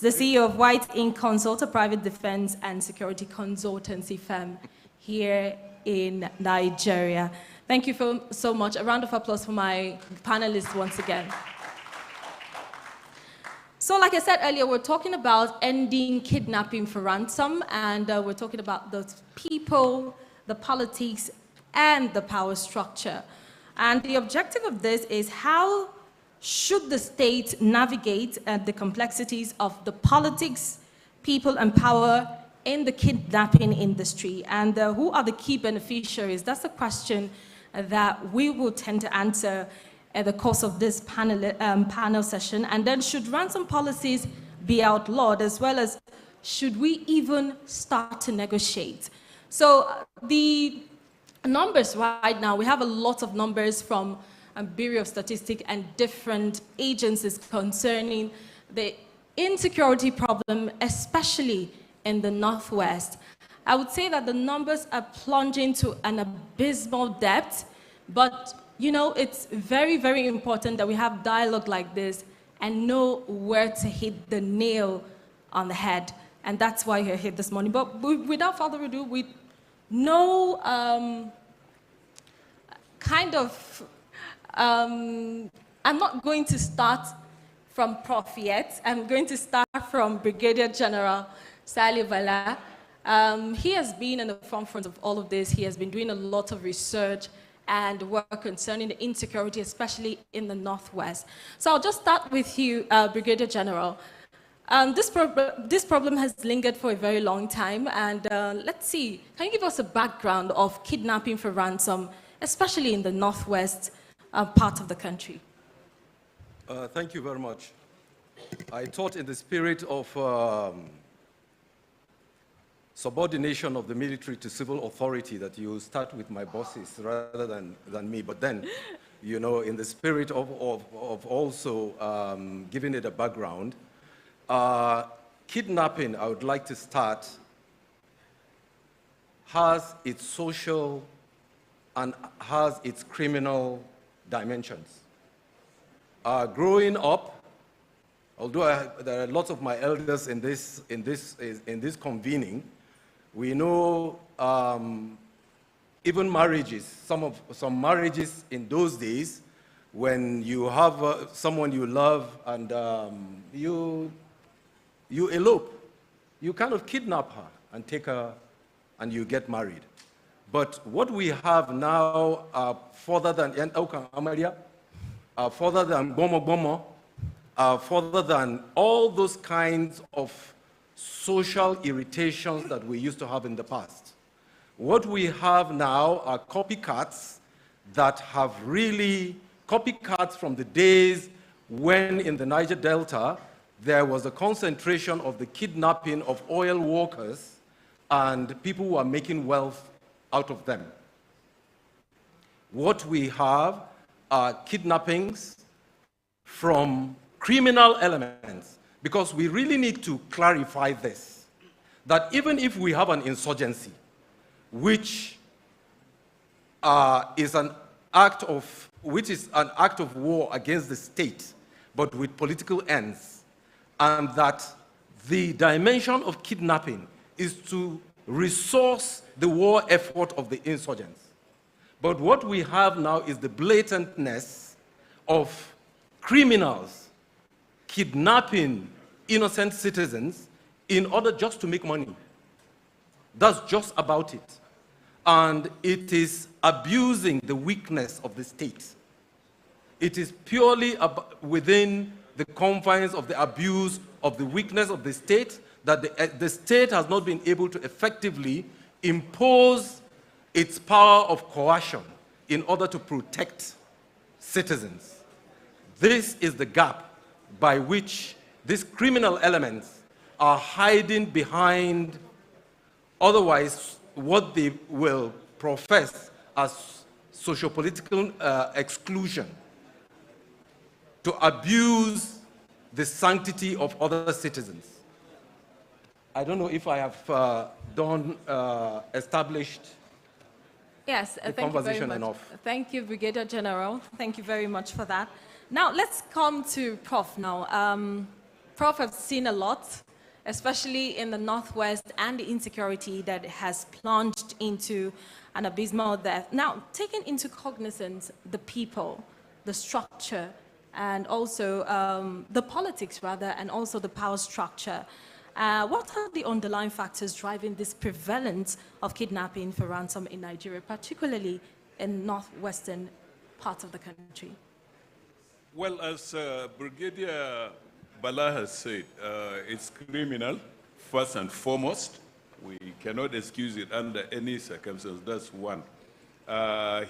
the CEO of White Inc. Consult, a private defense and security consultancy firm here in Nigeria. Thank you so much. A round of applause for my panelists once again. So like I said earlier, we're talking about ending kidnapping for ransom, and we're talking about the people, the politics, and the power structure. And the objective of this is how should the state navigate the complexities of the politics, people, and power in the kidnapping industry, and who are the key beneficiaries? That's the question that we will tend to answer at the course of this panel session. And then, should ransom policies be outlawed, as well as should we even start to negotiate? So the numbers right now, we have a lot of numbers from Bureau of Statistics and different agencies concerning the insecurity problem, especially in the Northwest. I would say that the numbers are plunging to an abysmal depth, but you know, it's very, very important that we have dialogue like this and know where to hit the nail on the head. And that's why you're here this morning. But without further ado, with no I'm not going to start from Prof yet. I'm going to start from Brigadier General Sali Vala. He has been in the forefront of all of this. He has been doing a lot of research and work concerning the insecurity, especially in the Northwest. So I'll just start with you, Brigadier General. This problem has lingered for a very long time, and let's see, can you give us a background of kidnapping for ransom, especially in the Northwest part of the country? Thank you very much. I thought in the spirit of subordination of the military to civil authority that you start with my bosses rather than me, but then, you know, in the spirit of also giving it a background, kidnapping, I would like to start, has its social and has its criminal dimensions. Growing up, although there are lots of my elders in this convening, we know even marriages, some marriages in those days, when you have someone you love and you elope, you kind of kidnap her and take her and you get married. But what we have now, further than further than Gomo, further than all those kinds of social irritations that we used to have in the past. What we have now are copycats that have really, copycats from the days when in the Niger Delta there was a concentration of the kidnapping of oil workers and people who are making wealth out of them. What we have are kidnappings from criminal elements, because we really need to clarify this, that even if we have an insurgency, which is an act of war against the state, but with political ends, and that the dimension of kidnapping is to resource the war effort of the insurgents. But what we have now is the blatantness of criminals kidnapping innocent citizens in order just to make money. That's just about it. And it is abusing the weakness of the state. It is purely within the confines of the abuse of the weakness of the state that the state has not been able to effectively impose its power of coercion in order to protect citizens. This is the gap by which these criminal elements are hiding behind, otherwise, what they will profess as socio-political exclusion, to abuse the sanctity of other citizens. I don't know if I have established the conversation enough. Thank you, Brigadier General. Thank you very much for that. Now, let's come to Prof now. Prof has seen a lot, especially in the Northwest, and the insecurity that has plunged into an abysmal depth. Now, taking into cognizance the people, the structure, and also the politics, rather, and also the power structure, what are the underlying factors driving this prevalence of kidnapping for ransom in Nigeria, particularly in northwestern parts of the country? Well, as Brigadier Bala has said, it's criminal, first and foremost. We cannot excuse it under any circumstance. That's one.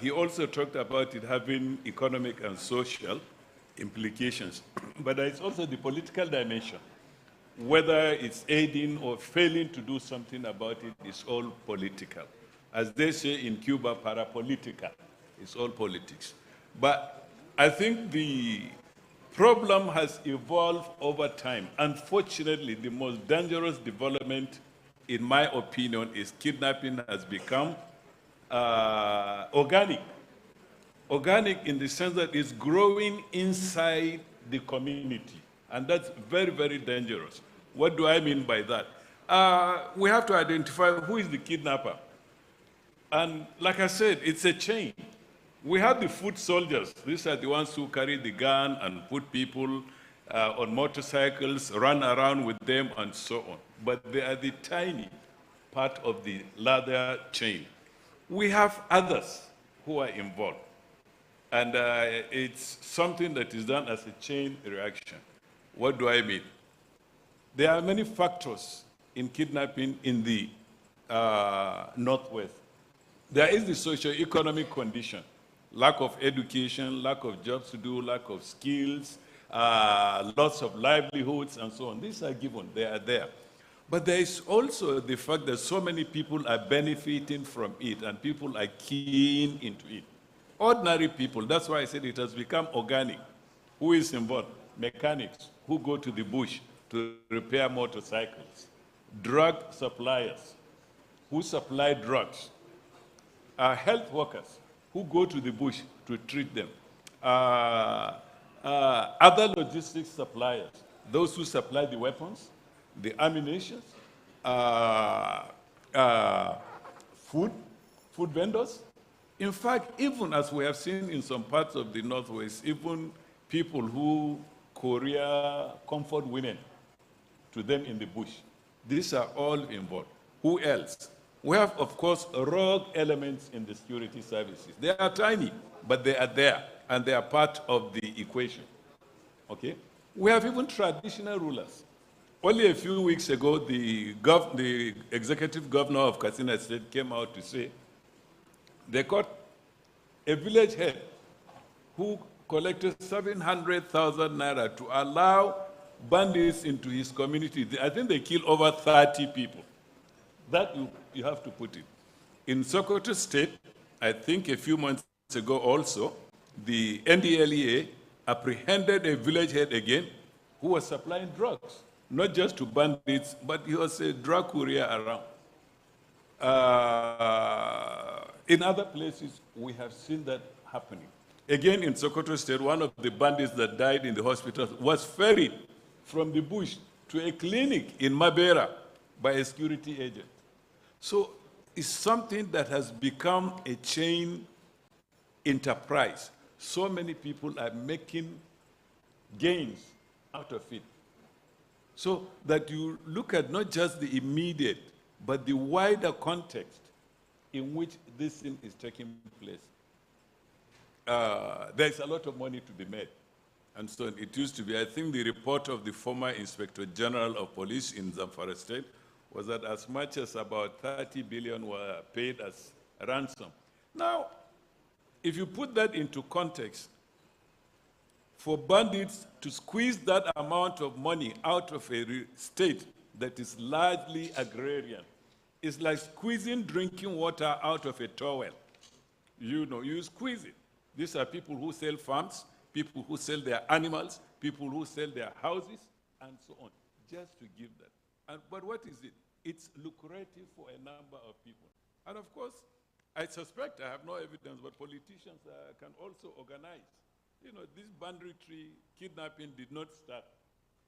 He also talked about it having economic and social implications. But there's also the political dimension. Whether it's aiding or failing to do something about it is all political. As they say in Cuba, parapolitica. It's all politics. But I think the problem has evolved over time. Unfortunately, the most dangerous development, in my opinion, is kidnapping has become organic. Organic in the sense that it's growing inside the community. And that's very, very dangerous. What do I mean by that? We have to identify who is the kidnapper. And like I said, it's a chain. We have the foot soldiers. These are the ones who carry the gun and put people on motorcycles, run around with them, and so on. But they are the tiny part of the ladder chain. We have others who are involved. And it's something that is done as a chain reaction. What do I mean? There are many factors in kidnapping in the Northwest. There is the socio-economic condition, lack of education, lack of jobs to do, lack of skills, lots of livelihoods, and so on. These are given, they are there. But there is also the fact that so many people are benefiting from it, and people are keen into it. Ordinary people, that's why I said it has become organic. Who is involved? Mechanics, who go to the bush to repair motorcycles. Drug suppliers, who supply drugs. Health workers, who go to the bush to treat them. Other logistics suppliers, those who supply the weapons, the ammunition, food vendors. In fact, even as we have seen in some parts of the Northwest, even people who courier comfort women to them in the bush. These are all involved. Who else? We have, of course, rogue elements in the security services. They are tiny, but they are there, and they are part of the equation. Okay? We have even traditional rulers. Only a few weeks ago, the executive governor of Katsina State came out to say they caught a village head who collected 700,000 naira to allow bandits into his community. I think they killed over 30 people. That you have to put it. In Sokoto State, I think a few months ago also, the NDLEA apprehended a village head again who was supplying drugs, not just to bandits, but he was a drug courier around. In other places, we have seen that happening. Again, in Sokoto State, one of the bandits that died in the hospital was ferried from the bush to a clinic in Mabera by a security agent. So it's something that has become a chain enterprise. So many people are making gains out of it. So that you look at not just the immediate, but the wider context in which this thing is taking place. There's a lot of money to be made. And so it used to be, I think the report of the former Inspector General of Police in Zamfara State was that as much as about 30 billion were paid as ransom. Now, if you put that into context, for bandits to squeeze that amount of money out of a state that is largely agrarian, it's like squeezing drinking water out of a towel. You know, you squeeze it. These are people who sell farms, people who sell their animals, people who sell their houses, and so on, just to give that. But what is it? It's lucrative for a number of people. And of course, I suspect, I have no evidence, but politicians can also organize. You know, this banditry kidnapping did not start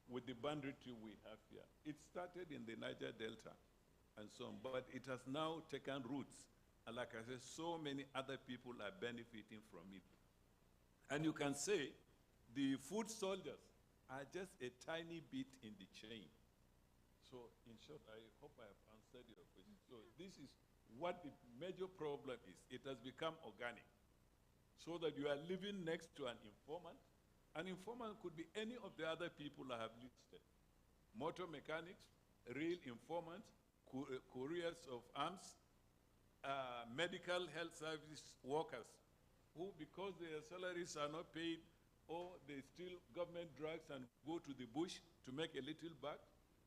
with the banditry we have here. It started in the Niger Delta and so on, but it has now taken roots. And like I said, so many other people are benefiting from it. And you can say the food soldiers are just a tiny bit in the chain. So in short, I hope I have answered your question. So this is what the major problem is. It has become organic, so that you are living next to an informant. An informant could be any of the other people I have listed. Motor mechanics, real informants, couriers of arms, medical health service workers, who, because their salaries are not paid, or they steal government drugs and go to the bush to make a little buck,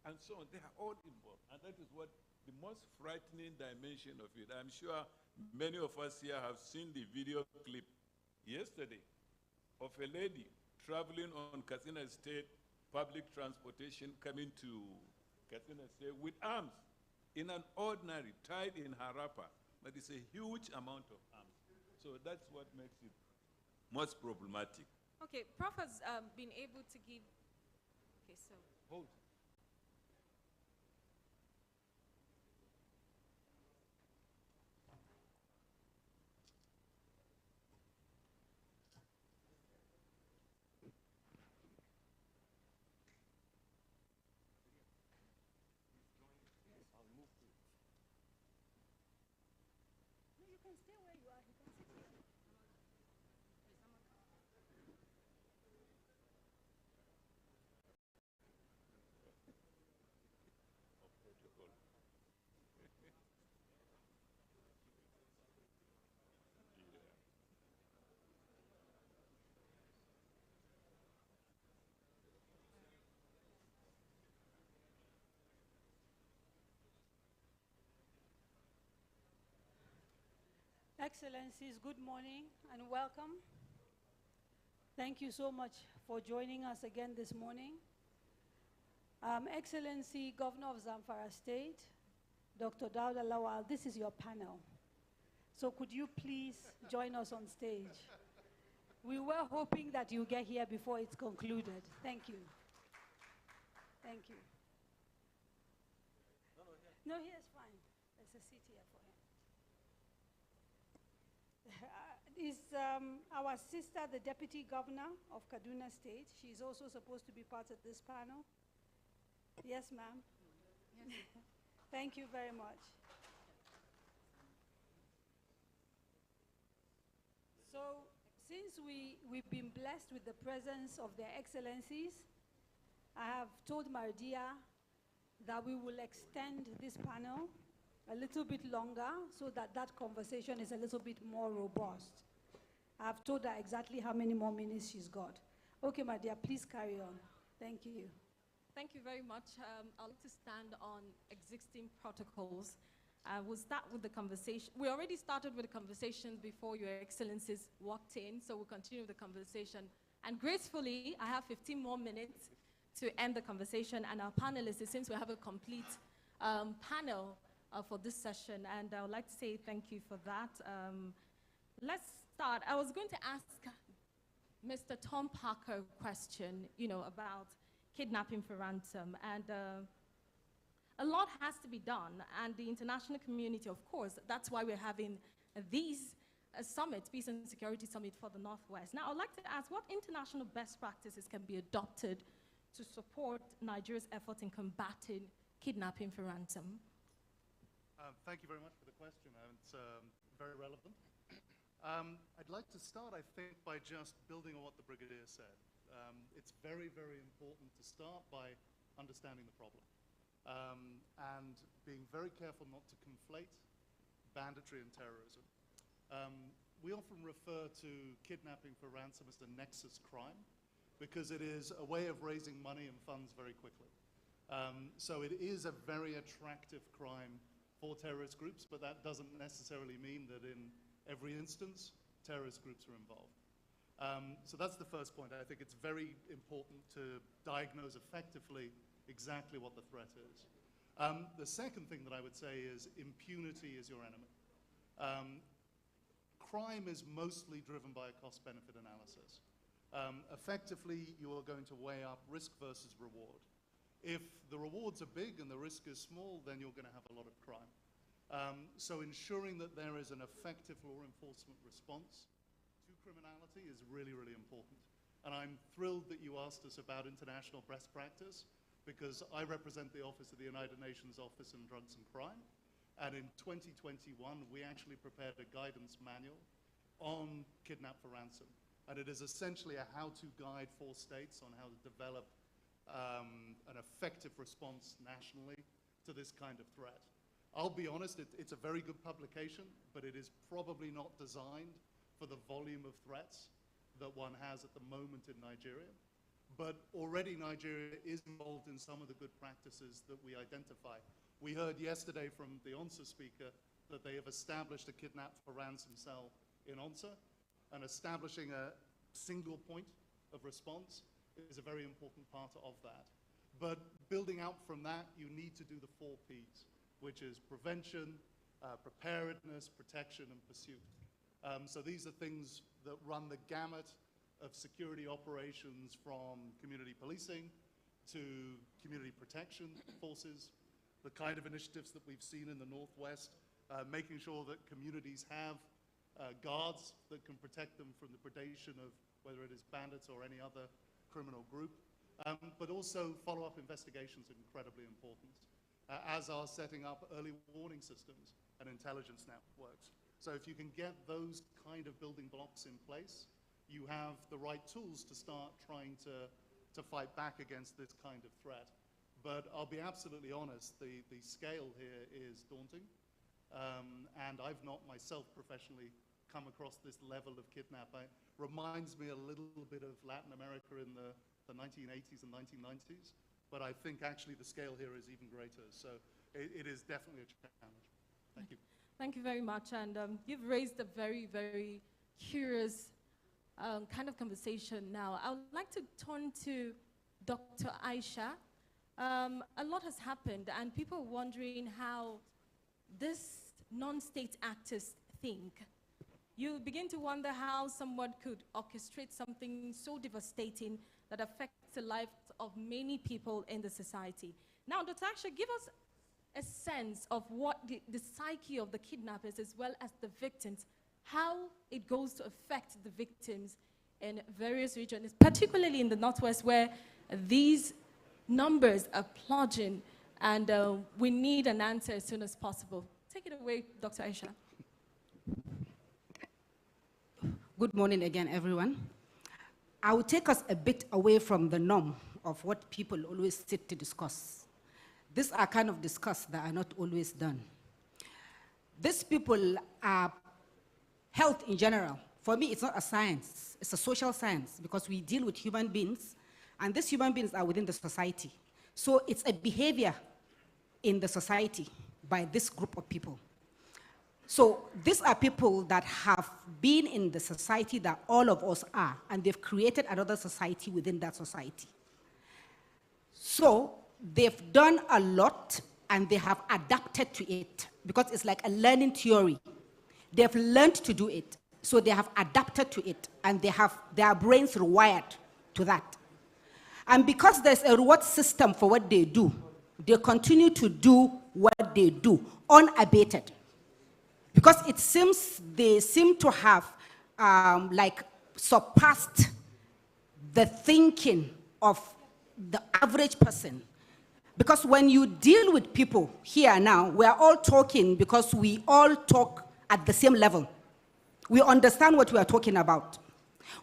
and so on. They are all involved. And that is what the most frightening dimension of it. I'm sure many of us here have seen the video clip yesterday of a lady traveling on Katsina State public transportation coming to Katsina State with arms in an ordinary, tied in her wrapper. But it's a huge amount of arms. So that's what makes it most problematic. Okay, Prof has been able to give... Okay, so... Hold. No, you can stay where you are. You can sit here. Protocol. Yeah. Excellencies, good morning and welcome. Thank you so much for joining us again this morning. Excellency, Governor of Zamfara State, Dr. Dauda Lawal, this is your panel. So could you please join us on stage? We were hoping that you get here before it's concluded. Thank you. Thank you. No, here's fine. There's a seat here for him. Is our sister, the Deputy Governor of Kaduna State. She's also supposed to be part of this panel. Yes, ma'am. Yes. Thank you very much. So, since we've been blessed with the presence of their excellencies, I have told Mardia that we will extend this panel a little bit longer so that that conversation is a little bit more robust. I've told her exactly how many more minutes she's got. Okay, my dear, please carry on. Thank you. Thank you very much. I'd like to stand on existing protocols. We'll start with the conversation. We already started with the conversation before Your Excellencies walked in, so we'll continue the conversation. And gracefully, I have 15 more minutes to end the conversation, and our panelists, since we have a complete panel for this session, and I would like to say thank you for that. Let's start. I was going to ask Mr. Tom Parker a question, about kidnapping for ransom, and a lot has to be done, and the international community, of course, that's why we're having these summits, Peace and Security Summit for the Northwest. Now, I'd like to ask what international best practices can be adopted to support Nigeria's effort in combating kidnapping for ransom? Thank you very much for the question. It's very relevant. I'd like to start, I think, by just building on what the Brigadier said. It's very, very important to start by understanding the problem and being very careful not to conflate banditry and terrorism. We often refer to kidnapping for ransom as the nexus crime because it is a way of raising money and funds very quickly. So it is a very attractive crime for terrorist groups, but that doesn't necessarily mean that in every instance, terrorist groups are involved. So that's the first point. I think it's very important to diagnose effectively exactly what the threat is. The second thing that I would say is impunity is your enemy. Crime is mostly driven by a cost-benefit analysis. Effectively, you are going to weigh up risk versus reward. If the rewards are big and the risk is small, then you're going to have a lot of crime. So ensuring that there is an effective law enforcement response to criminality is really, really important. And I'm thrilled that you asked us about international best practice, because I represent the Office of the United Nations Office on Drugs and Crime. And in 2021, we actually prepared a guidance manual on kidnap for ransom. And it is essentially a how-to guide for states on how to develop an effective response nationally to this kind of threat. I'll be honest, it's a very good publication, but it is probably not designed for the volume of threats that one has at the moment in Nigeria. But already Nigeria is involved in some of the good practices that we identify. We heard yesterday from the ONSA speaker that they have established a kidnap for ransom cell in ONSA, and establishing a single point of response is a very important part of that. But building out from that, you need to do the 4 Ps, which is prevention, preparedness, protection, and pursuit. So these are things that run the gamut of security operations, from community policing to community protection forces, the kind of initiatives that we've seen in the Northwest, making sure that communities have guards that can protect them from the predation of whether it is bandits or any other criminal group. But also follow-up investigations are incredibly important, as are setting up early warning systems and intelligence networks. So if you can get those kind of building blocks in place, you have the right tools to start trying to fight back against this kind of threat. But I'll be absolutely honest, the scale here is daunting. And I've not myself professionally come across this level of kidnap. It reminds me a little bit of Latin America in the 1980s and 1990s, but I think actually the scale here is even greater. So it is definitely a challenge. Thank you. Thank you very much. And you've raised a very, very curious kind of conversation now. I would like to turn to Dr. Aisha. A lot has happened, and people are wondering how this non-state actors think. You begin to wonder how someone could orchestrate something so devastating that affects the lives of many people in the society. Now, Dr. Aisha, give us a sense of what the psyche of the kidnappers as well as the victims, how it goes to affect the victims in various regions, particularly in the Northwest, where these numbers are plunging, and we need an answer as soon as possible. Take it away, Dr. Aisha. Good morning again, everyone. I will take us a bit away from the norm of what people always sit to discuss. These are kind of discussed that are not always done. These people are health in general. For me, it's not a science, it's a social science, because we deal with human beings, and these human beings are within the society. So it's a behavior in the society by this group of people. So these are people that have been in the society that all of us are, and they've created another society within that society. So they've done a lot, and they have adapted to it, because it's like a learning theory. They've learned to do it, so they have adapted to it, and they have their brains rewired to that. And because there's a reward system for what they do, they continue to do what they do, unabated. Because it seems they seem to have surpassed the thinking of the average person. Because when you deal with people here now, we are all talking because we all talk at the same level. We understand what we are talking about.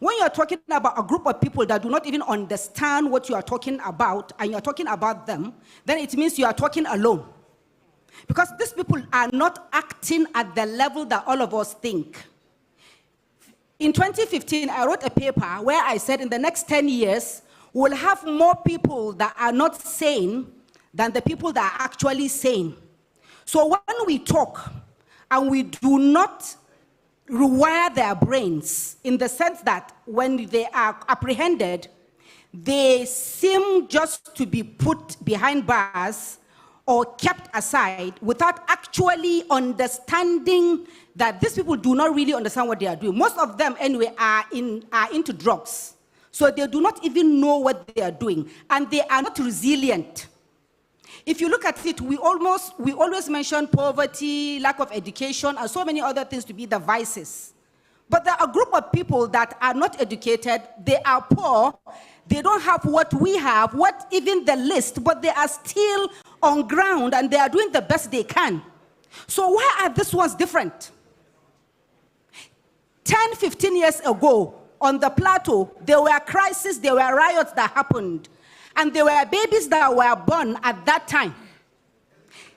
When you are talking about a group of people that do not even understand what you are talking about, and you are talking about them, then it means you are talking alone. Because these people are not acting at the level that all of us think. In 2015, I wrote a paper where I said in the next 10 years, we'll have more people that are not sane than the people that are actually sane. So when we talk and we do not rewire their brains, in the sense that when they are apprehended, they seem just to be put behind bars or kept aside without actually understanding that these people do not really understand what they are doing. Most of them, anyway, are into drugs. So they do not even know what they are doing, and they are not resilient. If you look at it, we always mention poverty, lack of education, and so many other things to be the vices. But there are a group of people that are not educated, they are poor, they don't have what we have, what even the list, but they are still on ground and they are doing the best they can. So why are these ones different? 10, 15 years ago, on the plateau, there were crises, there were riots that happened. And there were babies that were born at that time.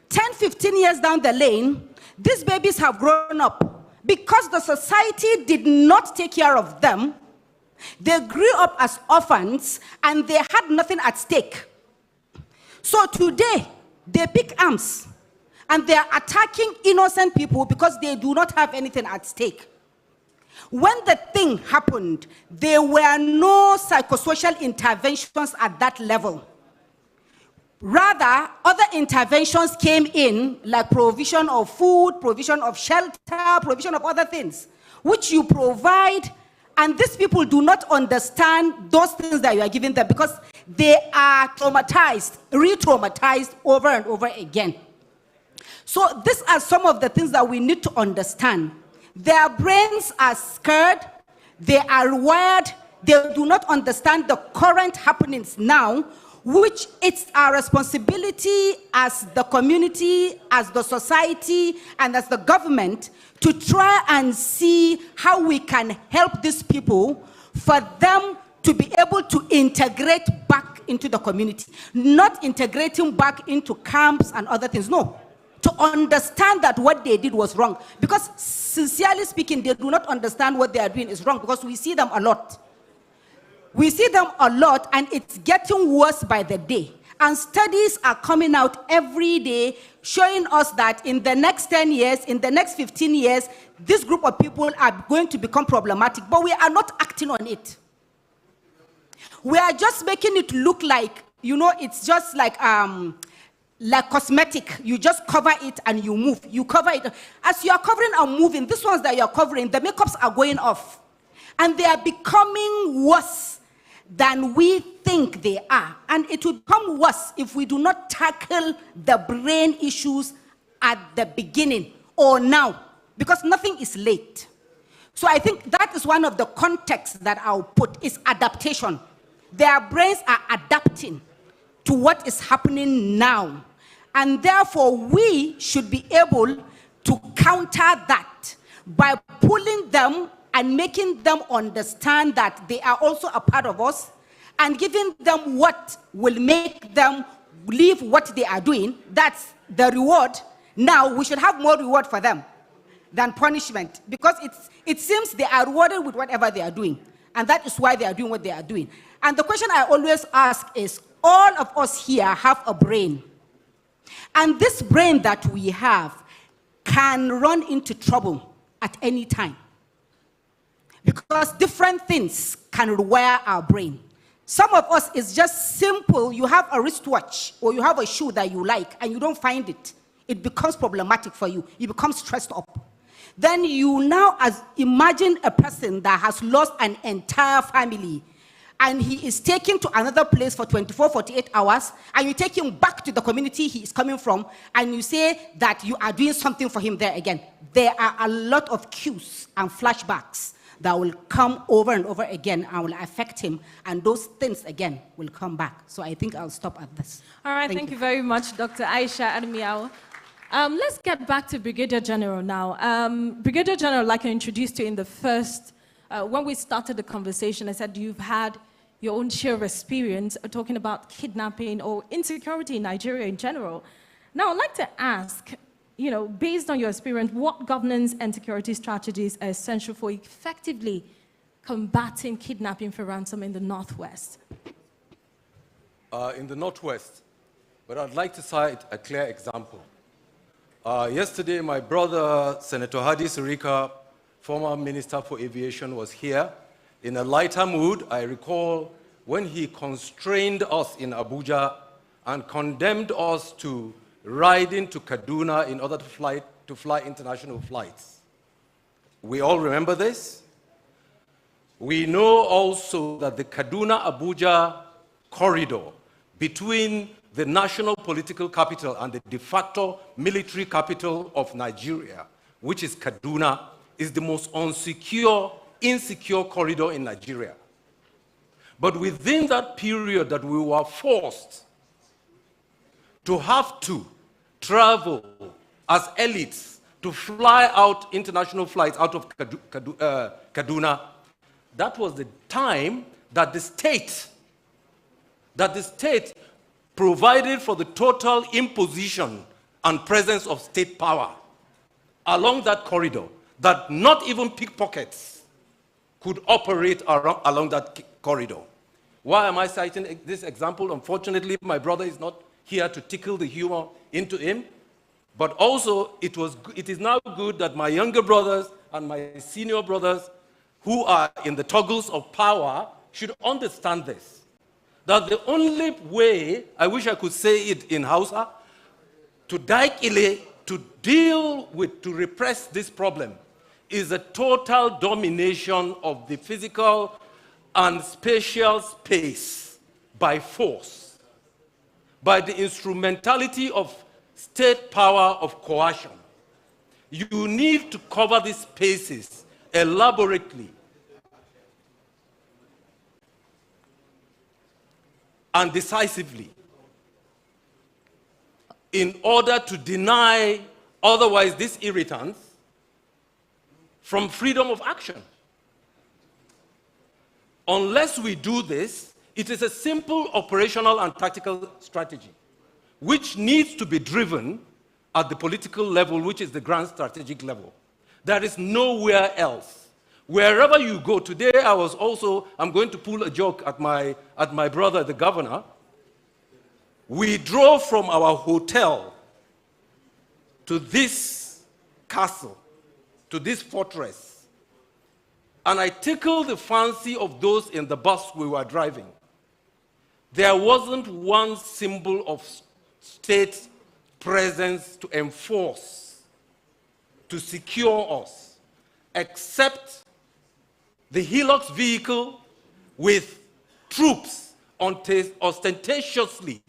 10, 15 years down the lane, these babies have grown up. Because the society did not take care of them, they grew up as orphans and they had nothing at stake. So today, they pick arms and they are attacking innocent people because they do not have anything at stake. When the thing happened, there were no psychosocial interventions at that level. Rather, other interventions came in, like provision of food, provision of shelter, provision of other things, which you provide, and these people do not understand those things that you are giving them because they are traumatized, re-traumatized over and over again. So these are some of the things that we need to understand. Their brains are scared, they are wired, they do not understand the current happenings now, which it's our responsibility as the community, as the society, and as the government to try and see how we can help these people for them to be able to integrate back into the community. Not integrating back into camps and other things, no. To understand that what they did was wrong. Because sincerely speaking, they do not understand what they are doing is wrong because we see them a lot. We see them a lot and it's getting worse by the day. And studies are coming out every day showing us that in the next 10 years, in the next 15 years, this group of people are going to become problematic, but we are not acting on it. We are just making it look like, you know, it's just like cosmetic. You just cover it and you move. You cover it. As you are covering and moving, these ones that you are covering, the makeups are going off. And they are becoming worse than we think they are. And it will become worse if we do not tackle the brain issues at the beginning or now, because nothing is late. So I think that is one of the contexts that I'll put, is adaptation. Their brains are adapting to what is happening now. And therefore, we should be able to counter that by pulling them and making them understand that they are also a part of us and giving them what will make them leave what they are doing. That's the reward. Now, we should have more reward for them than punishment because it seems they are rewarded with whatever they are doing. And that is why they are doing what they are doing. And the question I always ask is, all of us here have a brain. And this brain that we have can run into trouble at any time. Because different things can rewire our brain. Some of us, it's just simple. You have a wristwatch or you have a shoe that you like and you don't find it. It becomes problematic for you. You become stressed up. Then you now imagine a person that has lost an entire family and he is taken to another place for 24, 48 hours, and you take him back to the community he is coming from, and you say that you are doing something for him there again. There are a lot of cues and flashbacks that will come over and over again and will affect him, and those things again will come back. So I think I'll stop at this. All right, thank you very much, Dr. Aisha Admiao. Let's get back to Brigadier General now. Brigadier General, like I introduced you in the first, when we started the conversation, I said you've had your own share of experience talking about kidnapping or insecurity in Nigeria in general. Now, I'd like to ask, you know, based on your experience, what governance and security strategies are essential for effectively combating kidnapping for ransom in the Northwest? In the Northwest, but I'd like to cite a clear example. Yesterday, my brother, Senator Hadi Sirika, former Minister for Aviation, was here. In a lighter mood, I recall when he constrained us in Abuja and condemned us to ride into Kaduna in order to fly international flights. We all remember this. We know also that the Kaduna-Abuja corridor between the national political capital and the de facto military capital of Nigeria, which is Kaduna, is the most insecure corridor in Nigeria. But within that period that we were forced to have to travel as elites to fly out international flights out of Kaduna, that was the time that the state provided for the total imposition and presence of state power along that corridor, that not even pickpockets could operate along that corridor. Why am I citing this example? Unfortunately, my brother is not here to tickle the humor into him, but also it is now good that my younger brothers and my senior brothers who are in the toggles of power should understand this. That the only way, I wish I could say it in Hausa, to daikile, to deal with, to repress this problem, is a total domination of the physical and spatial space by force, by the instrumentality of state power of coercion. You need to cover these spaces elaborately and decisively in order to deny otherwise these irritants from freedom of action. Unless we do this, it is a simple operational and tactical strategy which needs to be driven at the political level, which is the grand strategic level. There is nowhere else. Wherever you go, today I'm going to pull a joke at my brother, the governor. We drove from our hotel to this castle, to this fortress, and I tickled the fancy of those in the bus we were driving. There wasn't one symbol of state presence to enforce, to secure us, except the Hilux vehicle with troops ostentatiously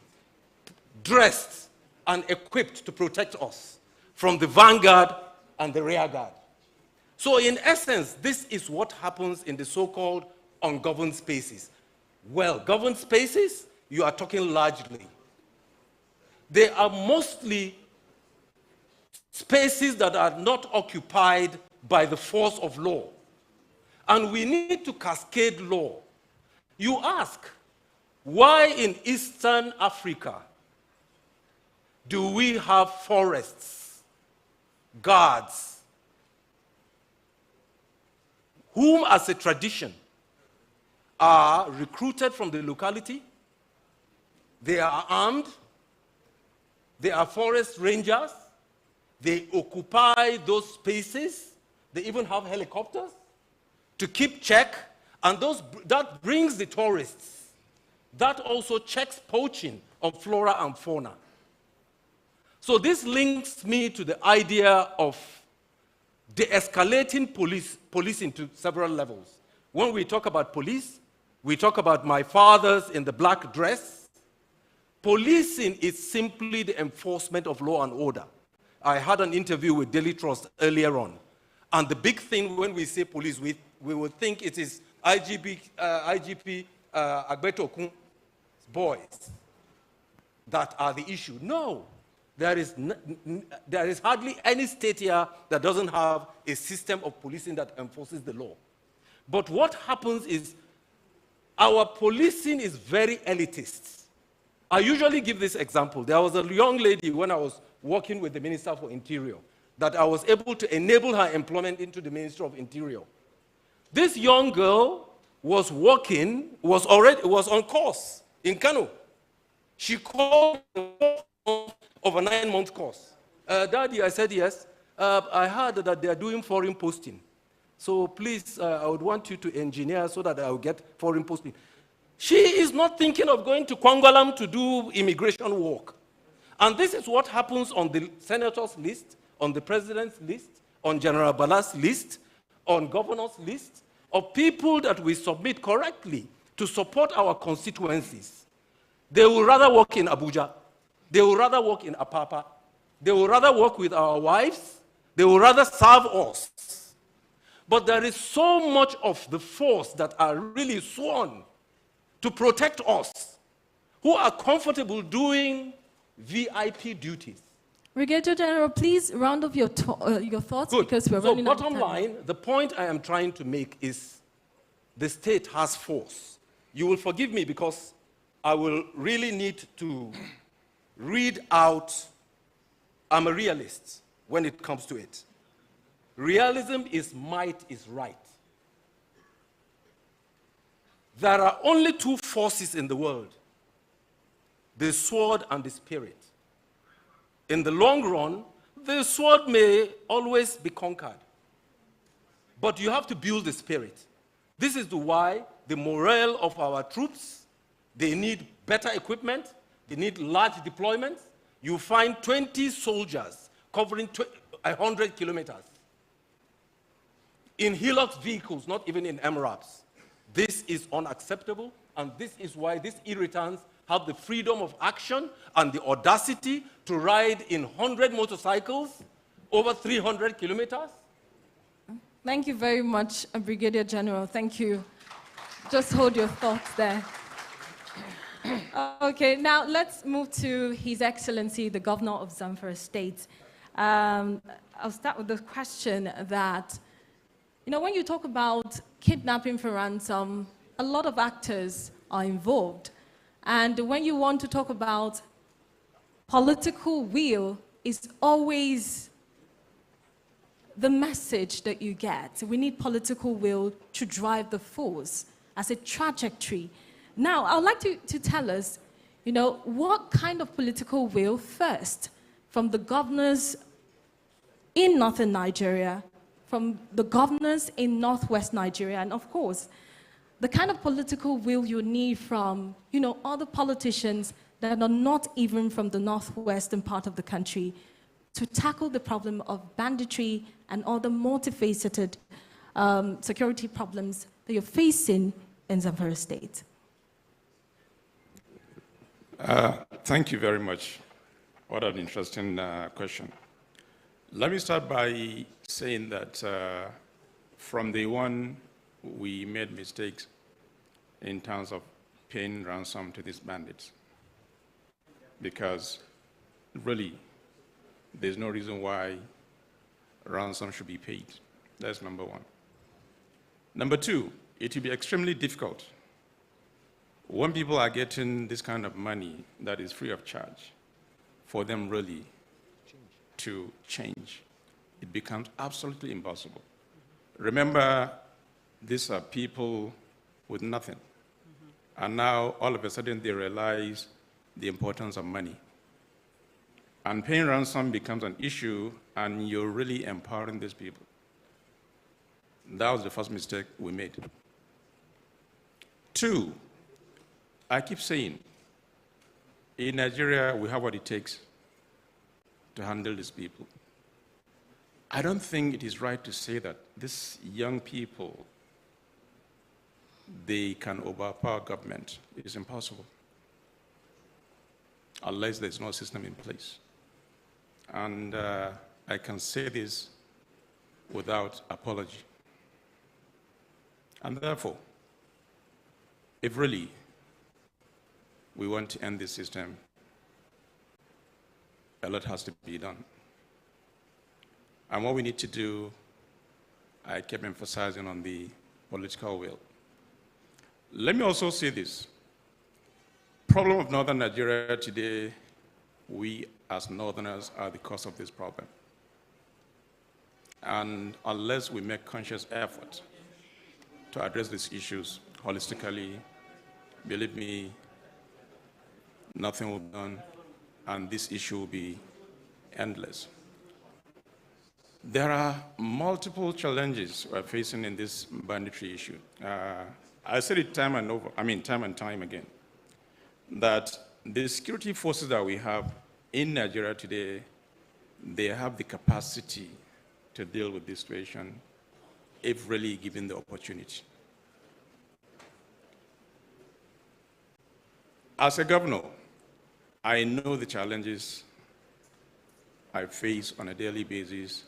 dressed and equipped to protect us from the vanguard and the rear guard. So in essence, this is what happens in the so-called ungoverned spaces. Well, governed spaces, you are talking largely. They are mostly spaces that are not occupied by the force of law. And we need to cascade law. You ask, why in Eastern Africa do we have forests, guards, whom as a tradition are recruited from the locality, they are armed, they are forest rangers, they occupy those spaces, they even have helicopters to keep check, and that brings the tourists. That also checks poaching of flora and fauna. So this links me to the idea of de-escalating policing to several levels. When we talk about police, we talk about my fathers in the black dress. Policing is simply the enforcement of law and order. I had an interview with Daily Trust earlier on, and the big thing when we say police, we would think it is IGP Agbeto Okun's boys that are the issue. No, there is hardly any state here that doesn't have a system of policing that enforces the law. But what happens is our policing is very elitist. I usually give this example. There was a young lady when I was working with the Minister for Interior that I was able to enable her employment into the Ministry of Interior. This young girl was working, was on course in Kano. She called of a 9-month course. Daddy, I said yes. I heard that they are doing foreign posting. So please, I would want you to engineer so that I will get foreign posting. She is not thinking of going to Kwangalam to do immigration work. And this is what happens on the senator's list, on the president's list, on General Bala's list, on governor's list. of people that we submit correctly to support our constituencies, they will rather work in Abuja. They will rather work in Apapa. They will rather work with our wives. They will rather serve us. But there is so much of the force that are really sworn to protect us, who are comfortable doing VIP duties. Brigadier General, please round up your thoughts. Good. Because we're running out of time. So bottom line, the point I am trying to make is the state has force. You will forgive me because I will really need to read out. I'm a realist when it comes to it. Realism is might is right. There are only two forces in the world, the sword and the spirit. In the long run, the sword may always be conquered, but you have to build the spirit. This is why the morale of our troops, they need better equipment, they need large deployments. You find 20 soldiers covering 100 kilometers in Hilux vehicles, not even in MRAPs. This is unacceptable, and this is why these irritants have the freedom of action and the audacity to ride in 100 motorcycles over 300 kilometers. Thank you very much, Brigadier General. Thank you. Just hold your thoughts there. Okay, now let's move to His Excellency, the Governor of Zamfara State. I'll start with the question that, when you talk about kidnapping for ransom, a lot of actors are involved. And when you want to talk about political will, is always the message that you get. We need political will to drive the force as a trajectory. Now, I would like to tell us, what kind of political will first from the governors in northern Nigeria, from the governors in northwest Nigeria, and of course, the kind of political will you need from, other politicians that are not even from the northwestern part of the country to tackle the problem of banditry and other multifaceted security problems that you're facing in Zamfara State. Thank you very much. What an interesting question. Let me start by saying that from day one, we made mistakes in terms of paying ransom to these bandits. Because really, there's no reason why ransom should be paid. That's number one. Number two, it will be extremely difficult when people are getting this kind of money that is free of charge for them really to change. It becomes absolutely impossible. Remember, these are people with nothing. And now, all of a sudden, they realize the importance of money. And paying ransom becomes an issue, and you're really empowering these people. That was the first mistake we made. Two, I keep saying, in Nigeria, we have what it takes to handle these people. I don't think it is right to say that these young people, they can overpower government. It is impossible, unless there's no system in place. And I can say this without apology. And therefore, if really we want to end this system, a lot has to be done. And what we need to do, I kept emphasizing on the political will. Let me also say this. Problem of northern Nigeria today, we as northerners are the cause of this problem. And unless we make conscious effort to address these issues holistically, believe me, nothing will be done, and this issue will be endless. There are multiple challenges we're facing in this banditry issue. I said it time and time again, that the security forces that we have in Nigeria today, they have the capacity to deal with this situation if really given the opportunity. As a governor, I know the challenges I face on a daily basis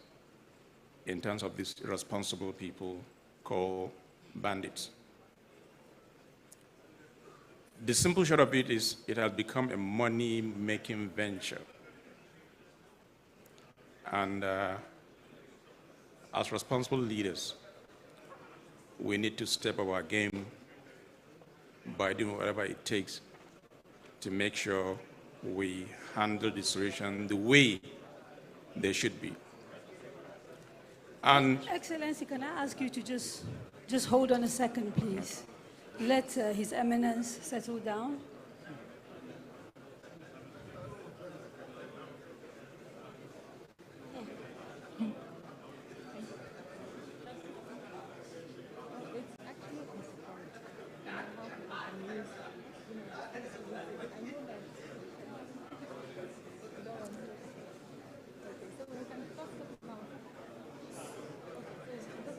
in terms of these irresponsible people called bandits. The simple short of it is it has become a money-making venture. And as responsible leaders, we need to step up our game by doing whatever it takes to make sure we handle the situation the way they should be. And Excellency, can I ask you to just hold on a second, please? Let His Eminence settle down.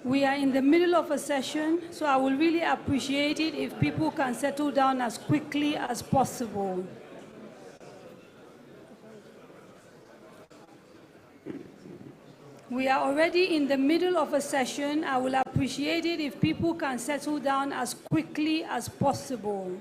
We are in the middle of a session, so I will really appreciate it if people can settle down as quickly as possible. We are already in the middle of a session. I will appreciate it if people can settle down as quickly as possible.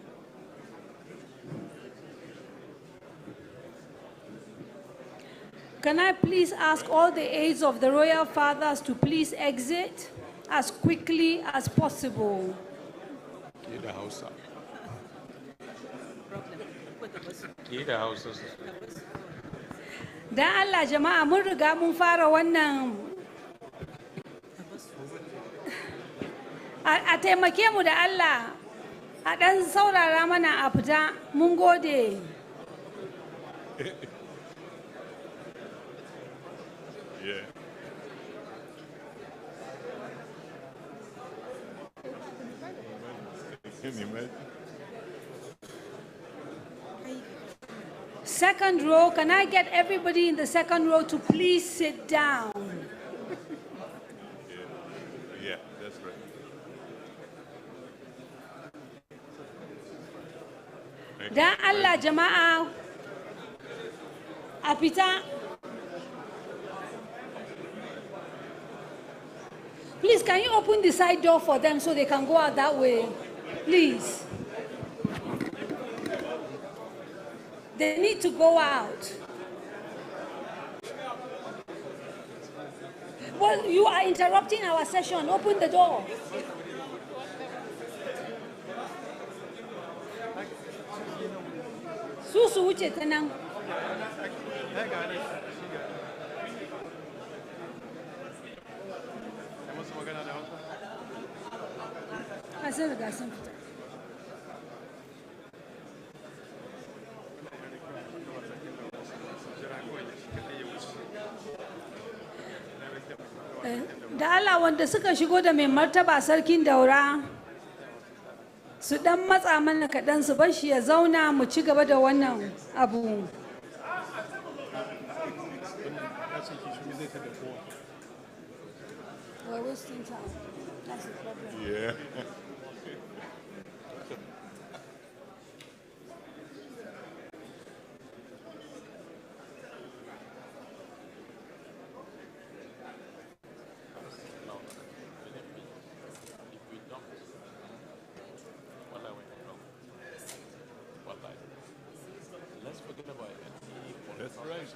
Can I please ask all the aides of the royal fathers to please exit as quickly as possible? the house up. The house up. Dan Allah jama'a mun riga mun fara wannan a taimake mu da Allah a ɗan saurara mana a fita mun gode. Yeah. Can you imagine? Second row, can I get everybody in the second row to please sit down? Yeah, that's right. Dan Allah jama'a a fita. Please, can you open the side door for them so they can go out that way? Please. They need to go out. Well, you are interrupting our session. Open the door. Su wuce ta nan. Sun riga sun fita. Da Allah wanda suka shigo da mai martaba sarkin daura su dan matsa mana kaɗan su bar shi ya zauna mu ci gaba da wannan abu. We're wasting time. That's the problem. Yeah. That's right.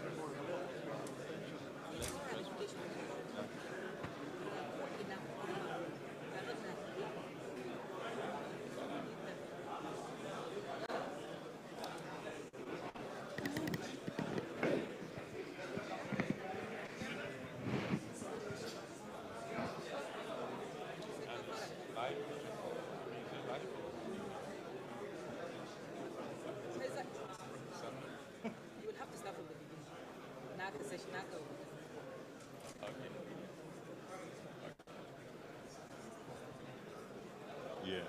Yeah.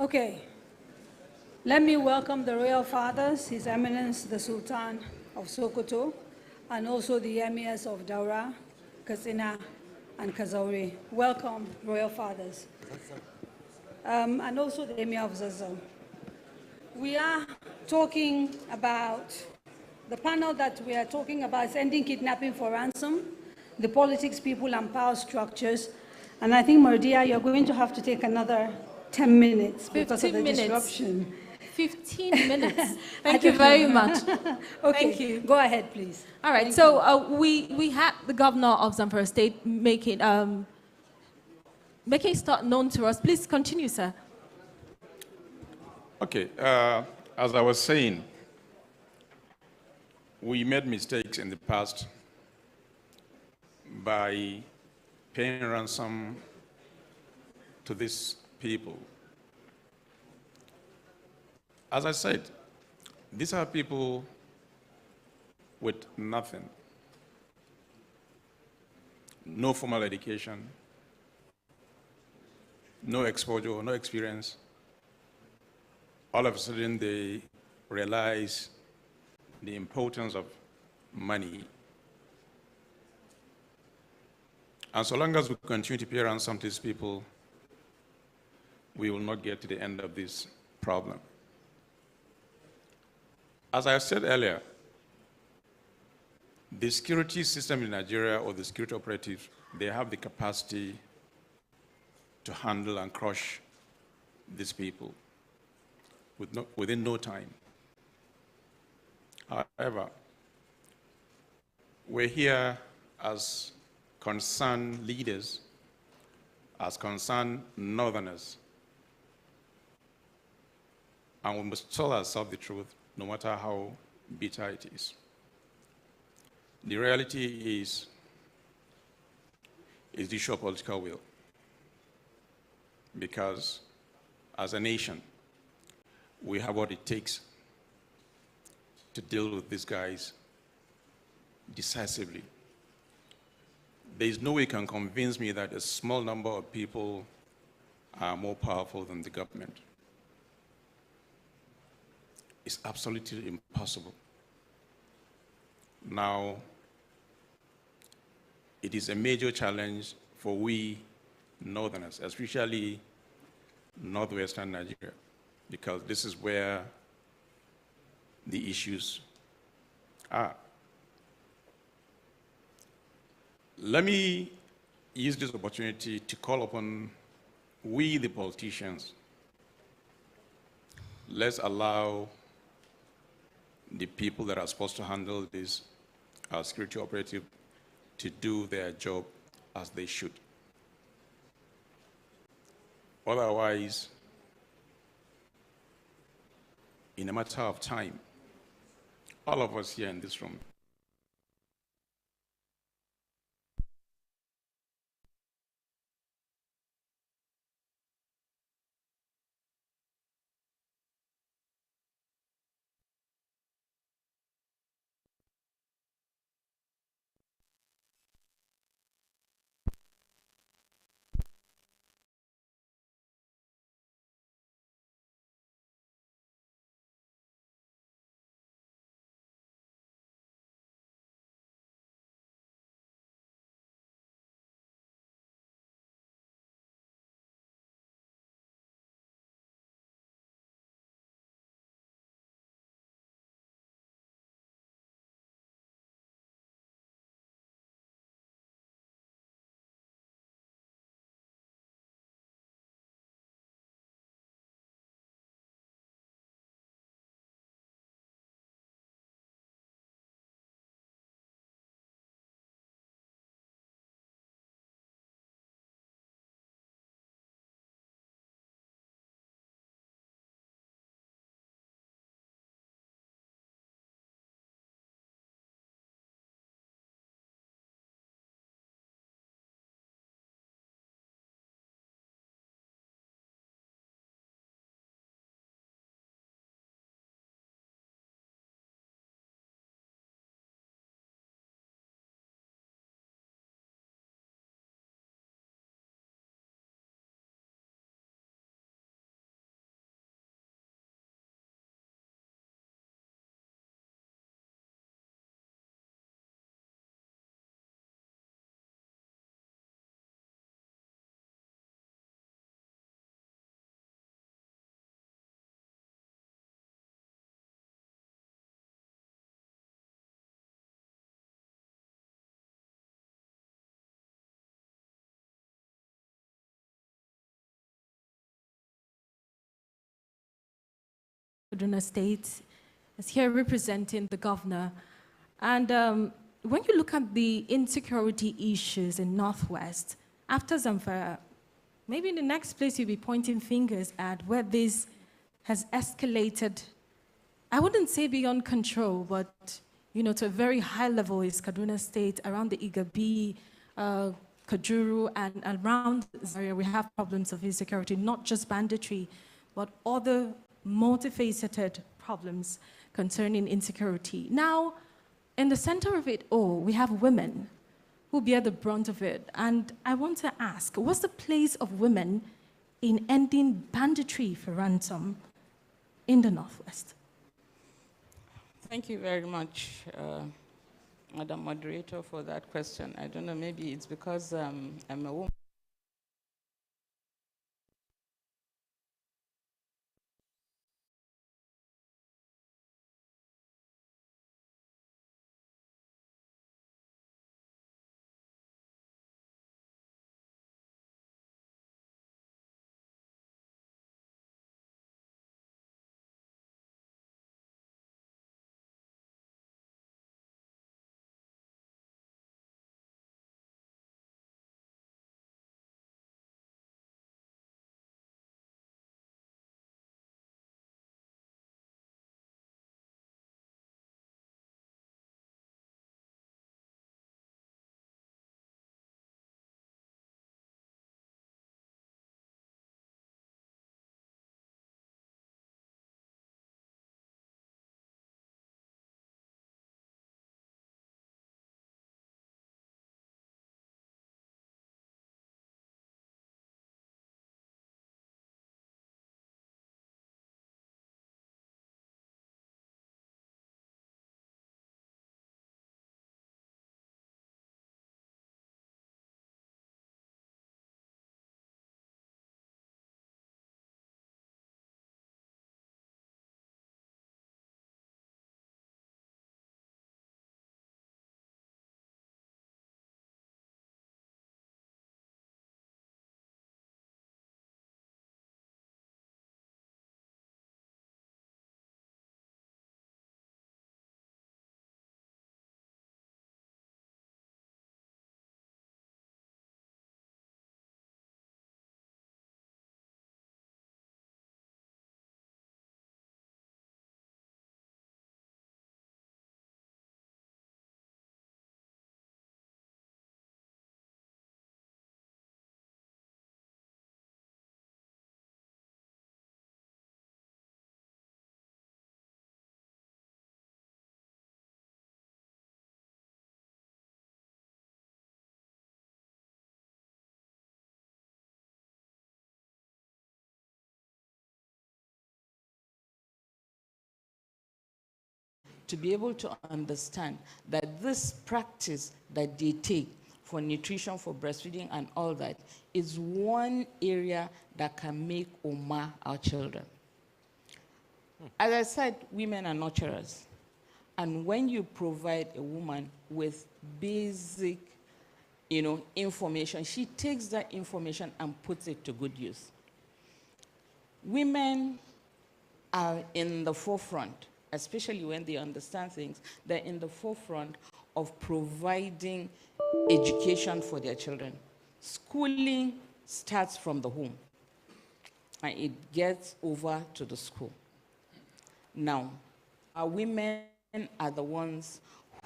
Okay. Let me welcome the royal fathers, His Eminence the Sultan of Sokoto, and also the emirs of Daura, Katsina, and Kazauri. Welcome, royal fathers. And also the emir of Zazzau. We are talking about, the panel that we are talking about is ending kidnapping for ransom, the politics, people, and power structures. And I think, Mardia, you're going to have to take another 10 minutes because of the disruption. 15 minutes. Thank you very much. Okay, Thank you. Go ahead, please. All right, so we had the governor of Zamfara State making it start known to us. Please continue, sir. Okay, as I was saying, we made mistakes in the past by paying ransom to these people. As I said, these are people with nothing, no formal education, no exposure, no experience. All of a sudden, they realize the importance of money. And so long as we continue to pay ransom to these people, we will not get to the end of this problem. As I said earlier, the security system in Nigeria, or the security operatives, they have the capacity to handle and crush these people within no time. However, we're here as concerned leaders, as concerned northerners, and we must tell ourselves the truth, no matter how bitter it is. The reality is the issue of political will. Because as a nation, we have what it takes to deal with these guys decisively. There is no way you can convince me that a small number of people are more powerful than the government. It's absolutely impossible. Now, it is a major challenge for we northerners, especially northwestern Nigeria, because this is where the issues are. Let me use this opportunity to call upon we, the politicians. Let's allow the people that are supposed to handle this, our security operative, to do their job as they should. Otherwise, in a matter of time, all of us here in this room Kaduna State, is here representing the governor. And when you look at the insecurity issues in Northwest, after Zamfara, maybe in the next place you'll be pointing fingers at where this has escalated, I wouldn't say beyond control, but to a very high level is Kaduna State, around the Igabi, Kajuru, and around this area we have problems of insecurity, not just banditry, but other multifaceted problems concerning insecurity. Now, in the center of it all, we have women who bear the brunt of it. And I want to ask, what's the place of women in ending banditry for ransom in the Northwest? Thank you very much, Madam Moderator, for that question. I don't know, maybe it's because I'm a woman. To be able to understand that this practice that they take for nutrition, for breastfeeding and all that is one area that can make or mar our children. As I said, women are nurturers. And when you provide a woman with basic, information, she takes that information and puts it to good use. Women are in the forefront, especially when they understand things. They're in the forefront of providing education for their children. Schooling starts from the home, and it gets over to the school. Now, our women are the ones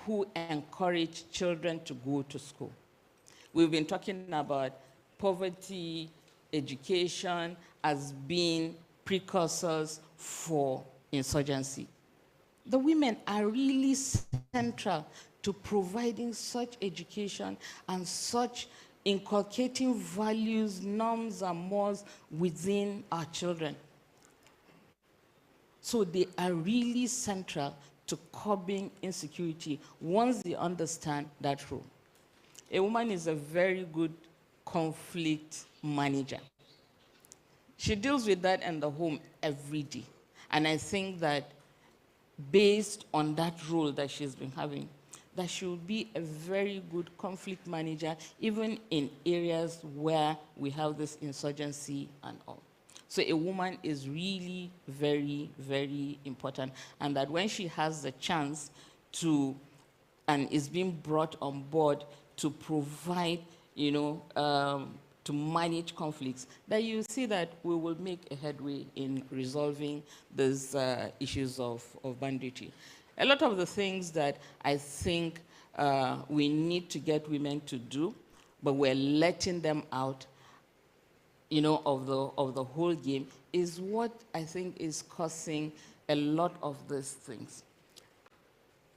who encourage children to go to school. We've been talking about poverty, education as being precursors for insurgency. The women are really central to providing such education and such inculcating values, norms, and mores within our children. So they are really central to curbing insecurity once they understand that role. A woman is a very good conflict manager. She deals with that in the home every day. And I think that based on that role that she's been having, that she will be a very good conflict manager, even in areas where we have this insurgency and all. So a woman is really very, very important. And that when she has the chance to, and is being brought on board to provide, to manage conflicts, that you see that we will make a headway in resolving these issues of banditry. A lot of the things that I think we need to get women to do, but we're letting them out, of the whole game, is what I think is causing a lot of these things.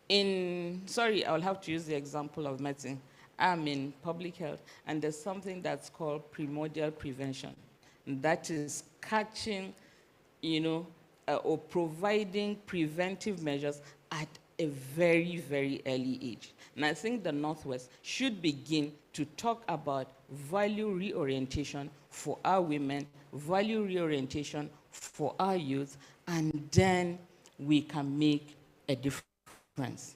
I'll have to use the example of medicine. I'm in public health, and there's something that's called primordial prevention. And that is catching, or providing preventive measures at a very, very early age. And I think the Northwest should begin to talk about value reorientation for our women, value reorientation for our youth, and then we can make a difference.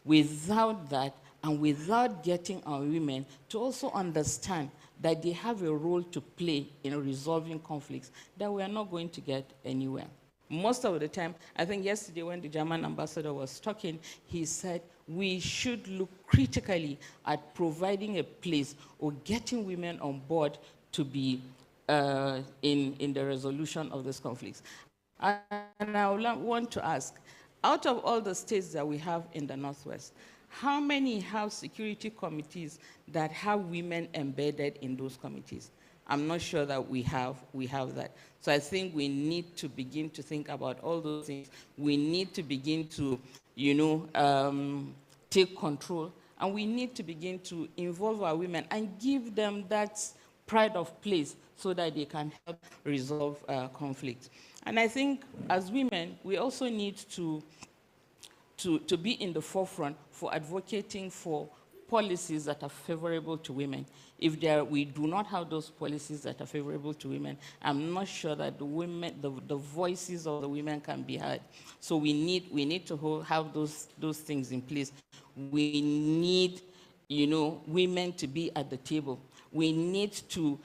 Without that, and without getting our women to also understand that they have a role to play in resolving conflicts, that we are not going to get anywhere. Most of the time, I think yesterday when the German ambassador was talking, he said we should look critically at providing a place or getting women on board to be in the resolution of these conflicts. And I want to ask, out of all the states that we have in the Northwest, how many have security committees that have women embedded in those committees? I'm not sure that we have that. So I think we need to begin to think about all those things. We need to begin to, take control, and we need to begin to involve our women and give them that pride of place so that they can help resolve conflict. And I think as women, we also need to be in the forefront for advocating for policies that are favorable to women. If we do not have those policies that are favorable to women, I'm not sure that the voices of the women can be heard. So we need to have those things in place. We need, women to be at the table. We need to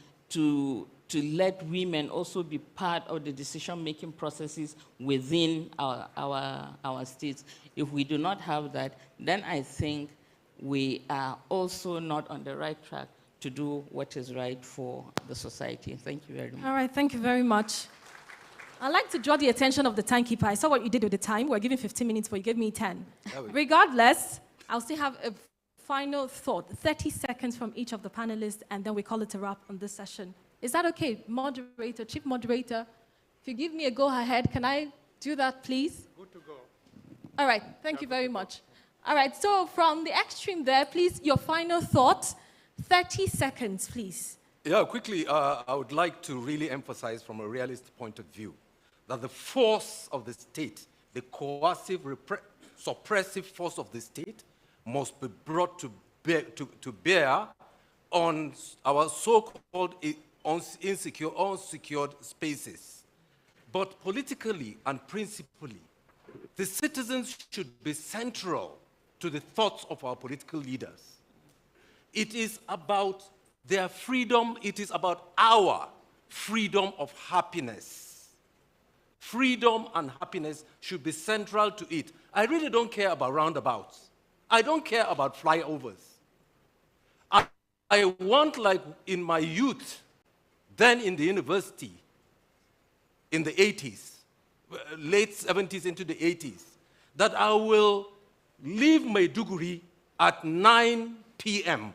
let women also be part of the decision-making processes within our states. If we do not have that, then I think we are also not on the right track to do what is right for the society. Thank you very much. All right, thank you very much. I'd like to draw the attention of the timekeeper. I saw what you did with the time. We're giving 15 minutes, but you gave me 10. Regardless, I'll still have a final thought, 30 seconds from each of the panelists, and then we call it a wrap on this session. Is that okay? Moderator, chief moderator, if you give me a go-ahead, can I do that, please? Good to go. All right, thank you very much. All right, so from the extreme there, please, your final thought, 30 seconds, please. Yeah, quickly, I would like to really emphasize from a realist point of view that the force of the state, the coercive, suppressive force of the state must be brought to bear on our so-called unsecured spaces. But politically and principally, the citizens should be central to the thoughts of our political leaders. It is about their freedom. It is about our freedom of happiness. Freedom and happiness should be central to it. I really don't care about roundabouts. I don't care about flyovers. I want, like in my youth, then in the university, in the 80s, late 70s into the 80s, that I will leave Maiduguri at 9 p.m.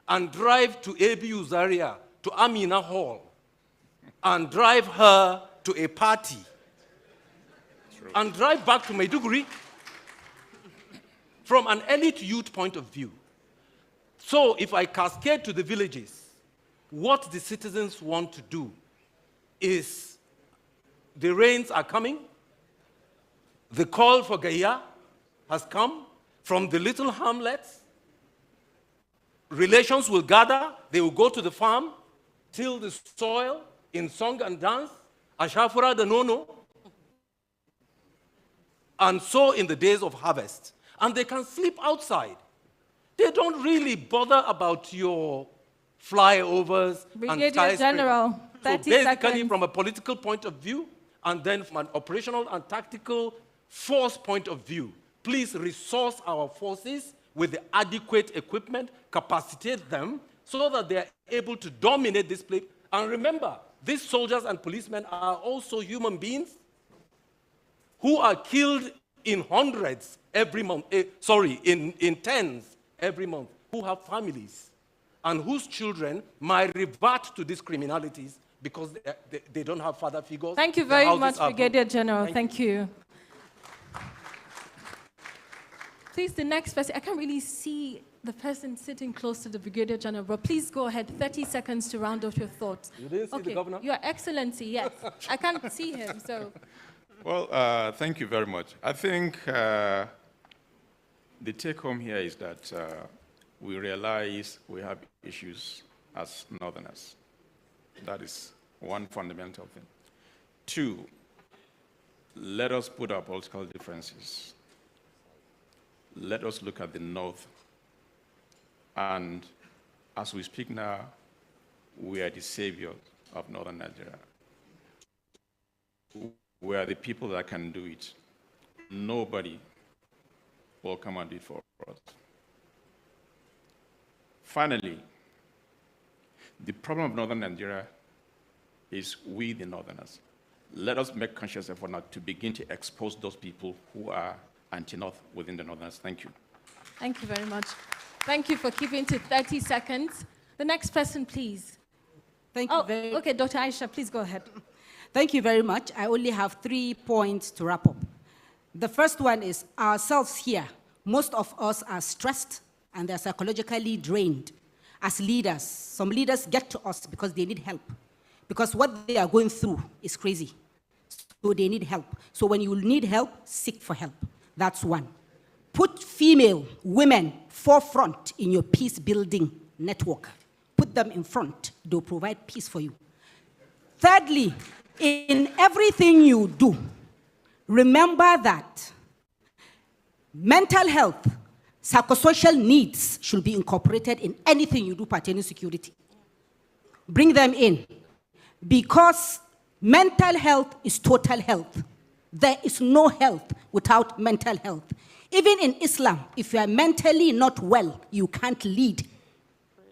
and drive to ABU Zaria, to Amina Hall, and drive her to a party, and drive back to Maiduguri from an elite youth point of view. So if I cascade to the villages, what the citizens want to do is, the rains are coming, the call for Gaia has come from the little hamlets, relations will gather, they will go to the farm, till the soil in song and dance, Ashafura the Nono, and so in the days of harvest. And they can sleep outside. They don't really bother about your flyovers Brigadier and skyscrapers. General. So 30 basically, seconds. from a political point of view, and then from an operational and tactical force point of view, please resource our forces with the adequate equipment, capacitate them so that they are able to dominate this place. And remember, these soldiers and policemen are also human beings who are killed in hundreds every month, in tens every month, who have families and whose children might revert to these criminalities because they don't have father figures. Thank you Their very houses much, are Brigadier broken. General. Thank you. Please, the next person. I can't really see the person sitting close to the Brigadier General, but please go ahead. 30 seconds to round off your thoughts. You didn't see the governor? Your Excellency, yes. I can't see him, so. Well, thank you very much. I think the take-home here is that we realize we have issues as Northerners. That is one fundamental thing. Two, let us put our political differences. Let us look at the North. And as we speak now, we are the saviors of Northern Nigeria. We are the people that can do it. Nobody will come and do it for us. Finally, the problem of Northern Nigeria is we, the Northerners. Let us make conscious effort now to begin to expose those people who are anti-North within the Northerners. Thank you. Thank you very much. Thank you for keeping to 30 seconds. The next person, please. Thank you okay, Dr. Aisha, please go ahead. Thank you very much. I only have 3 points to wrap up. The first one is ourselves here. Most of us are stressed and they're psychologically drained. As leaders, some leaders get to us because they need help, because what they are going through is crazy. So they need help. So when you need help, seek for help. That's one. Put female, women, forefront in your peace-building network. Put them in front. They'll provide peace for you. Thirdly, in everything you do, remember that mental health, psychosocial needs should be incorporated in anything you do pertaining to security. Bring them in, because mental health is total health. There is no health without mental health. Even in Islam, if you are mentally not well, you can't lead.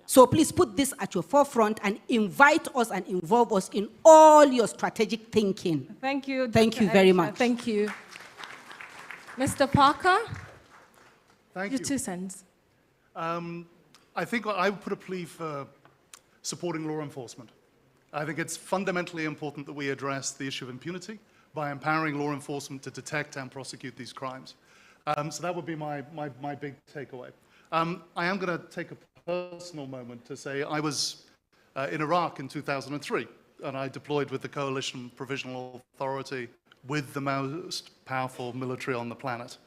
So please put this at your forefront and invite us and involve us in all your strategic thinking. Thank you. Thank you very much. Thank you. Mr. Parker? Thank your you. 2 cents. I think I would put a plea for supporting law enforcement. I think it's fundamentally important that we address the issue of impunity by empowering law enforcement to detect and prosecute these crimes. So that would be my big takeaway. I am going to take a personal moment to say I was in Iraq in 2003, and I deployed with the Coalition Provisional Authority with the most powerful military on the planet.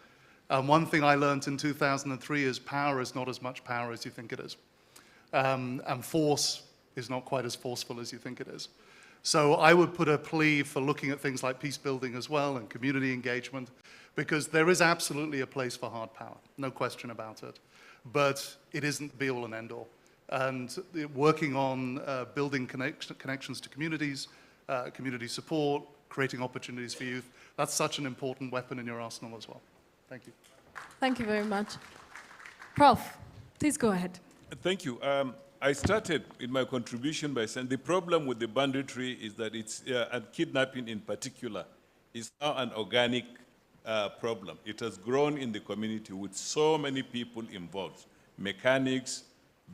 One thing I learned in 2003 is power is not as much power as you think it is. And force is not quite as forceful as you think it is. So I would put a plea for looking at things like peace building as well and community engagement, because there is absolutely a place for hard power, no question about it. But it isn't the be-all and end-all. And working on building connections to communities, community support, creating opportunities for youth, that's such an important weapon in your arsenal as well. Thank you. Thank you very much. Prof, please go ahead. Thank you. I started in my contribution by saying the problem with the banditry is that it's, and kidnapping in particular, is now an organic problem. It has grown in the community with so many people involved, mechanics,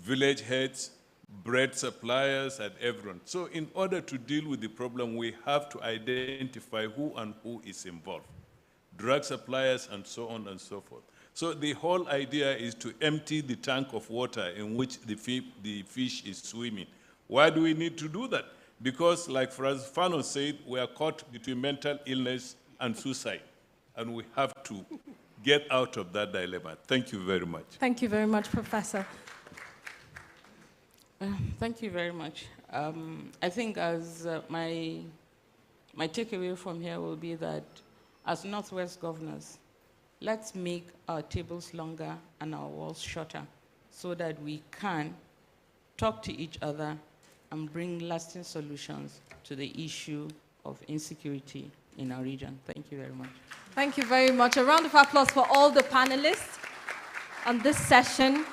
village heads, bread suppliers, and everyone. So in order to deal with the problem, we have to identify who and who is involved, drug suppliers, and so on and so forth. So the whole idea is to empty the tank of water in which the fish is swimming. Why do we need to do that? Because, like Fano said, we are caught between mental illness and suicide, and we have to get out of that dilemma. Thank you very much. Thank you very much, Professor. Thank you very much. I think as my takeaway from here will be that as Northwest governors, let's make our tables longer and our walls shorter so that we can talk to each other and bring lasting solutions to the issue of insecurity in our region. Thank you very much. Thank you very much. A round of applause for all the panelists on this session.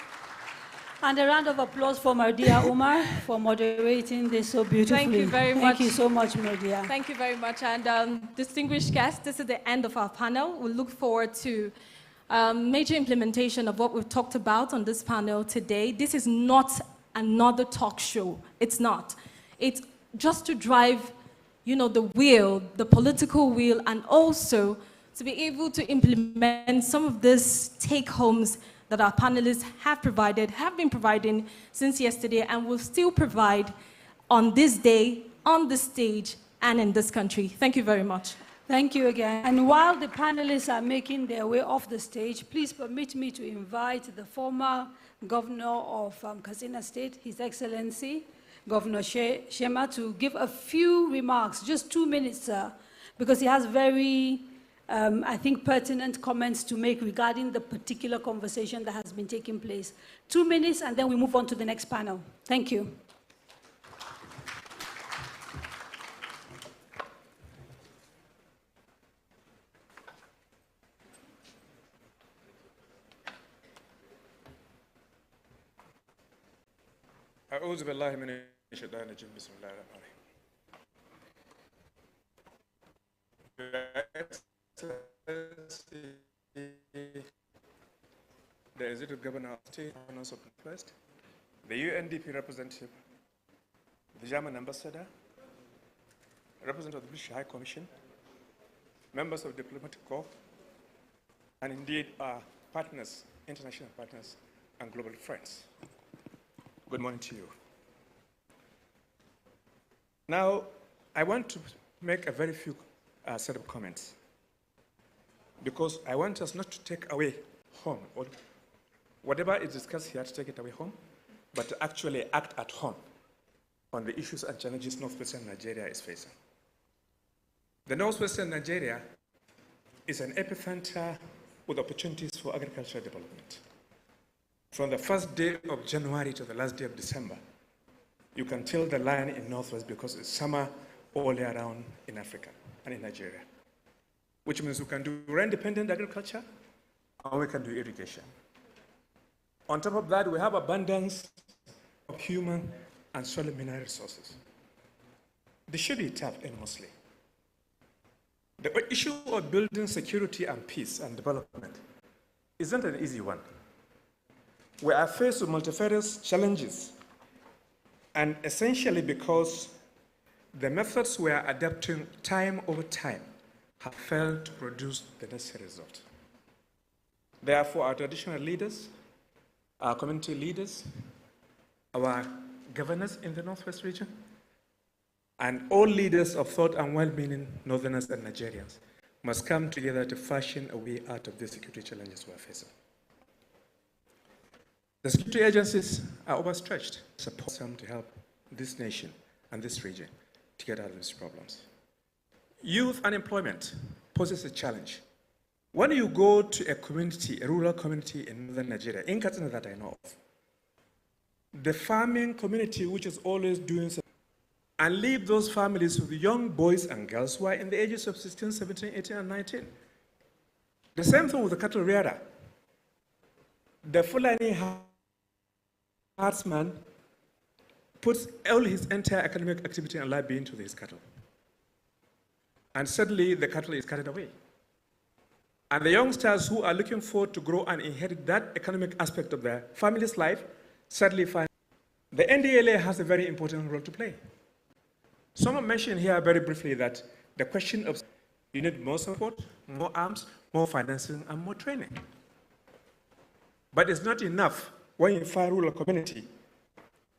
And a round of applause for Mardia Umar for moderating this so beautifully. Thank you very much. Thank you so much, Mardia. Thank you very much. And distinguished guests, this is the end of our panel. We look forward to major implementation of what we've talked about on this panel today. This is not another talk show. It's not. It's just to drive, the wheel, the political wheel, and also to be able to implement some of these take-homes that our panelists have been providing since yesterday, and will still provide on this day, on this stage, and in this country. Thank you very much. Thank you again. And while the panelists are making their way off the stage, please permit me to invite the former governor of Katsina State, His Excellency, Governor Shema, to give a few remarks, just 2 minutes, sir, because he has very I think, pertinent comments to make regarding the particular conversation that has been taking place. 2 minutes, and then we move on to the next panel. Thank you. أعوذ بالله من الشيطان الرجيم بسم الله الرحمن الرحيم. The executive governor of the state, of the West, the UNDP representative, the German ambassador, representative of the British High Commission, members of the diplomatic corps, and indeed our partners, international partners, and global friends. Good morning to you. Now, I want to make a very few set of comments, because I want us not to take away home, or whatever is discussed here, to take it away home, but to actually act at home on the issues and challenges northwestern Nigeria is facing. The northwestern Nigeria is an epicenter with opportunities for agricultural development. From the first day of January to the last day of December, you can tell the line in Northwest because it's summer all year round in Africa and in Nigeria, which means we can do independent agriculture and we can do irrigation. On top of that, we have abundance of human and soil mineral resources. They should be tapped enormously. The issue of building security and peace and development isn't an easy one. We are faced with multifarious challenges, and essentially because the methods we are adapting time over time have failed to produce the necessary result. Therefore, our traditional leaders, our community leaders, our governors in the Northwest region, and all leaders of thought and well-meaning Northerners and Nigerians must come together to fashion a way out of the security challenges we are facing. The security agencies are overstretched. Support them to help this nation and this region to get out of these problems. Youth unemployment poses a challenge. When you go to a community, a rural community in northern Nigeria, in Katsina that I know of, the farming community, which is always doing something, and leave those families with young boys and girls who are in the ages of 16, 17, 18, and 19. The same thing with the cattle rearer. The Fulani herdsman puts all his entire economic activity and life being to his cattle. And suddenly the cattle is carried away. And the youngsters who are looking forward to grow and inherit that economic aspect of their family's life suddenly find the NDLA has a very important role to play. Someone mentioned here very briefly that the question of you need more support, more arms, more financing, and more training. But it's not enough when you find rural community.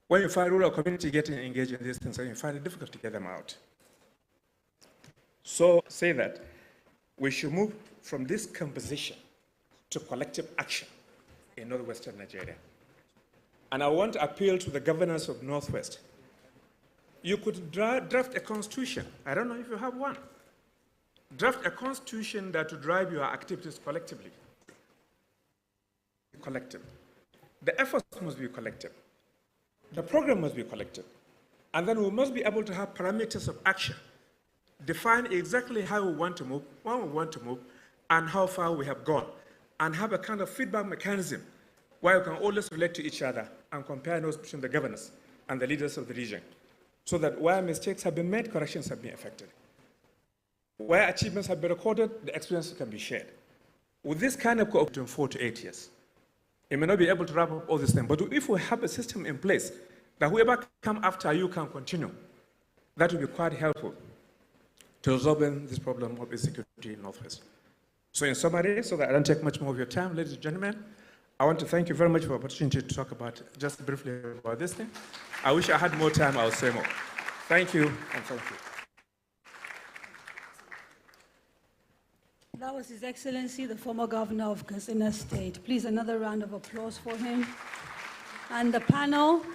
When you find rural community getting engaged in these things, you find it difficult to get them out. So say that we should move from this composition to collective action in northwestern Nigeria. And I want to appeal to the governors of Northwest. You could draft a constitution. I don't know if you have one. Draft a constitution that will drive your activities collectively. Collective. The efforts must be collective. The program must be collective. And then we must be able to have parameters of action, define exactly how we want to move, when we want to move, and how far we have gone, and have a kind of feedback mechanism where we can always relate to each other and compare notes between the governors and the leaders of the region, so that where mistakes have been made, corrections have been effected. Where achievements have been recorded, the experiences can be shared. With this kind of cooperation, 4 to 8 years, you may not be able to wrap up all this thing, but if we have a system in place that whoever come after you can continue, that will be quite helpful to resolving this problem of insecurity in Northwest. So in summary, so that I don't take much more of your time, ladies and gentlemen, I want to thank you very much for the opportunity to talk about, just briefly about this thing. I wish I had more time, I would say more. Thank you, and thank you. That was His Excellency, the former governor of Katsina State. Please, another round of applause for him. And the panel,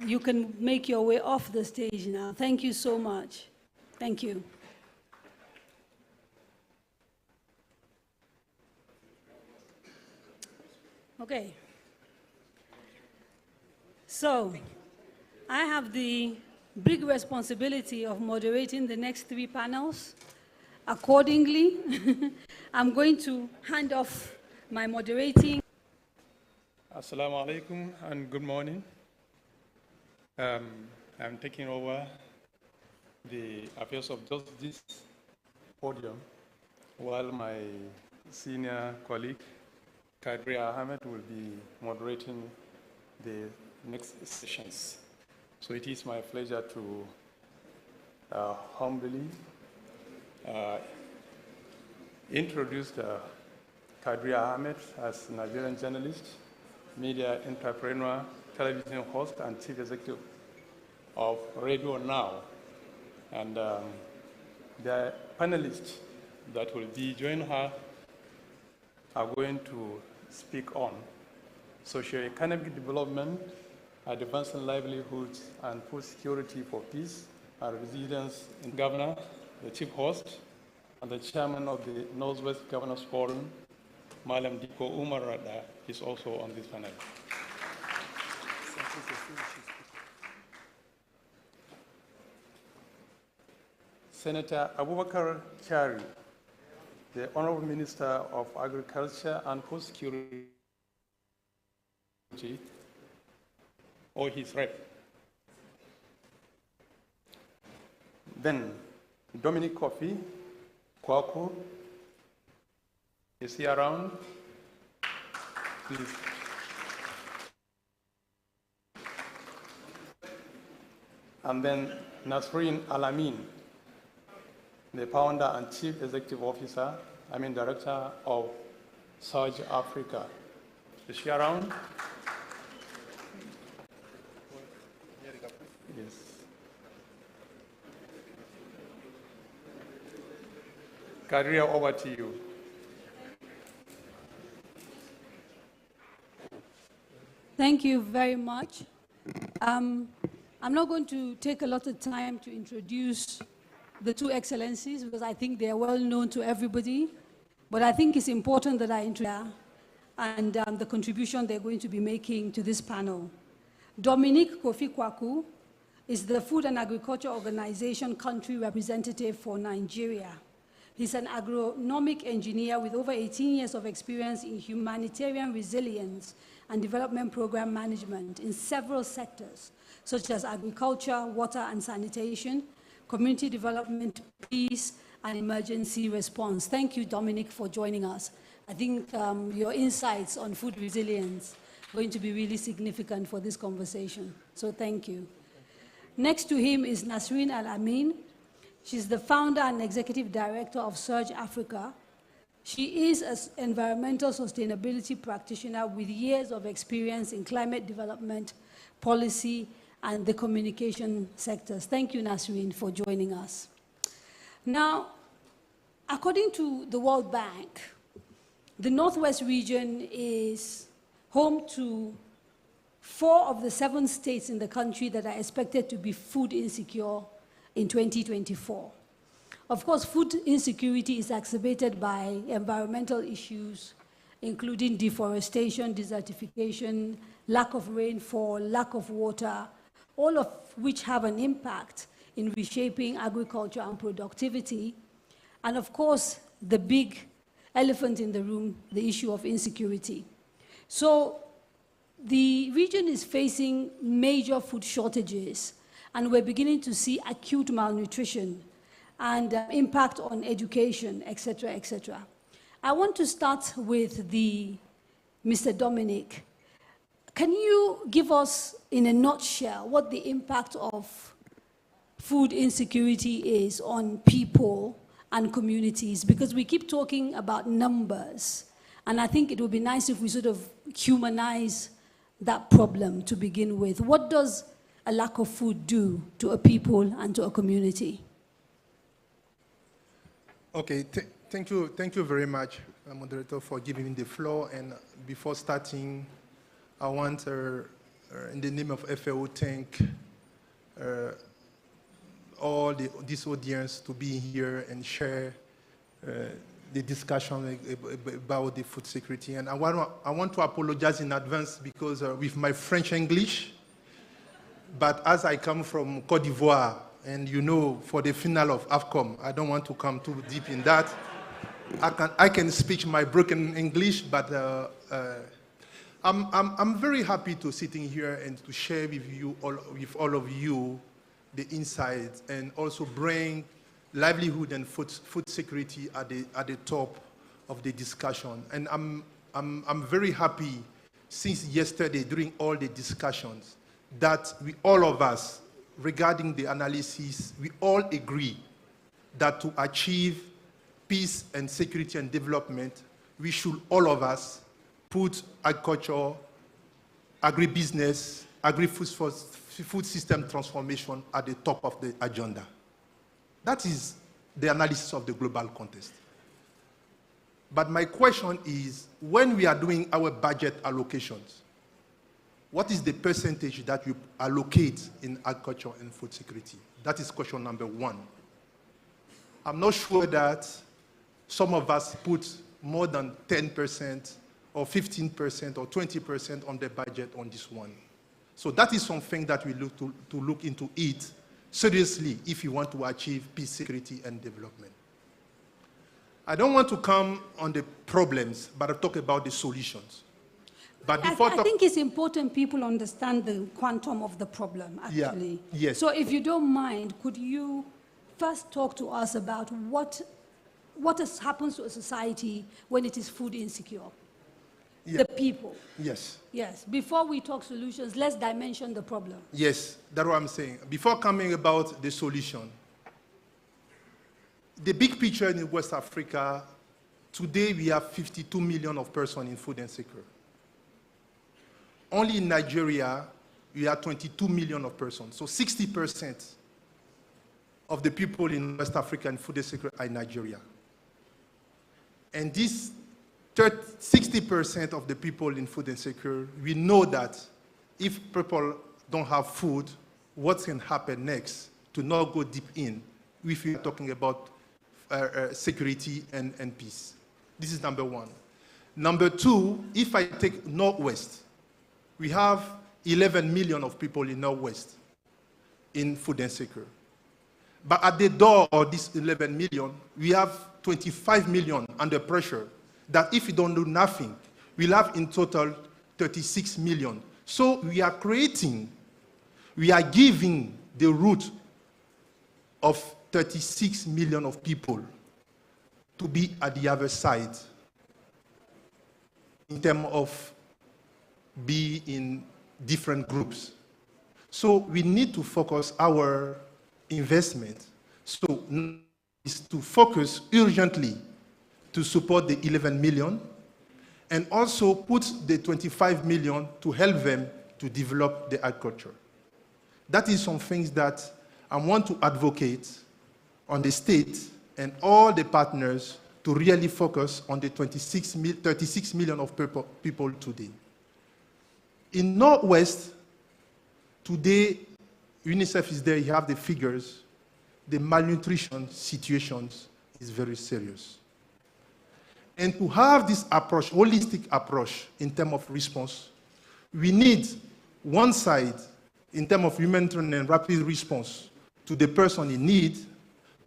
you can make your way off the stage now. Thank you so much. Thank you. Okay. So, I have the big responsibility of moderating the next 3 panels. Accordingly, I'm going to hand off my moderating. Assalamu alaikum and good morning. I'm taking over the affairs of just this podium while my senior colleague, Kadri Ahmed, will be moderating the next sessions. So it is my pleasure to humbly introduce Kadri Ahmed as a Nigerian journalist, media entrepreneur, television host, and chief executive of Radio Now. And the panelists that will be joining her are going to speak on socio-economic development, advancing livelihoods, and food security for peace and resilience in governor, the chief host, and the chairman of the Northwest Governors Forum, Malam Diko Umar Rada, is also on this panel. Senator Abubakar Kyari, the Honorable Minister of Agriculture and Food Security, or his rep. Then Dominic Kofi Kwaku, is he around? Please. And then Nasreen Alamin, the founder and chief executive officer, director of Surge Africa. Is she around? Yes. Karia, over to you. Thank you very much. I'm not going to take a lot of time to introduce the 2 excellencies because I think they are well known to everybody, but I think it's important that I introduce and the contribution they're going to be making to this panel. Dominic Kofi Kwaku is the Food and Agriculture Organization country representative for Nigeria. He's an agronomic engineer with over 18 years of experience in humanitarian resilience and development program management in several sectors, such as agriculture, water and sanitation, community development, peace, and emergency response. Thank you, Dominic, for joining us. I think your insights on food resilience are going to be really significant for this conversation. So thank you. Next to him is Nasreen Al-Amin. She's the founder and executive director of Surge Africa. She is an environmental sustainability practitioner with years of experience in climate development, policy, and the communication sectors. Thank you, Nasreen, for joining us. Now, according to the World Bank, the Northwest region is home to 4 of the 7 states in the country that are expected to be food insecure in 2024. Of course, food insecurity is exacerbated by environmental issues, including deforestation, desertification, lack of rainfall, lack of water, all of which have an impact in reshaping agriculture and productivity. And of course, the big elephant in the room, the issue of insecurity. So the region is facing major food shortages, and we're beginning to see acute malnutrition and impact on education, et cetera, et cetera. I want to start with Mr. Dominic. Can you give us, in a nutshell, what the impact of food insecurity is on people and communities? Because we keep talking about numbers, and I think it would be nice if we sort of humanize that problem to begin with. What does a lack of food do to a people and to a community? Okay, thank you very much, moderator, for giving me the floor. And before starting, I want, in the name of FAO, thank all this audience to be here and share the discussion about the food security. And I want to apologize in advance because with my French English, but as I come from Côte d'Ivoire, and you know, for the final of AFCOM, I don't want to come too deep in that. I can speak my broken English, but I'm very happy to sitting here and to share with all of you the insights and also bring livelihood and food security at the top of the discussion. And I'm very happy since yesterday during all the discussions that all of us, regarding the analysis, we all agree that to achieve peace and security and development, we should all of us put agriculture, agribusiness, agri-food system transformation at the top of the agenda. That is the analysis of the global context. But my question is, when we are doing our budget allocations, what is the percentage that you allocate in agriculture and food security? That is question number one. I'm not sure that some of us put more than 10% or 15% or 20% on the budget on this one. So that is something that we look to look into it seriously if you want to achieve peace, security, and development. I don't want to come on the problems, but I'll talk about the solutions. But before I think it's important people understand the quantum of the problem, actually. Yeah, yes. So if you don't mind, could you first talk to us about what happens to a society when it is food insecure? Yeah. The people. Yes. Yes. Before we talk solutions, let's dimension the problem. Yes, that's what I'm saying. Before coming about the solution, the big picture in West Africa, today we have 52 million of persons in food insecure. Only in Nigeria, we have 22 million of persons. So 60% of the people in West Africa in food insecure are in Nigeria. And this 60% of the people in food insecure, we know that if people don't have food, what can happen next, to not go deep in, if we are talking about security and peace. This is number one. Number two, if I take Northwest, we have 11 million of people in Northwest in food insecure. But at the door of this 11 million, we have 25 million under pressure that if we don't do nothing, we'll have in total 36 million. So we are giving the root of 36 million of people to be at the other side in terms of be in different groups. So we need to focus our investment. So is to focus urgently to support the 11 million and also put the 25 million to help them to develop the agriculture. That is some things that I want to advocate on the state and all the partners to really focus on the 36 million of people today. In Northwest, today, UNICEF is there, you have the figures, the malnutrition situations is very serious. And to have this approach, holistic approach in terms of response, we need one side in terms of humanitarian and rapid response to the person in need,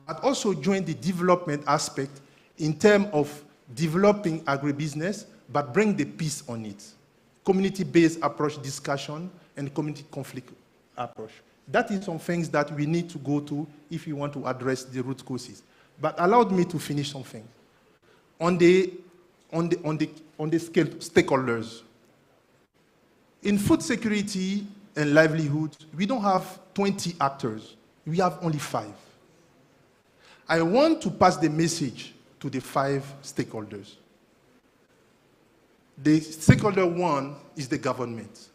but also join the development aspect in terms of developing agribusiness, but bring the peace on it. Community-based approach discussion and community conflict approach. That is some things that we need to go to if we want to address the root causes. But allow me to finish something. On the stakeholders. In food security and livelihood, we don't have 20 actors. We have only 5. I want to pass the message to the 5 stakeholders. The stakeholder 1 is the government.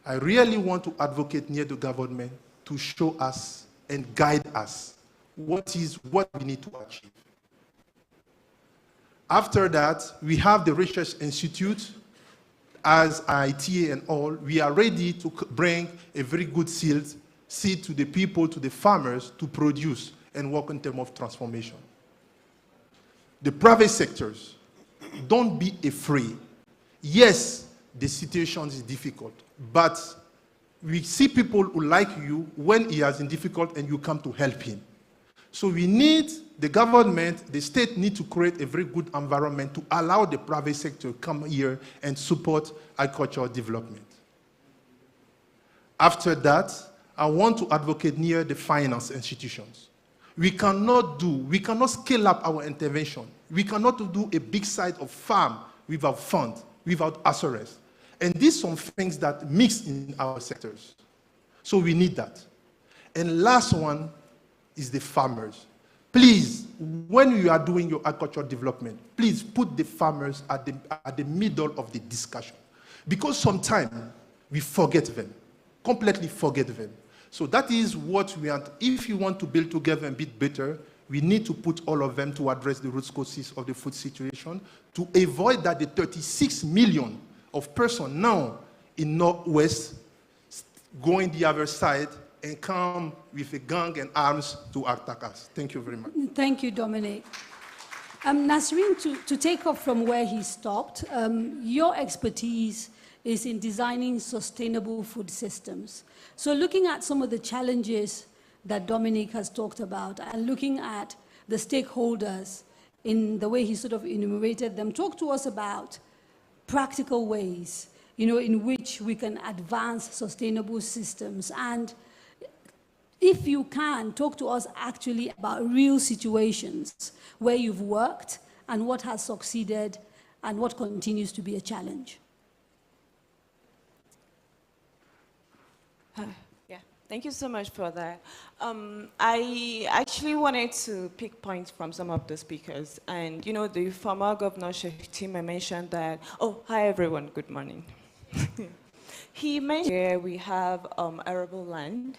I really want to advocate near the government to show us and guide us what we need to achieve. After that, we have the Research Institute, as ITA and all. We are ready to bring a very good seed to the people, to the farmers, to produce and work in terms of transformation. The private sectors, don't be afraid. Yes, the situation is difficult, but we see people who like you when he is in difficult and you come to help him. So we need the government, the state need to create a very good environment to allow the private sector to come here and support agricultural development. After that, I want to advocate near the finance institutions. We cannot scale up our intervention. We cannot do a big site of farm without fund, without assurance. And these are some things that mix in our sectors. So we need that. And last one is the farmers. Please, when you are doing your agricultural development, please put the farmers at the middle of the discussion. Because sometimes we forget them, completely forget them. So that is what we want. If you want to build together and build better, we need to put all of them to address the root causes of the food situation to avoid that the 36 million of persons now in Northwest going the other side and come with a gun and arms to attack us. Thank you very much. Thank you, Dominic. Nasreen, to take off from where he stopped, your expertise is in designing sustainable food systems. So looking at some of the challenges that Dominic has talked about and looking at the stakeholders in the way he sort of enumerated them, talk to us about practical ways, in which we can advance sustainable systems. And if you can, talk to us actually about real situations where you've worked and what has succeeded and what continues to be a challenge. Yeah, thank you so much for that. I actually wanted to pick points from some of the speakers. And, the former Governor Shetima mentioned that, hi everyone, good morning. He mentioned here we have arable land,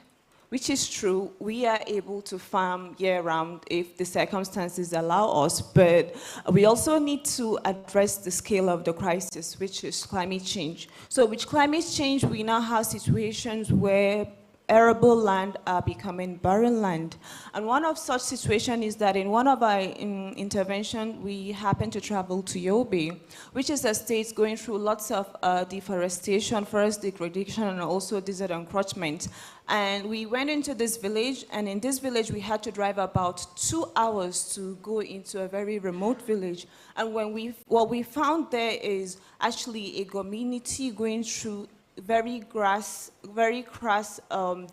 which is true. We are able to farm year-round if the circumstances allow us, but we also need to address the scale of the crisis, which is climate change. So with climate change, we now have situations where arable land are becoming barren land. And one of such situations is that in one of our interventions, we happened to travel to Yobe, which is a state going through lots of deforestation, forest degradation, and also desert encroachment. And we went into this village, and in this village, we had to drive about 2 hours to go into a very remote village. And what we found there is actually a community going through very crass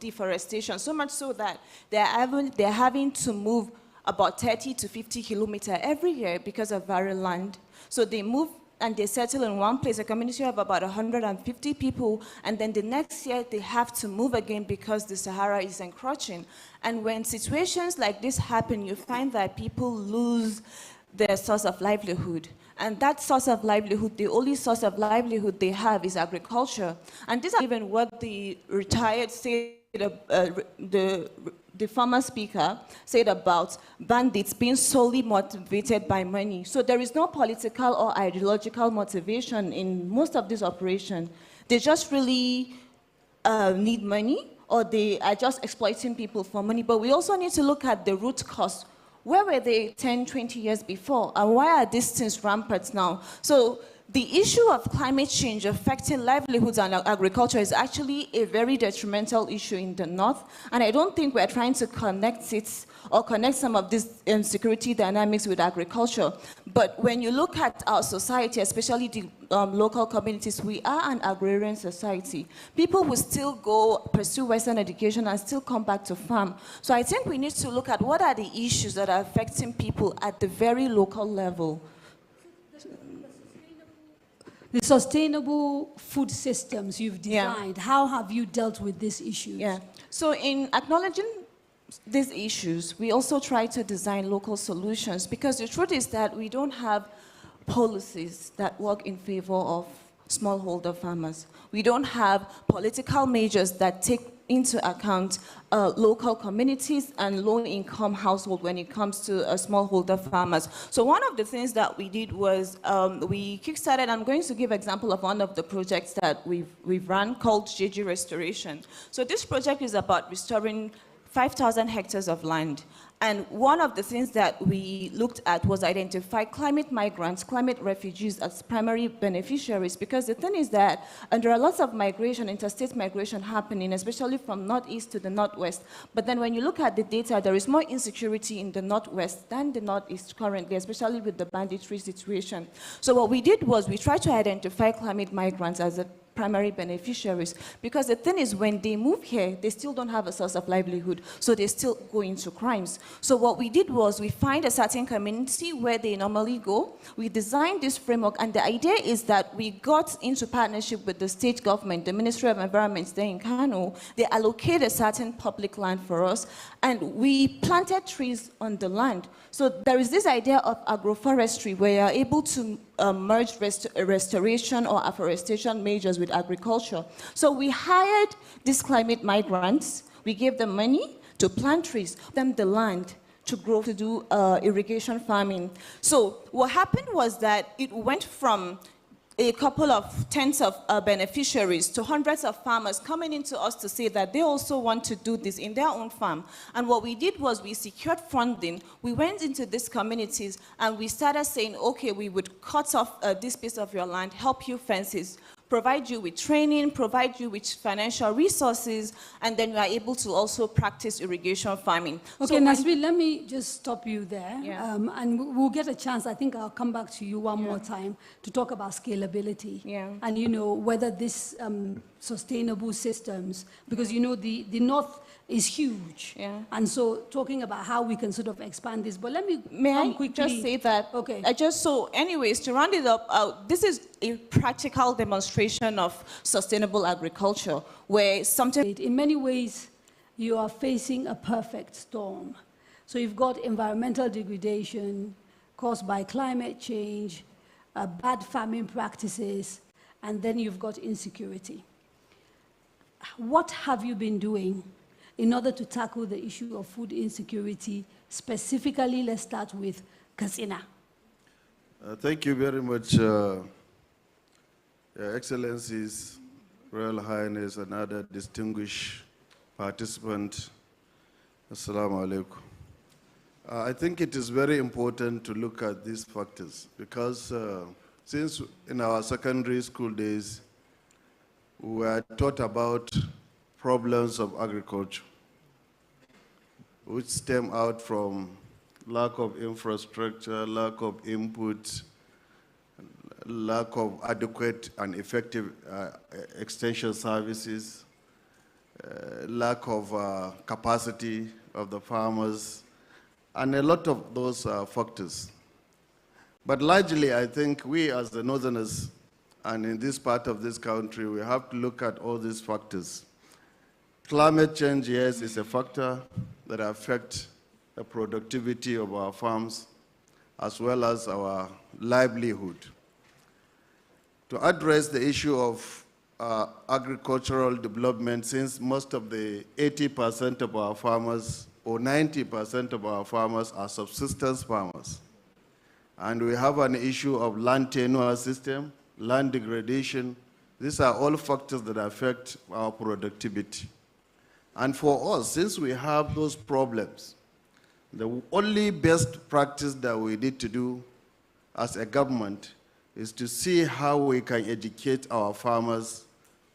deforestation, so much so that they're having to move about 30 to 50 kilometers every year because of barren land. So they move and they settle in one place, a community of about 150 people, and then the next year they have to move again because the Sahara is encroaching. And when situations like this happen, you find that people lose their source of livelihood. And that source of livelihood, the only source of livelihood they have is agriculture. And this is even what the retired the former speaker said about bandits being solely motivated by money. So there is no political or ideological motivation in most of these operations. They just really need money, or they are just exploiting people for money. But we also need to look at the root cause. Where were they 10, 20 years before? And why are these things rampant now? So the issue of climate change affecting livelihoods and agriculture is actually a very detrimental issue in the north, and I don't think we're trying to connect it or connect some of these insecurity dynamics with agriculture. But when you look at our society, especially the local communities, we are an agrarian society. People will still go pursue Western education and still come back to farm. So I think we need to look at what are the issues that are affecting people at the very local level. The sustainable food systems you've designed, how have you dealt with these issues? Yeah. So in acknowledging these issues, we also try to design local solutions, because the truth is that we don't have policies that work in favor of smallholder farmers. We don't have political measures that take into account local communities and low-income households when it comes to smallholder farmers. So one of the things that we did was we kickstarted, I'm going to give an example of one of the projects that we've run called JG Restoration. So this project is about restoring 5,000 hectares of land. And one of the things that we looked at was identify climate migrants, climate refugees as primary beneficiaries, because the thing is that there are lots of migration, interstate migration happening, especially from northeast to the northwest. But then when you look at the data, there is more insecurity in the northwest than the northeast currently, especially with the banditry situation. So what we did was we tried to identify climate migrants as a primary beneficiaries, because the thing is, when they move here, they still don't have a source of livelihood, so they still go into crimes. So what we did was we find a certain community where they normally go. We designed this framework, and the idea is that we got into partnership with the state government, the Ministry of Environment there in Kano. They allocated a certain public land for us, and we planted trees on the land. So there is this idea of agroforestry, where you're able to merge restoration or afforestation measures with agriculture. So we hired these climate migrants. We gave them money to plant trees, them the land to grow, to do irrigation farming. So what happened was that it went from a couple of tens of beneficiaries to hundreds of farmers coming into us to say that they also want to do this in their own farm. And what we did was we secured funding. We went into these communities and we started saying, okay, we would cut off this piece of your land, help you fences, provide you with training, provide you with financial resources, and then you are able to also practice irrigation farming. Okay, so Nasri, let me just stop you there. Yeah. And we'll get a chance, I think I'll come back to you one more time to talk about scalability. Yeah. And, you know, whether this sustainable systems, because, you know, the North is huge. Yeah. And so talking about how we can sort of expand this, but let me quickly just say that? Okay. So anyways, to round it up, this is a practical demonstration of sustainable agriculture, where sometimes in many ways, you are facing a perfect storm. So you've got environmental degradation caused by climate change, bad farming practices, and then you've got insecurity. What have you been doing in order to tackle the issue of food insecurity? Specifically, let's start with Katsina. Thank you very much, Your Excellencies, Royal Highness, and other distinguished participants. Assalamu alaikum. I think it is very important to look at these factors, because since in our secondary school days, we were taught about problems of agriculture, which stem out from lack of infrastructure, lack of input, lack of adequate and effective extension services, lack of capacity of the farmers, and a lot of those factors. But largely, I think we as the Northerners, and in this part of this country, we have to look at all these factors. Climate change, yes, is a factor that affects the productivity of our farms, as well as our livelihood. To address the issue of agricultural development, since most of the 80% of our farmers or 90% of our farmers are subsistence farmers, and we have an issue of land tenure system, land degradation. These are all factors that affect our productivity. And for us, since we have those problems, the only best practice that we need to do as a government is to see how we can educate our farmers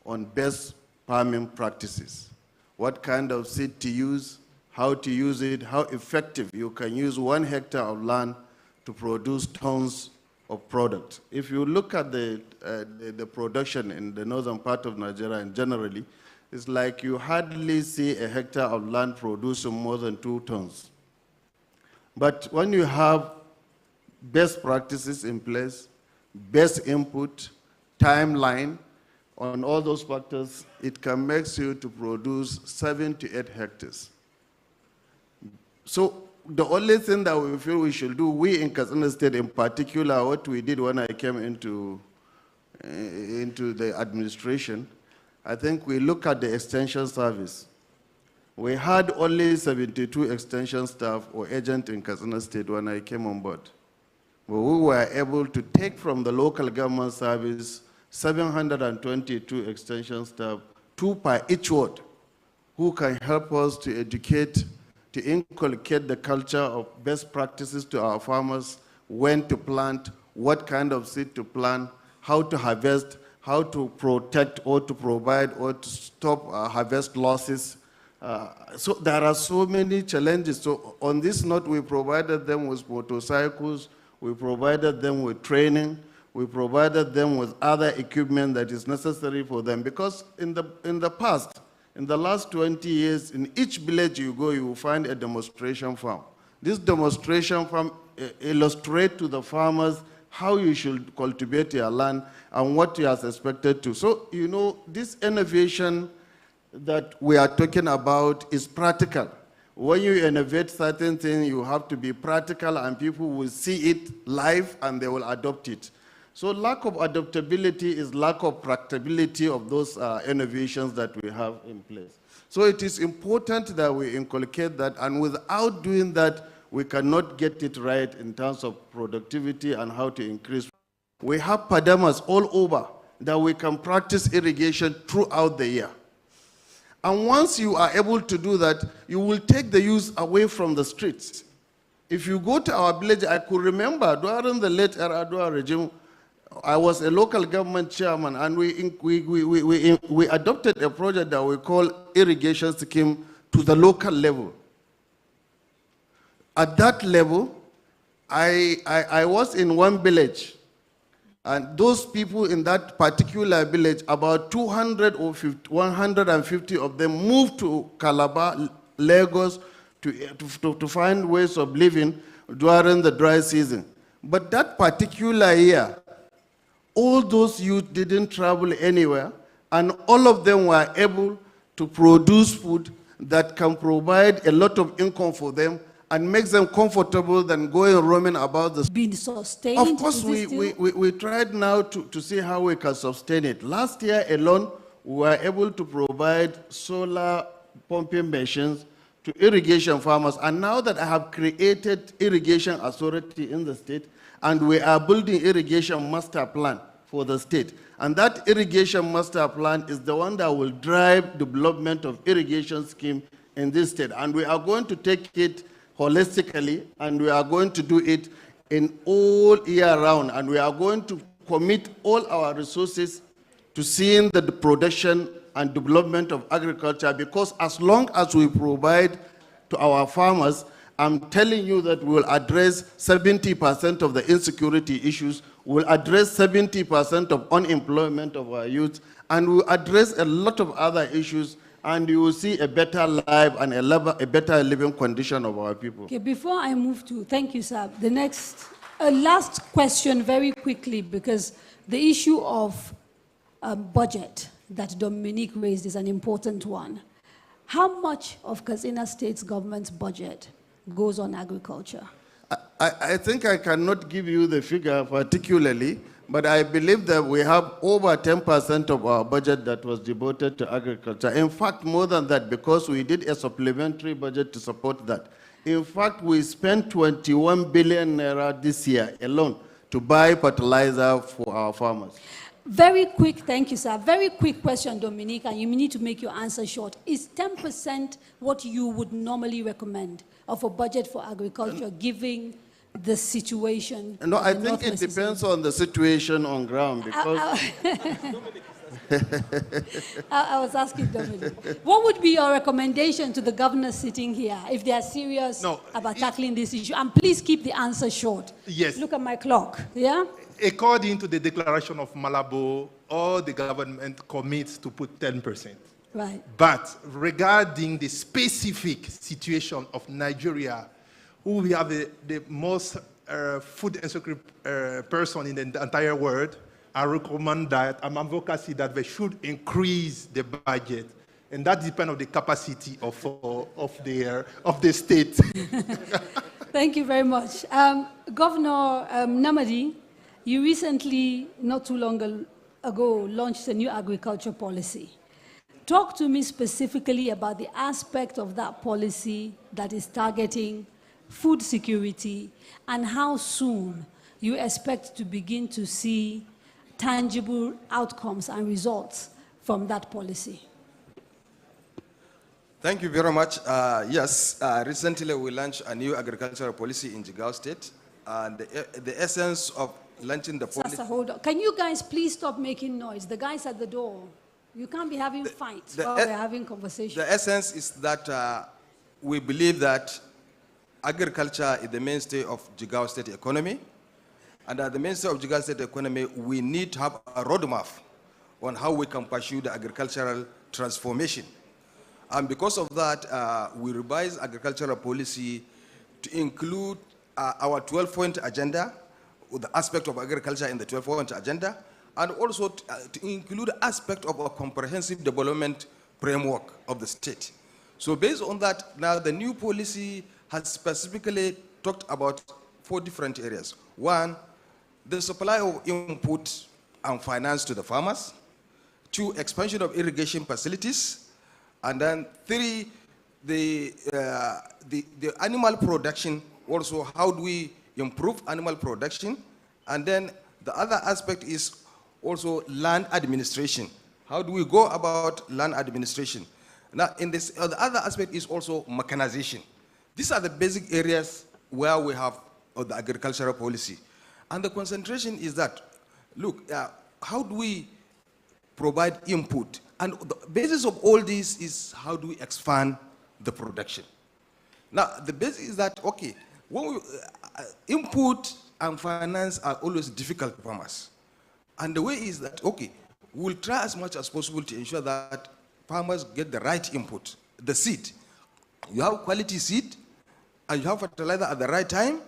on best farming practices. What kind of seed to use, how to use it, how effective you can use 1 hectare of land to produce tons of product. If you look at the production in the northern part of Nigeria and generally, it's like you hardly see a hectare of land producing more than 2 tons. But when you have best practices in place, best input, timeline, on all those factors, it can make you to produce 7 to 8 hectares. So the only thing that we feel we should do, we in Katsina State in particular, what we did when I came into the administration, I think we look at the extension service. We had only 72 extension staff or agents in Katsina State when I came on board. But we were able to take from the local government service 722 extension staff, 2 per each ward, who can help us to educate, to inculcate the culture of best practices to our farmers, when to plant, what kind of seed to plant, how to harvest, how to protect or to provide or to stop harvest losses. So there are so many challenges. So on this note, we provided them with motorcycles, we provided them with training, we provided them with other equipment that is necessary for them. Because in the past, in the last 20 years, in each village you go, you will find a demonstration farm. This demonstration farm illustrates to the farmers how you should cultivate your land and what you are expected to. So, you know, this innovation that we are talking about is practical. When you innovate certain things, you have to be practical and people will see it live and they will adopt it. So lack of adaptability is lack of practicability of those innovations that we have in place. So it is important that we inculcate that, and without doing that, we cannot get it right in terms of productivity and how to increase. We have padamas all over that we can practice irrigation throughout the year. And once you are able to do that, you will take the use away from the streets. If you go to our village, I could remember during the late Adwa regime, I was a local government chairman, and we adopted a project that we call irrigation scheme to the local level. At that level, I was in one village, and those people in that particular village, about 200 or 150 of them moved to Calabar, Lagos, to find ways of living during the dry season. But that particular year, all those youth didn't travel anywhere, and all of them were able to produce food that can provide a lot of income for them and makes them comfortable than going roaming about the... Being sustained? Of course, we tried now to see how we can sustain it. Last year alone, we were able to provide solar pumping machines to irrigation farmers. And now that I have created irrigation authority in the state, and we are building irrigation master plan for the state. And that irrigation master plan is the one that will drive development of irrigation scheme in this state. And we are going to take it holistically, and we are going to do it in all year round. And we are going to commit all our resources to seeing the production and development of agriculture, because as long as we provide to our farmers, I'm telling you that we will address 70% of the insecurity issues, we'll address 70% of unemployment of our youth, and we'll address a lot of other issues, and you will see a better life and a better living condition of our people. Okay, before I move to, thank you, sir. The next, last question very quickly, because the issue of budget that Dominique raised is an important one. How much of Katsina State's government's budget goes on agriculture? I think I cannot give you the figure particularly, but I believe that we have over 10% of our budget that was devoted to agriculture. In fact, more than that, because we did a supplementary budget to support that. In fact, we spent 21 billion naira this year alone to buy fertilizer for our farmers. Very quick, thank you, sir. Very quick question, Dominique, and you need to make your answer short. Is 10% what you would normally recommend of a budget for agriculture, given the situation? No, I the think it Northwest is depends in? on the situation on ground because I was asking Dominic. What would be your recommendation to the governors sitting here if they are serious about tackling this issue? And please keep the answer short. Yes. Look at my clock. Yeah? According to the declaration of Malabo, all the government commits to put 10%. Right. But regarding the specific situation of Nigeria, who we have the most food insecure person in the entire world, I recommend that, I'm advocacy that they should increase the budget. And that depends on the capacity of the state. Thank you very much. Governor Namadi, you recently, not too long ago, launched a new agriculture policy. Talk to me specifically about the aspect of that policy that is targeting food security and how soon you expect to begin to see tangible outcomes and results from that policy. Thank you very much. Yes, recently we launched a new agricultural policy in Jigawa State. And the essence of launching the policy... Sasa, hold on. Can you guys please stop making noise? The guys at the door. You can't be having fights while we're having conversation. The essence is that we believe that agriculture is the mainstay of Jigawa State economy. And at the mainstay of Jigawa State economy, we need to have a roadmap on how we can pursue the agricultural transformation. And because of that, we revised agricultural policy to include our 12-point agenda, with the aspect of agriculture in the 12-point agenda, and also to include aspect of a comprehensive development framework of the state. So based on that, now the new policy has specifically talked about 4 different areas. 1, the supply of input and finance to the farmers. 2, expansion of irrigation facilities. And then 3, the animal production, also how do we improve animal production? And then the other aspect is also land administration. How do we go about land administration? Now, in this, the other aspect is also mechanization. These are the basic areas where we have the agricultural policy. And the concentration is that, look, how do we provide input? And the basis of all this is how do we expand the production? Now, the basis is that, okay, when we, input and finance are always difficult for farmers. And the way is that, okay, we'll try as much as possible to ensure that farmers get the right input, the seed. You have quality seed, and you have fertilizer at the right time,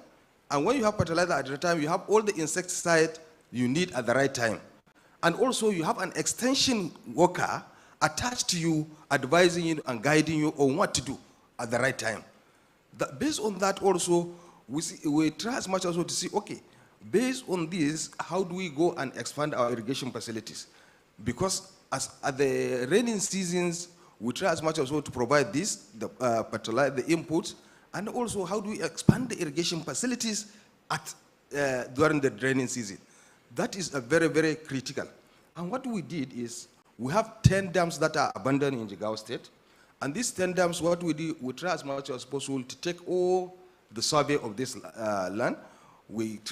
and when you have fertilizer at the time, you have all the insecticide you need at the right time. And also, you have an extension worker attached to you, advising you and guiding you on what to do at the right time. Based on that also, we try as much as possible to see, okay, based on this, how do we go and expand our irrigation facilities? Because at the rainy seasons, we try as much as possible to provide this, the fertilizer, the inputs, and also how do we expand the irrigation facilities during the rainy season? That is a very, very critical. And what we did is, we have 10 dams that are abandoned in Jigawa State. And these 10 dams, what we do, we try as much as possible to take all the survey of this land,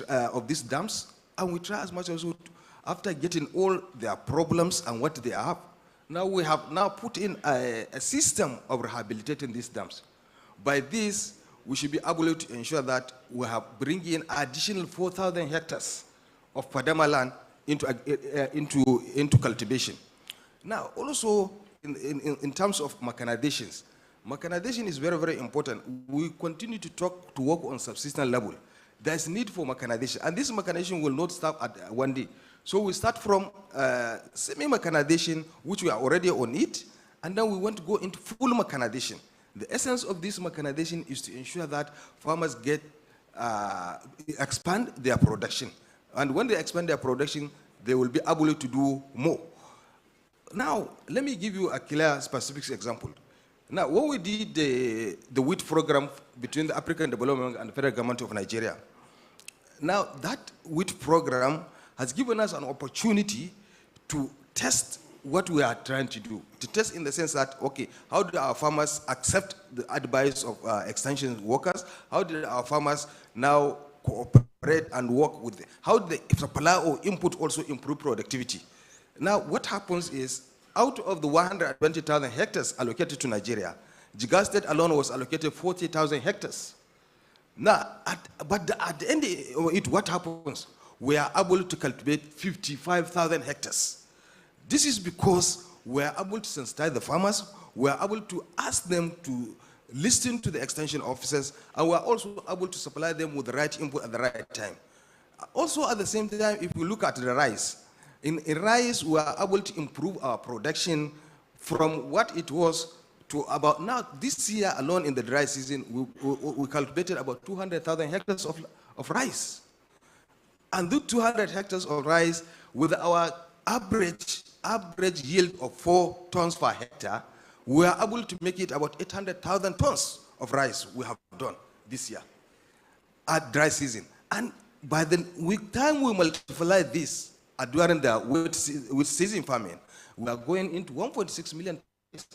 of these dams, and we try as much as possible, after getting all their problems and what they have, now we have now put in a system of rehabilitating these dams. By this, we should be able to ensure that we have bringing in additional 4,000 hectares of Padama land into cultivation. Now, also, in terms of mechanizations, mechanization is very, very important. We continue to work on subsistence level. There's need for mechanization, and this mechanization will not stop at one day. So we start from semi-mechanization, which we are already on it, and then we want to go into full mechanization. The essence of this mechanization is to ensure that farmers expand their production. And when they expand their production, they will be able to do more. Now, let me give you a clear, specific example. Now, when we did the wheat program between the African Development and the federal government of Nigeria, now that wheat program has given us an opportunity to test what we are trying to do. To test in the sense that, okay, how do our farmers accept the advice of extension workers? How did our farmers now cooperate and work with how the supply or input also improve productivity. Now, what happens is, out of the 120,000 hectares allocated to Nigeria, Jigawa State alone was allocated 40,000 hectares. Now, but at the end of it, what happens? We are able to cultivate 55,000 hectares. This is because we are able to sensitize the farmers, we are able to ask them to listen to the extension officers, and we are also able to supply them with the right input at the right time. Also, at the same time, if we look at the rice, in rice, we are able to improve our production from what it was to about now. This year alone in the dry season, we cultivated about 200,000 hectares of rice. And the 200 hectares of rice, with our average yield of 4 tons per hectare, we are able to make it about 800,000 tons of rice we have done this year at dry season. And by the time we multiply this during the wet season farming, we are going into 1.6 million tons.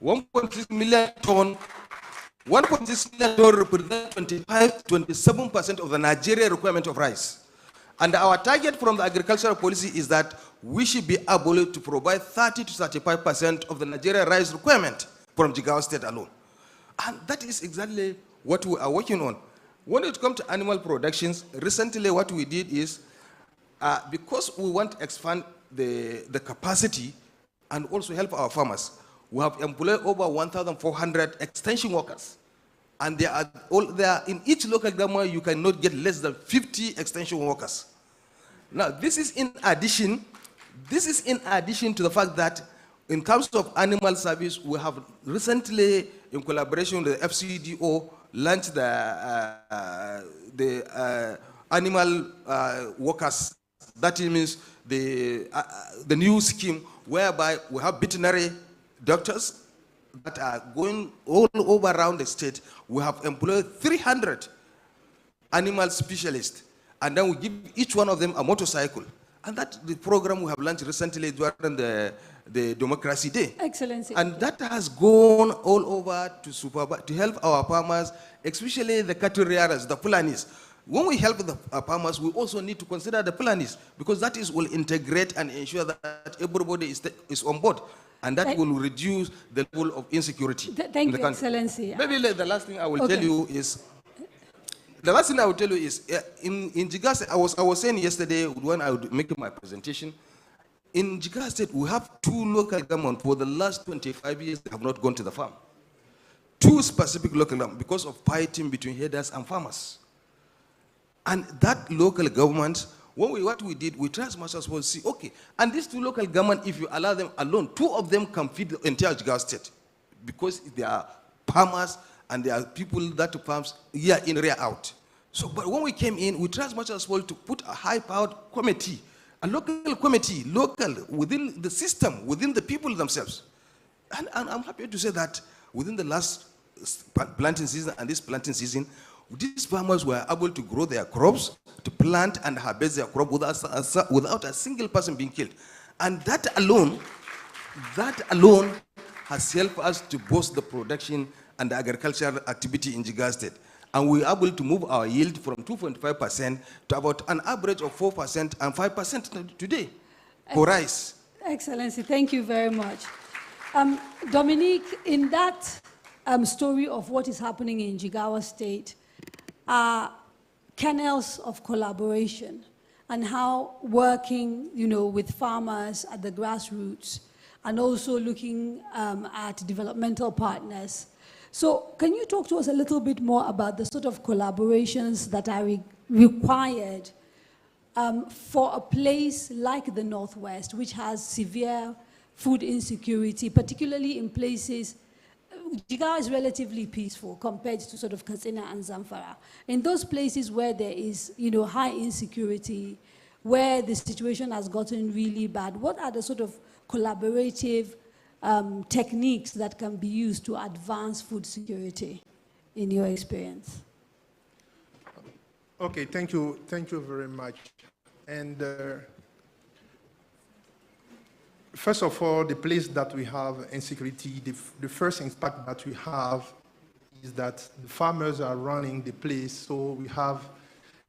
1.6 million ton, 1.6 million ton represents 27% of the Nigeria requirement of rice. And our target from the agricultural policy is that we should be able to provide 30 to 35% of the Nigeria rice requirement from Jigawa State alone. And that is exactly what we are working on. When it comes to animal productions, recently what we did is, because we want to expand the capacity and also help our farmers, we have employed over 1,400 extension workers. And they are all there. In each local government, you cannot get less than 50 extension workers. Now, this is in addition to the fact that in terms of animal service, we have recently, in collaboration with the FCDO, launched the animal workers. That means the new scheme whereby we have veterinary doctors that are going all over around the state. We have employed 300 animal specialists, and then we give each one of them a motorcycle. And that's the program we have launched recently during the Democracy Day. Excellency. And that has gone all over to help our farmers, especially the cattle rearers, the Fulanis. When we help the farmers, we also need to consider the Fulanis, because that will integrate and ensure that everybody is on board. And that will reduce the level of insecurity in the country. Thank you, Excellency. Maybe the last thing I will tell you is, in Jigawa State, I was saying yesterday when I was making my presentation, in Jigawa State, we have 2 local governments for the last 25 years that have not gone to the farm. 2 specific local governments because of fighting between herders and farmers. And that local government, what we did, we tried as much as possible to see, okay, and these 2 local governments, if you allow them alone, 2 of them can feed the entire Jigawa State, because they are farmers and they are people that farms year in, year out. So, but when we came in, we tried as much as possible to put a high-powered committee, a local committee, within the system, within the people themselves. And I'm happy to say that within the last planting season and this planting season, these farmers were able to grow their crops, to plant and harvest their crop without a single person being killed. And that alone has helped us to boost the production and the agricultural activity in Jigawa State. And we are able to move our yield from 2.5% to about an average of 4% and 5% today for rice. Excellency, thank you very much. Dominique, in that story of what is happening in Jigawa State, kernels of collaboration and how working, with farmers at the grassroots and also looking at developmental partners. So can you talk to us a little bit more about the sort of collaborations that are required for a place like the Northwest, which has severe food insecurity, particularly in places. Jigawa is relatively peaceful compared to sort of Katsina and Zamfara. In those places where there is, high insecurity, where the situation has gotten really bad, what are the sort of collaborative techniques that can be used to advance food security, in your experience? Okay, thank you very much. And first of all, the place that we have insecurity, the first impact that we have is that the farmers are running the place, so we have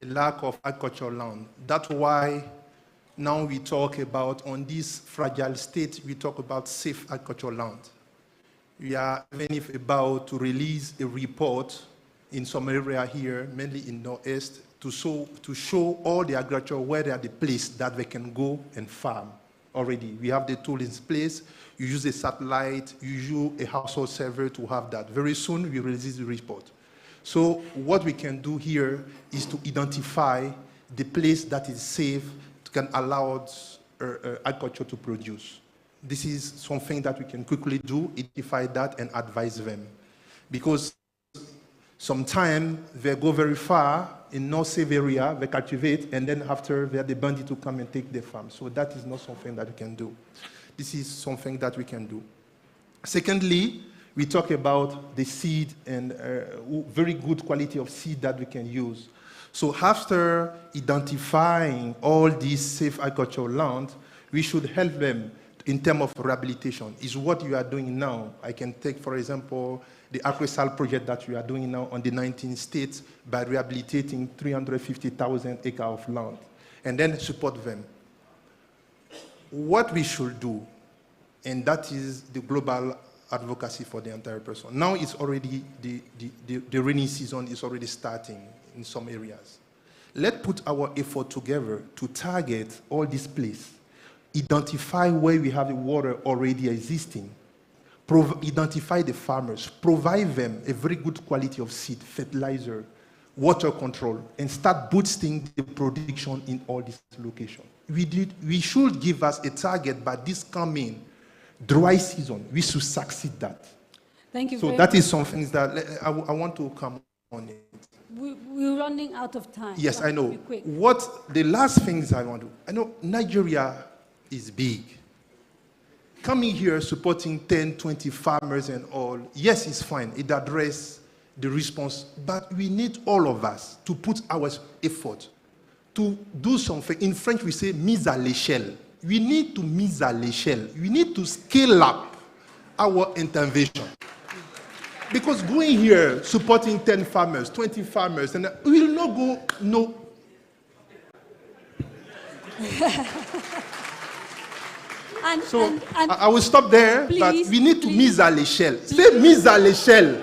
lack of agricultural land. That's why now we talk about, on this fragile state, we talk about safe agricultural land. We are even about to release a report in some area here, mainly in Northeast, to show all the agriculture where they are the place that they can go and farm already. We have the tool in place. You use a satellite, you use a household server to have that. Very soon we release the report. So what we can do here is to identify the place that is safe, can allow agriculture to produce. This is something that we can quickly do, identify that and advise them. Because sometimes they go very far in no safe area, they cultivate, and then after they are the bandit to come and take their farm. So that is not something that we can do. This is something that we can do. Secondly, we talk about the seed and very good quality of seed that we can use. So after identifying all these safe agricultural land, we should help them in terms of rehabilitation. Is what you are doing now. I can take, for example, the AgriSal project that we are doing now on the 19 states by rehabilitating 350,000 acres of land, and then support them. What we should do, and that is the global advocacy for the entire person. Now it's already, the rainy season is already starting in some areas. Let's put our effort together to target all these places, identify where we have the water already existing, identify the farmers, provide them a very good quality of seed, fertilizer, water control, and start boosting the production in all these locations. We should give us a target by this coming dry season. We should succeed that. Thank you. So that is something that I want to come on it. We're running out of time. Yes, I know. What the last things I want to do, I know Nigeria is big. Coming here supporting 10, 20 farmers and all, yes, it's fine. It addresses the response, but we need all of us to put our effort to do something. In French, we say mise à l'échelle. We need to mise à l'échelle. We need to scale up our intervention. Because going here, supporting 10 farmers, 20 farmers, and we will not go, no. I will stop there, please, but we need to mise à l'échelle. Say mise à l'échelle.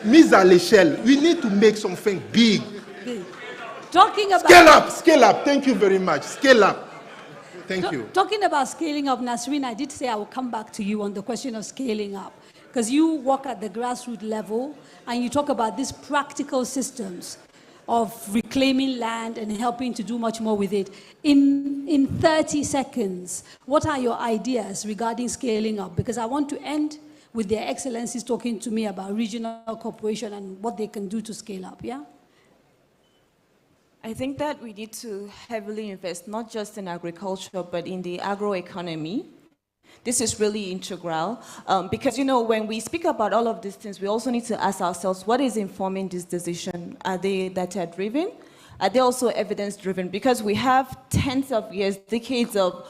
Mise à l'échelle. We need to make something big. Talking about scale up. Thank you very much. Scale up. Thank you. Talking about scaling up, Nasreen, I did say I will come back to you on the question of scaling up. Because you work at the grassroots level and you talk about these practical systems of reclaiming land and helping to do much more with it. In 30 seconds, what are your ideas regarding scaling up? Because I want to end with their excellencies talking to me about regional cooperation and what they can do to scale up, yeah? I think that we need to heavily invest not just in agriculture, but in the agroeconomy. This is really integral because, you know, when we speak about all of these things, we also need to ask ourselves, what is informing this decision? Are they data-driven? Are they also evidence-driven? Because we have tens of years, decades of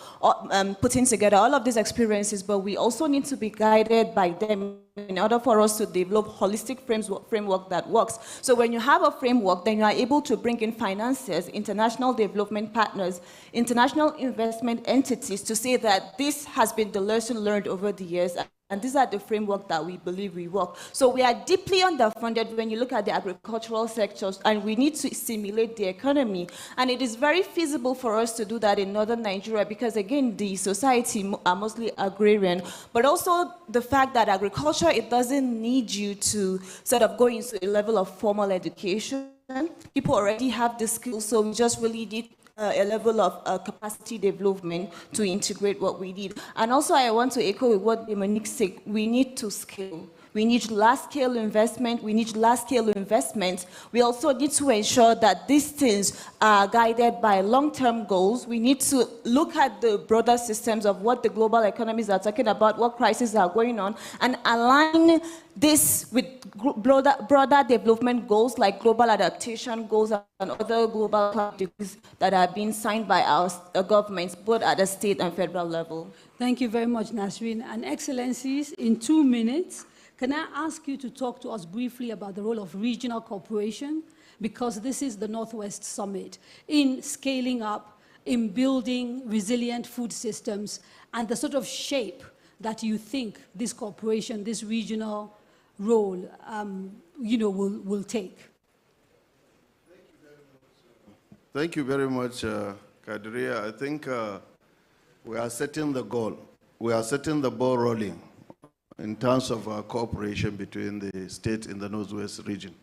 putting together all of these experiences, but we also need to be guided by them in order for us to develop holistic framework that works. So when you have a framework, then you are able to bring in financiers, international development partners, international investment entities to say that this has been the lesson learned over the years, and these are the framework that we believe we work. So we are deeply underfunded when you look at the agricultural sectors, and we need to stimulate the economy. And it is very feasible for us to do that in northern Nigeria because, again, the society are mostly agrarian, but also the fact that agriculture, it doesn't need you to sort of go into a level of formal education. People already have the skills, so we just really need a level of capacity development to integrate what we need. And also I want to echo what Monique said, we need to scale. We need large-scale investment. We need large-scale investment. We also need to ensure that these things are guided by long-term goals. We need to look at the broader systems of what the global economies are talking about, what crises are going on, and align this with broader development goals like global adaptation goals and other global activities that are being signed by our governments, both at the state and federal level. Thank you very much, Nasreen. And Excellencies, in 2 minutes, can I ask you to talk to us briefly about the role of regional cooperation, because this is the Northwest Summit, in scaling up, in building resilient food systems, and the sort of shape that you think this cooperation, this regional role, will take? Thank you very much, Kadria. I think we are setting the goal. We are setting the ball rolling in terms of cooperation between the states in the Northwest region.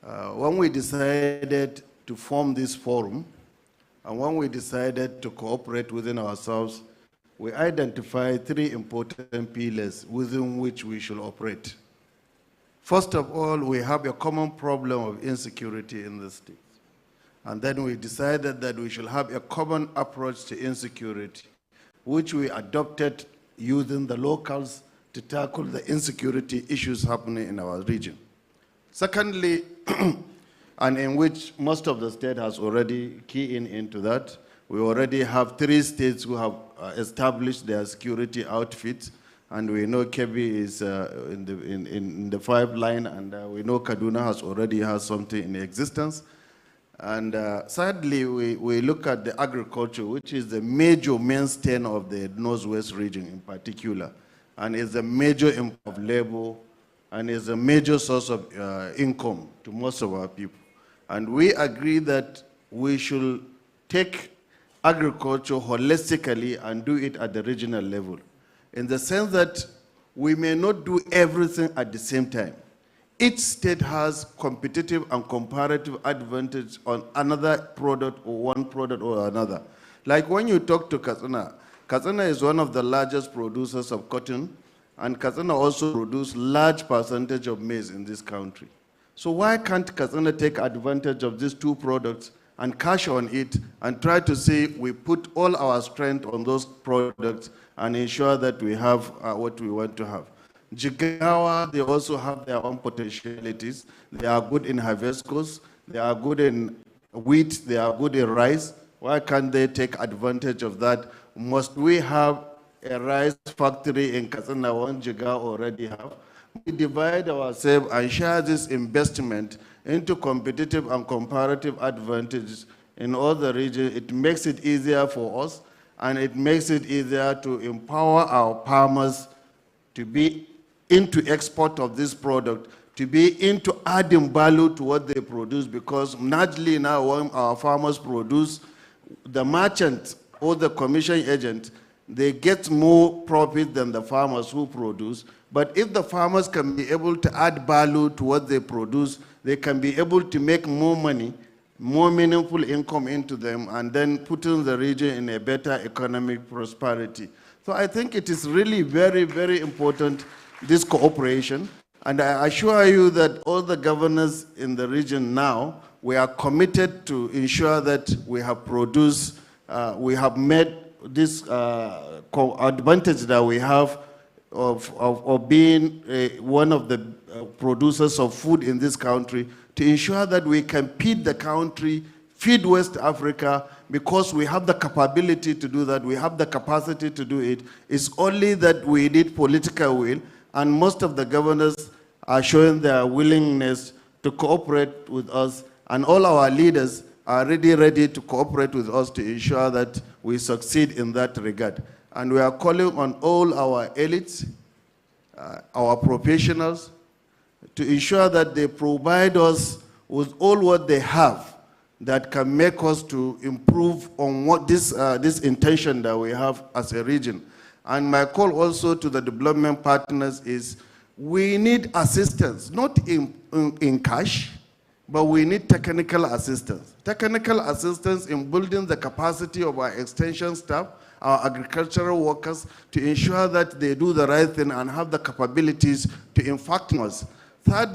When we decided to form this forum, and when we decided to cooperate within ourselves, we identified 3 important pillars within which we should operate. First of all, we have a common problem of insecurity in the state. And then we decided that we should have a common approach to insecurity, which we adopted using the locals to tackle the insecurity issues happening in our region. Secondly, and in which most of the state has already keyed into that, we already have 3 states who have established their security outfits, and we know Kebbi is in the 5 line, and we know Kaduna has something in existence. And thirdly, we look at the agriculture, which is the major mainstay of the Northwest region in particular, and is a major impact of labor, and is a major source of income to most of our people. And we agree that we should take agriculture holistically and do it at the regional level, in the sense that we may not do everything at the same time. Each state has competitive and comparative advantage on another product or one product or another. Like when you talk to Katsina, Katsina is one of the largest producers of cotton, and Katsina also produces large percentage of maize in this country. So why can't Katsina take advantage of these 2 products and cash on it and try to say we put all our strength on those products and ensure that we have what we want to have? Jigawa, they also have their own potentialities. They are good in hibiscus, they are good in wheat, they are good in rice. Why can't they take advantage of that? Must we have a rice factory in Katsina, one Jigawa already have? We divide ourselves and share this investment into competitive and comparative advantages in all the regions. It makes it easier for us, and it makes it easier to empower our farmers to be into export of this product, to be into adding value to what they produce, because naturally now when our farmers produce, the merchant or the commission agent, they get more profit than the farmers who produce. But if the farmers can be able to add value to what they produce, they can be able to make more money, more meaningful income into them, and then putting the region in a better economic prosperity. So I think it is really very, very important, this cooperation. And I assure you that all the governors in the region now, we are committed to ensure that we have produced, we have made this advantage that we have of being one of the producers of food in this country, to ensure that we can feed the country, feed West Africa, because we have the capability to do that, we have the capacity to do it. It's only that we need political will, and most of the governors are showing their willingness to cooperate with us, and all our leaders are ready to cooperate with us to ensure that we succeed in that regard. And we are calling on all our elites, our professionals, to ensure that they provide us with all what they have that can make us to improve on what this intention that we have as a region. And my call also to the development partners is we need assistance, not in cash, but we need technical assistance. Technical assistance in building the capacity of our extension staff, our agricultural workers, to ensure that they do the right thing and have the capabilities to impact us.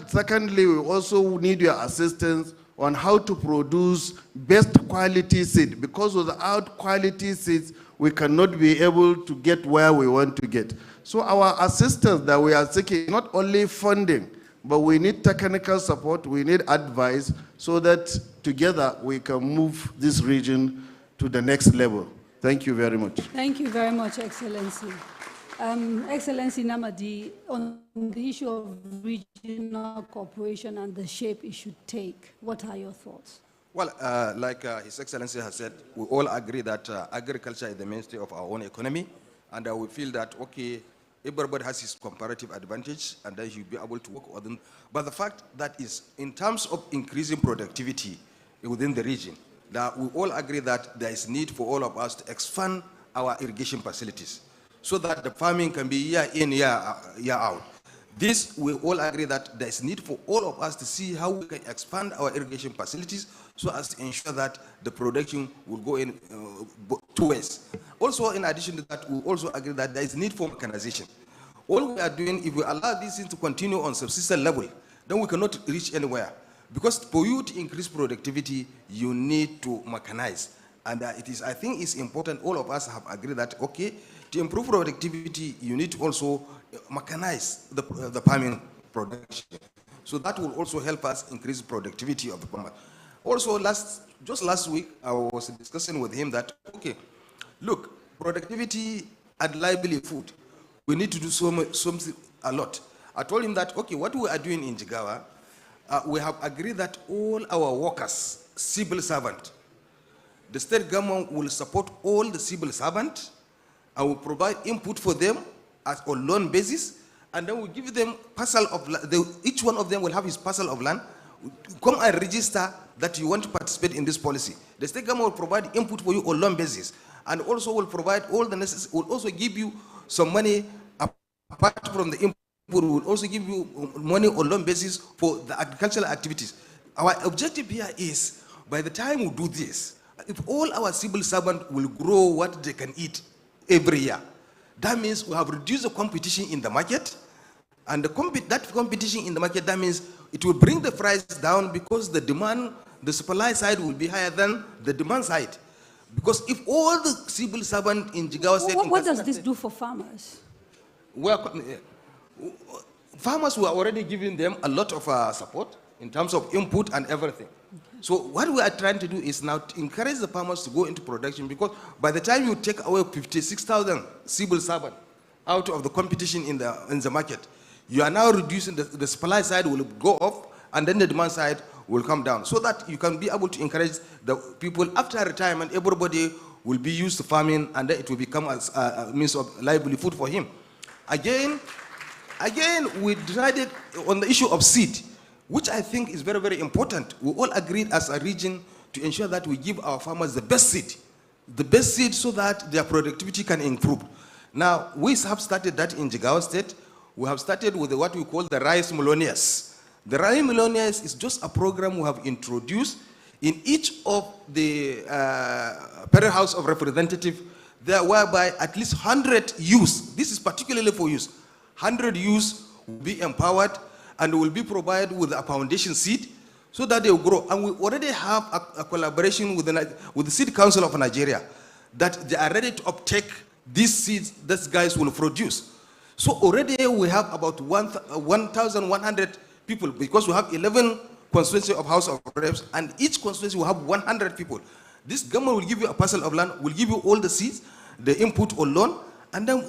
Secondly, we also need your assistance on how to produce best quality seed, because without quality seeds, we cannot be able to get where we want to get. So our assistance that we are seeking, not only funding, but we need technical support, we need advice, so that together we can move this region to the next level. Thank you very much. Thank you very much, Excellency. Excellency Namadi, on the issue of regional cooperation and the shape it should take, what are your thoughts? Well, like His Excellency has said, we all agree that agriculture is the mainstay of our own economy, and we feel that, okay, everybody has his comparative advantage, and then you'll be able to work with them. But the fact that is, in terms of increasing productivity within the region, that we all agree that there is need for all of us to expand our irrigation facilities so that the farming can be year in, year out. This, we all agree that there is need for all of us to see how we can expand our irrigation facilities so as to ensure that the production will go in two ways. Also, in addition to that, we also agree that there is need for mechanization. All we are doing, if we allow these things to continue on subsistence level, then we cannot reach anywhere. Because for you to increase productivity, you need to mechanize. And it is, I think it's important, all of us have agreed that, okay, to improve productivity, you need to also mechanize the farming production. So that will also help us increase productivity of the farmer. Also, just last week, I was discussing with him that, okay, look, productivity and livelihood, we need to do something a lot. I told him that, okay, what we are doing in Jigawa, we have agreed that all our workers, civil servants, the state government will support all the civil servants and will provide input for them on loan basis, and then we give them parcel of land. Each one of them will have his parcel of land. Come and register that you want to participate in this policy. The state government will provide input for you on loan basis, and also will provide all the necessary, will also give you some money apart from the input. Will also give you money on loan basis for the agricultural activities. Our objective here is, by the time we do this, if all our civil servants will grow what they can eat every year, that means we have reduced the competition in the market, and that competition in the market, that means it will bring the price down because the demand, the supply side will be higher than the demand side. Because if all the civil servants in Jigawa State... What does this do for farmers? Well, farmers were already giving them a lot of support in terms of input and everything. Okay. So what we are trying to do is now to encourage the farmers to go into production, because by the time you take away 56,000 civil servants out of the competition in the market, you are now reducing the supply side will go up, and then the demand side will come down, so that you can be able to encourage the people after retirement. Everybody will be used to farming, and then it will become a means of livelihood for him. Again, we decided on the issue of seed, which I think is very, very important. We all agreed as a region to ensure that we give our farmers the best seed so that their productivity can improve. Now, we have started that in Jigawa State. We have started with what we call the Rice Millionaires. The Rice Millionaires is just a program we have introduced in each of the Federal House of Representatives, there whereby at least 100 youths, this is particularly for youth, 100 youths will be empowered and will be provided with a foundation seed so that they will grow. And we already have a collaboration with the Seed Council of Nigeria that they are ready to uptake these seeds that guys will produce. So already we have about 1,100 people, because we have 11 constituencies of House of Reps, and each constituency will have 100 people. This government will give you a parcel of land, will give you all the seeds, the input or loan, and then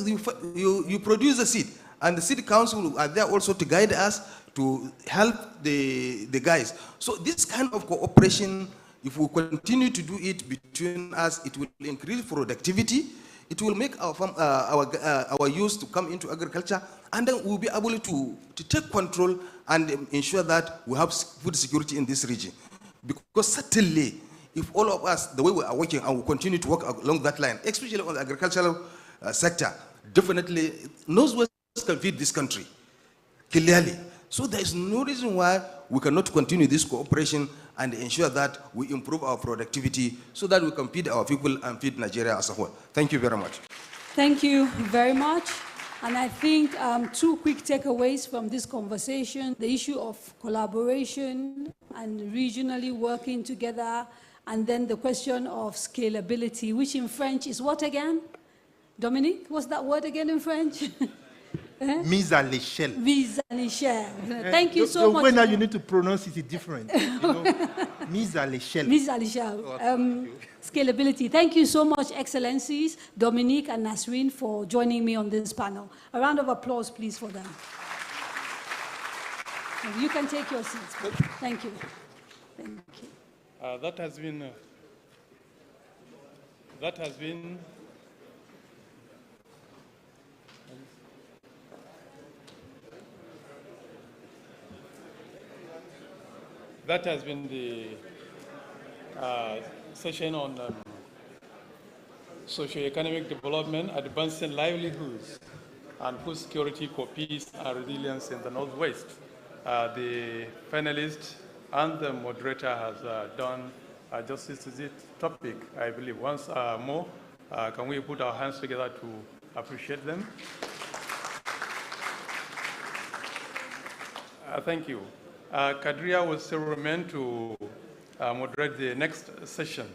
you produce the seed. And the City Council are there also to guide us, to help the guys. So this kind of cooperation, if we continue to do it between us, it will increase productivity. It will make our youth to come into agriculture, and then we'll be able to take control and ensure that we have food security in this region. Because certainly, if all of us, the way we are working, and we continue to work along that line, especially on the agricultural sector, definitely Northwest can feed this country, clearly. So there is no reason why we cannot continue this cooperation and ensure that we improve our productivity so that we can feed our people and feed Nigeria as a whole. Thank you very much. Thank you very much. And I think two quick takeaways from this conversation: the issue of collaboration and regionally working together, and then the question of scalability, which in French is what again? Dominique, what's that word again in French? Mise à l'échelle. Mise à l'échelle. Thank you so much. The way now you need to pronounce it is different. You know? Mise à l'échelle. Mise à l'échelle. Scalability. Thank you so much, Excellencies, Dominique and Nasreen, for joining me on this panel. A round of applause, please, for them. You can take your seats, please. Thank you. Thank you. That has been the session on socio-economic development, advancing livelihoods, and food security for peace and resilience in the Northwest. The panelist and the moderator has done justice to this topic, I believe. Once more, can we put our hands together to appreciate them? Thank you. Kadria will still remain to moderate the next session,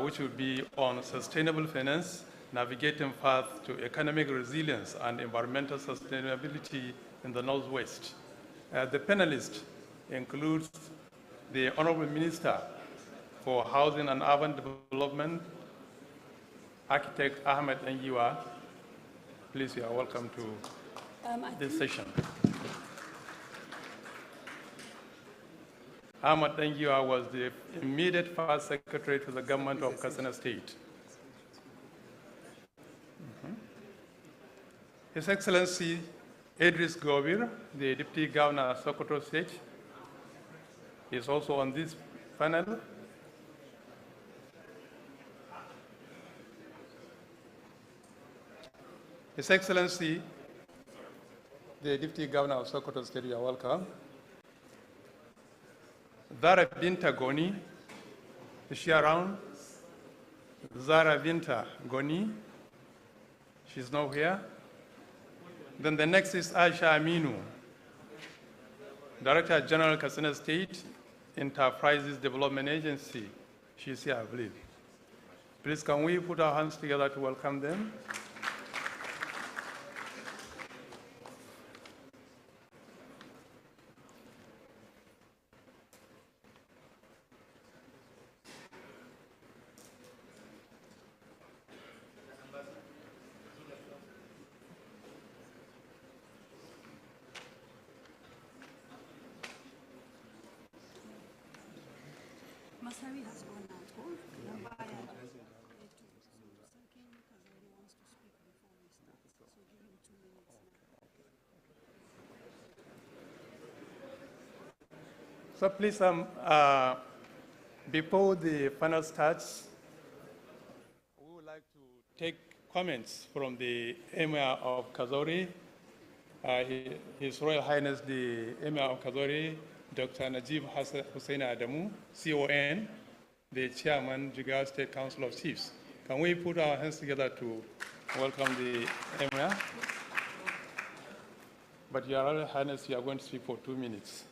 which will be on sustainable finance, navigating path to economic resilience and environmental sustainability in the Northwest. The panelist includes the Honorable Minister for Housing and Urban Development, Architect Ahmed Ngiwa. Please, you are welcome to this session. Ahmed Ngiwa was the immediate first secretary to the government of Katsina State. His Excellency Idris Gobir, the Deputy Governor of Sokoto State, is also on this panel. His Excellency, the Deputy Governor of Sokoto State, you are welcome. Zara Binta Goni, is she around? Zara Binta Goni, she's not here. Then the next is Aisha Aminu, Director General, Katsina State Enterprises Development Agency. She's here, I believe. Please, can we put our hands together to welcome them? So please, before the panel starts, we would like to take comments from the Emir of Kazori, His Royal Highness the Emir of Kazori, Dr. Najib Hussein Adamu, CON, the Chairman, Jigawa State Council of Chiefs. Can we put our hands together to welcome the Emir? But Your Royal Highness, you are going to speak for 2 minutes.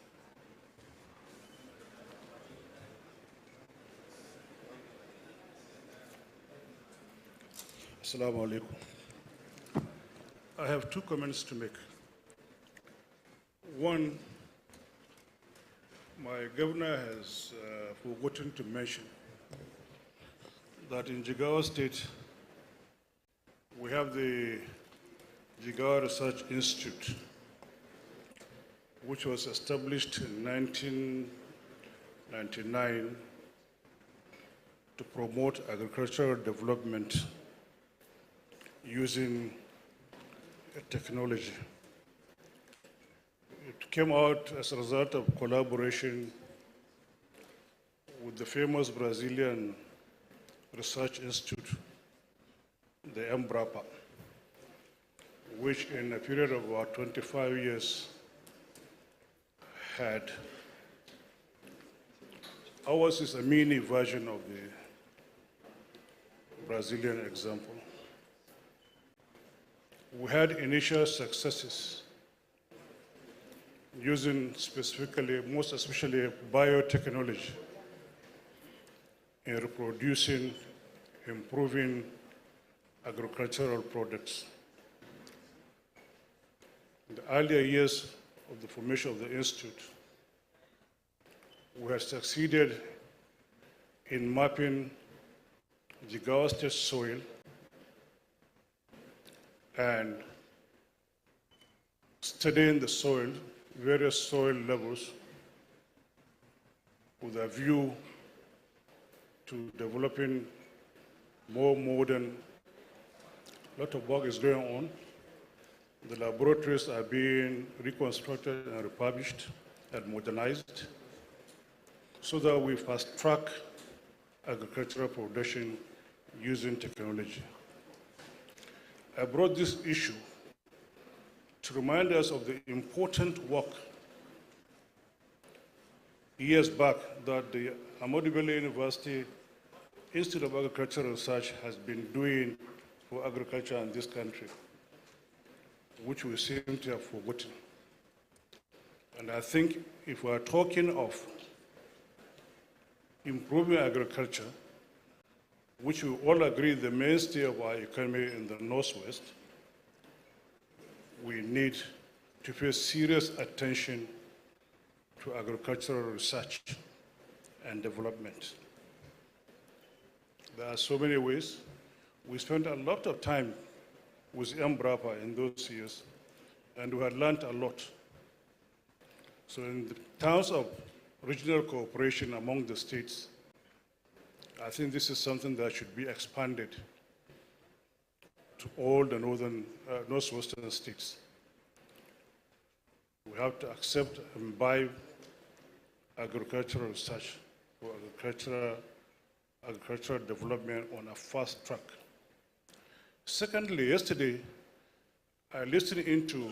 Assalamu alaikum. I have 2 comments to make. One, my governor has forgotten to mention that in Jigawa State, we have the Jigawa Research Institute, which was established in 1999 to promote agricultural development using technology. It came out as a result of collaboration with the famous Brazilian Research Institute, the Embrapa, which in a period of about 25 years had, ours is a mini version of the Brazilian example. We had initial successes using specifically, most especially biotechnology in reproducing, improving agricultural products. In the earlier years of the formation of the Institute, we have succeeded in mapping Jigawa State soil and studying the soil, various soil levels, with a view to developing more modern. A lot of work is going on. The laboratories are being reconstructed and refurbished and modernized so that we fast track agricultural production using technology. I brought this issue to remind us of the important work years back that the Ahmadu Bello University Institute of Agricultural Research has been doing for agriculture in this country, which we seem to have forgotten. And I think if we are talking of improving agriculture, which we all agree is the mainstay of our economy in the Northwest, we need to pay serious attention to agricultural research and development. There are so many ways. We spent a lot of time with MBRAPA in those years, and we had learned a lot. So in the terms of regional cooperation among the states, I think this is something that should be expanded to all the northwestern states. We have to accept and imbibe agricultural research for agricultural development on a fast track. Secondly, yesterday, I listened into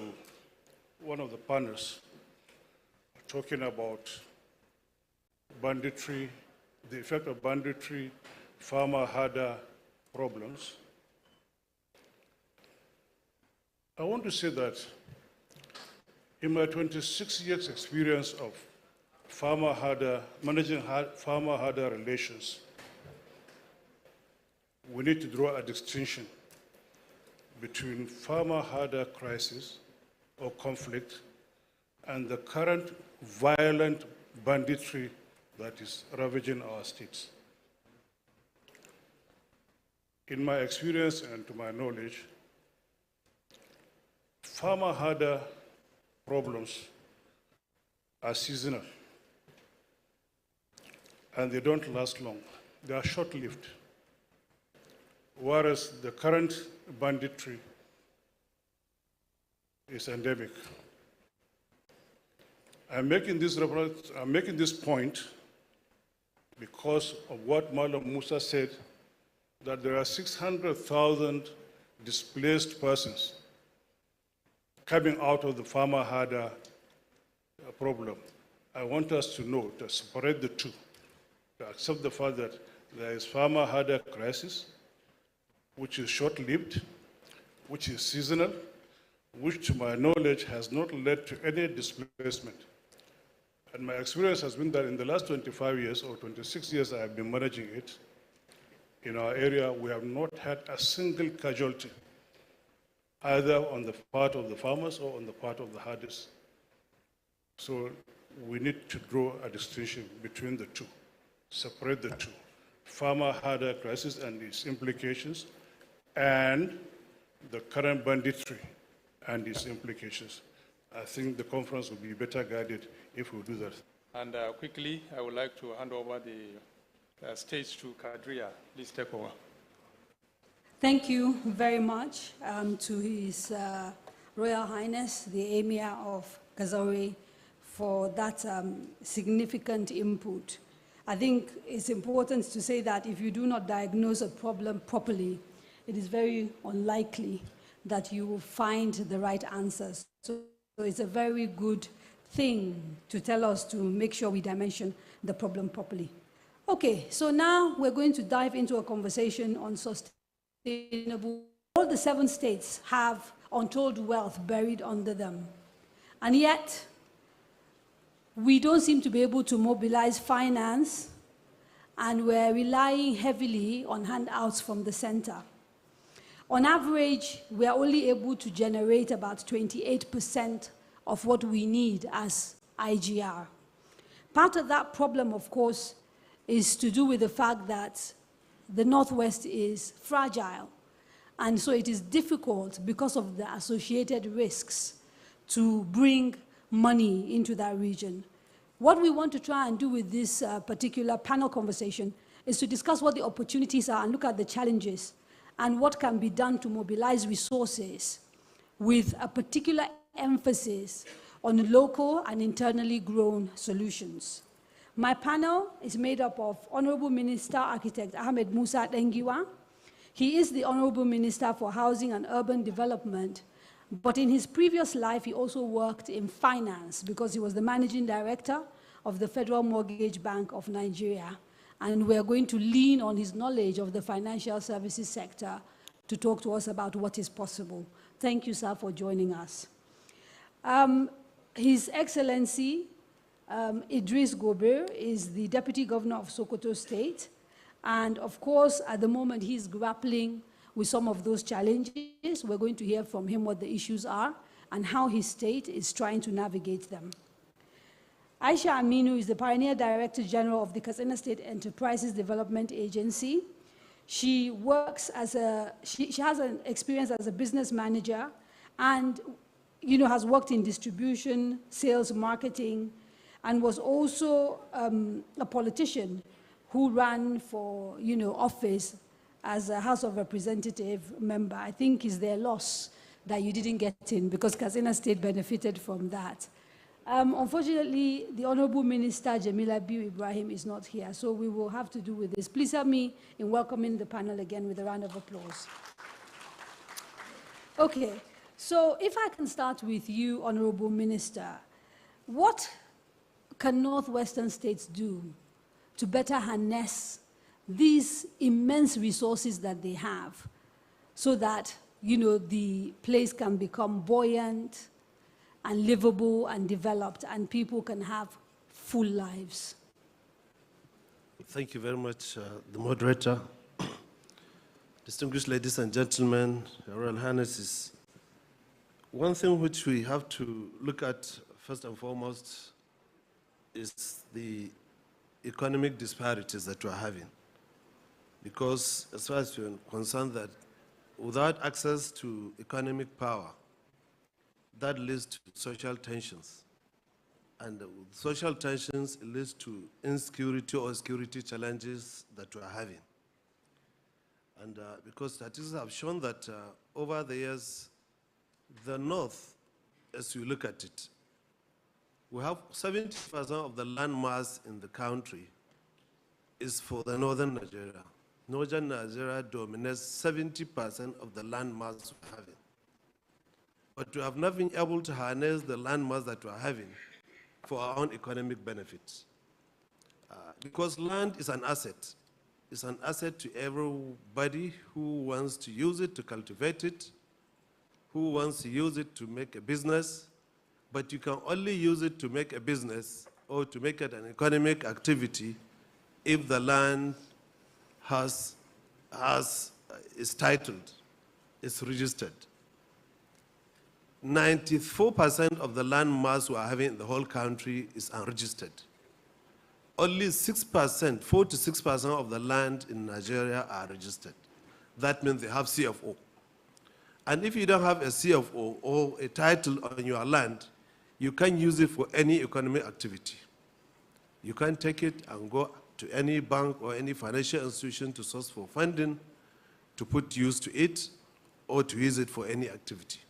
one of the panels talking about banditry, the effect of banditry, farmer-herder problems. I want to say that in my 26 years experience of managing farmer-herder relations, we need to draw a distinction between farmer-herder crisis or conflict and the current violent banditry that is ravaging our states. In my experience and to my knowledge, farmer-herder problems are seasonal and they don't last long. They are short-lived. Whereas the current banditry is endemic. I'm making this point because of what Malam Musa said, that there are 600,000 displaced persons coming out of the farmer-herder problem. I want us to know, to separate the two, to accept the fact that there is farmer-herder crisis, which is short-lived, which is seasonal, which to my knowledge has not led to any displacement. And my experience has been that in the last 25 years or 26 years I have been managing it, in our area we have not had a single casualty, either on the part of the farmers or on the part of the herders. So we need to draw a distinction between the two, separate the two. Farmer-herder crisis and its implications, and the current banditry and its implications. I think the conference will be better guided if we do that. And quickly, I would like to hand over the stage to Kadria. Please take over. Thank you very much to His Royal Highness, the Emir of Kazauri, for that significant input. I think it's important to say that if you do not diagnose a problem properly, it is very unlikely that you will find the right answers. So it's a very good thing to tell us to make sure we dimension the problem properly. Okay, so now we're going to dive into a conversation on sustainable. All the 7 states have untold wealth buried under them. And yet, we don't seem to be able to mobilize finance, and we're relying heavily on handouts from the center. On average, we are only able to generate about 28% of what we need as IGR. Part of that problem, of course, is to do with the fact that the Northwest is fragile. And so it is difficult because of the associated risks to bring money into that region. What we want to try and do with this particular panel conversation is to discuss what the opportunities are and look at the challenges and what can be done to mobilize resources with a particular emphasis on local and internally grown solutions. My panel is made up of Honorable Minister Architect Ahmed Musa Dengiwa. He is the Honorable Minister for Housing and Urban Development, but in his previous life, he also worked in finance because he was the Managing Director of the Federal Mortgage Bank of Nigeria. And we're going to lean on his knowledge of the financial services sector to talk to us about what is possible. Thank you, sir, for joining us. His Excellency Idris Gobir is the Deputy Governor of Sokoto State. And of course, at the moment, he's grappling with some of those challenges. We're going to hear from him what the issues are and how his state is trying to navigate them. Aisha Aminu is the Pioneer Director General of the Katsina State Enterprises Development Agency. She works as she has an experience as a business manager and has worked in distribution, sales, marketing, and was also a politician who ran for office as a House of Representative member. I think it's their loss that you didn't get in because Katsina State benefited from that. Unfortunately, the Honorable Minister Jamila Biu Ibrahim is not here, so we will have to do with this. Please help me in welcoming the panel again with a round of applause. Okay, so if I can start with you, Honorable Minister, what can Northwestern states do to better harness these immense resources that they have so that, the place can become buoyant and livable and developed and people can have full lives? Thank you very much, the moderator. Distinguished ladies and gentlemen, Your Royal Highnesses, one thing which we have to look at first and foremost is the economic disparities that we're having. Because as far as we're concerned, that without access to economic power, that leads to social tensions. And with social tensions, it leads to insecurity or security challenges that we're having. And because statistics have shown that over the years, the North, as you look at it, we have 70% of the land mass in the country is for the Northern Nigeria. Northern Nigeria dominates 70% of the land mass we're having. But we have not been able to harness the land mass that we're having for our own economic benefits. Because land is an asset. It's an asset to everybody who wants to use it, to cultivate it, who wants to use it to make a business, but you can only use it to make a business or to make it an economic activity if the land is titled, is registered. 94% of the land mass we are having in the whole country is unregistered. Only 6%, 4 to 6% of the land in Nigeria are registered. That means they have CFO. And if you don't have a CFO or a title on your land, you can't use it for any economic activity. You can't take it and go to any bank or any financial institution to source for funding, to put use to it, or to use it for any activity.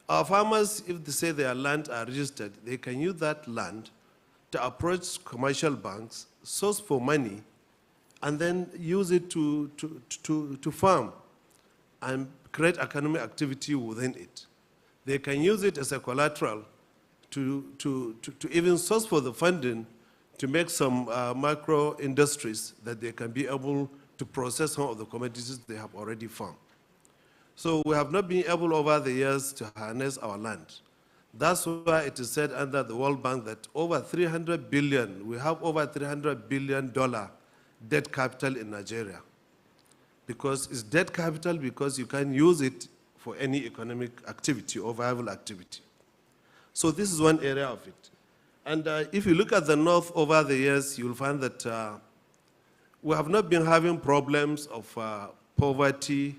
Our farmers, if they say their land are registered, they can use that land to approach commercial banks, source for money, and then use it to farm and create economic activity within it. They can use it as a collateral to even source for the funding to make some micro industries that they can be able to process some of the commodities they have already farmed. So we have not been able over the years to harness our land. That's why it is said under the World Bank that over 300 billion, we have over $300 billion debt capital in Nigeria. Because it's debt capital because you can use it for any economic activity or viable activity. So this is one area of it. And if you look at the North over the years, you'll find that we have not been having problems of poverty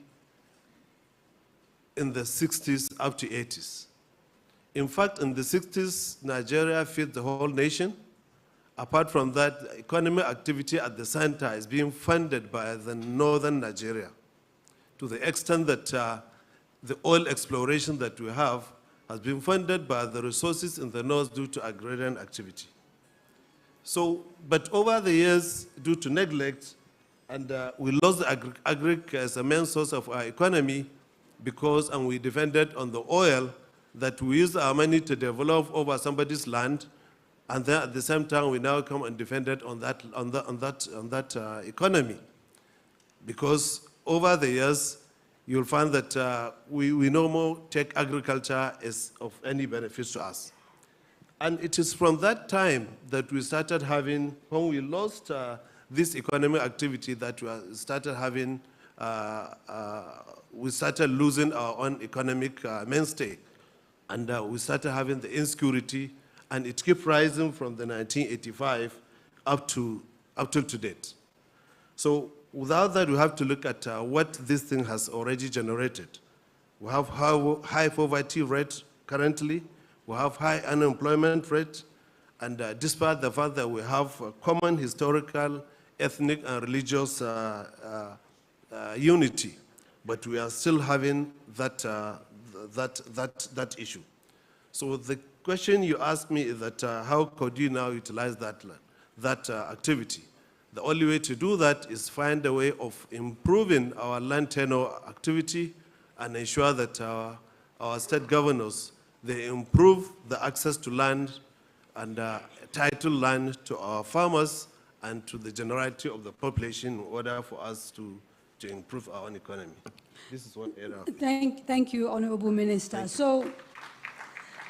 in the 60s up to 80s. In fact, in the 60s, Nigeria fed the whole nation. Apart from that, economic activity at the center is being funded by the northern Nigeria, to the extent that the oil exploration that we have has been funded by the resources in the north due to agrarian activity. So, but over the years, due to neglect, and we lost the agric as a main source of our economy because, and we depended on the oil that we used our money to develop over somebody's land, and then at the same time we now come and depended on that economy. Because over the years, you'll find that we no more take agriculture as of any benefit to us. And it is from that time that we started having, when we lost this economic activity, that we started having, we started losing our own economic mainstay. And we started having the insecurity, and it kept rising from the 1985 up till to date. So without that, we have to look at what this thing has already generated. We have high poverty rate currently. We have high unemployment rate. And despite the fact that we have common historical, ethnic, and religious unity, but we are still having that issue. So the question you asked me is that how could you now utilize that activity? The only way to do that is find a way of improving our land tenure activity and ensure that our state governors, they improve the access to land and title land to our farmers and to the generality of the population in order for us to improve our own economy. This is one area. Thank you, Honorable Minister. So,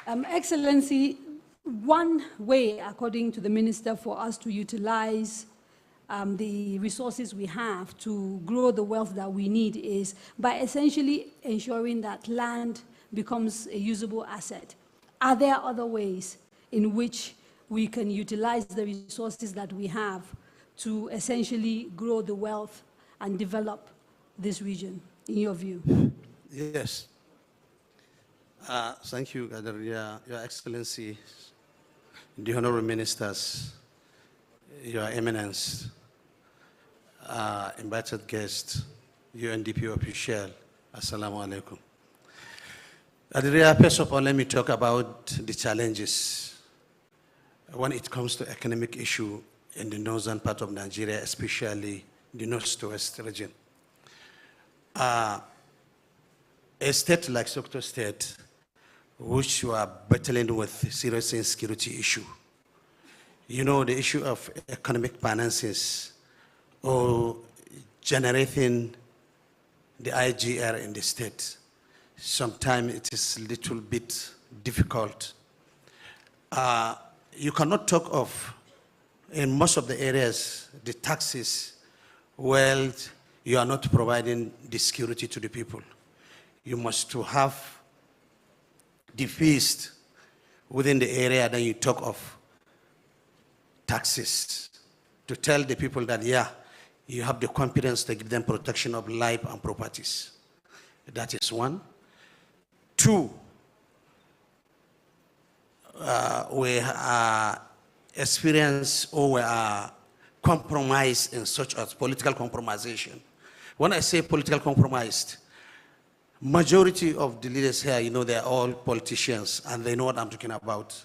Excellency, one way, according to the Minister, for us to utilize the resources we have to grow the wealth that we need is by essentially ensuring that land becomes a usable asset. Are there other ways in which we can utilize the resources that we have to essentially grow the wealth and develop this region, in your view? Yes. Thank you, Your Excellency, the Honorable Ministers, Your Eminence, invited guests, UNDP official, Assalamu alaikum. First of all, let me talk about the challenges when it comes to economic issue in the northern part of Nigeria, especially the north to west region. A state like Sokoto State, which were battling with serious insecurity issue. You know, the issue of economic finances or generating the IGR in the state. Sometimes it is a little bit difficult. You cannot talk of, in most of the areas, the taxes, well, you are not providing the security to the people. You must to have the feast within the area, then you talk of taxes to tell the people that, yeah, you have the confidence to give them protection of life and properties. That is one. Two, we experience or we are compromised in such as political compromisation. When I say political compromised, majority of the leaders here, you know, they're all politicians and they know what I'm talking about.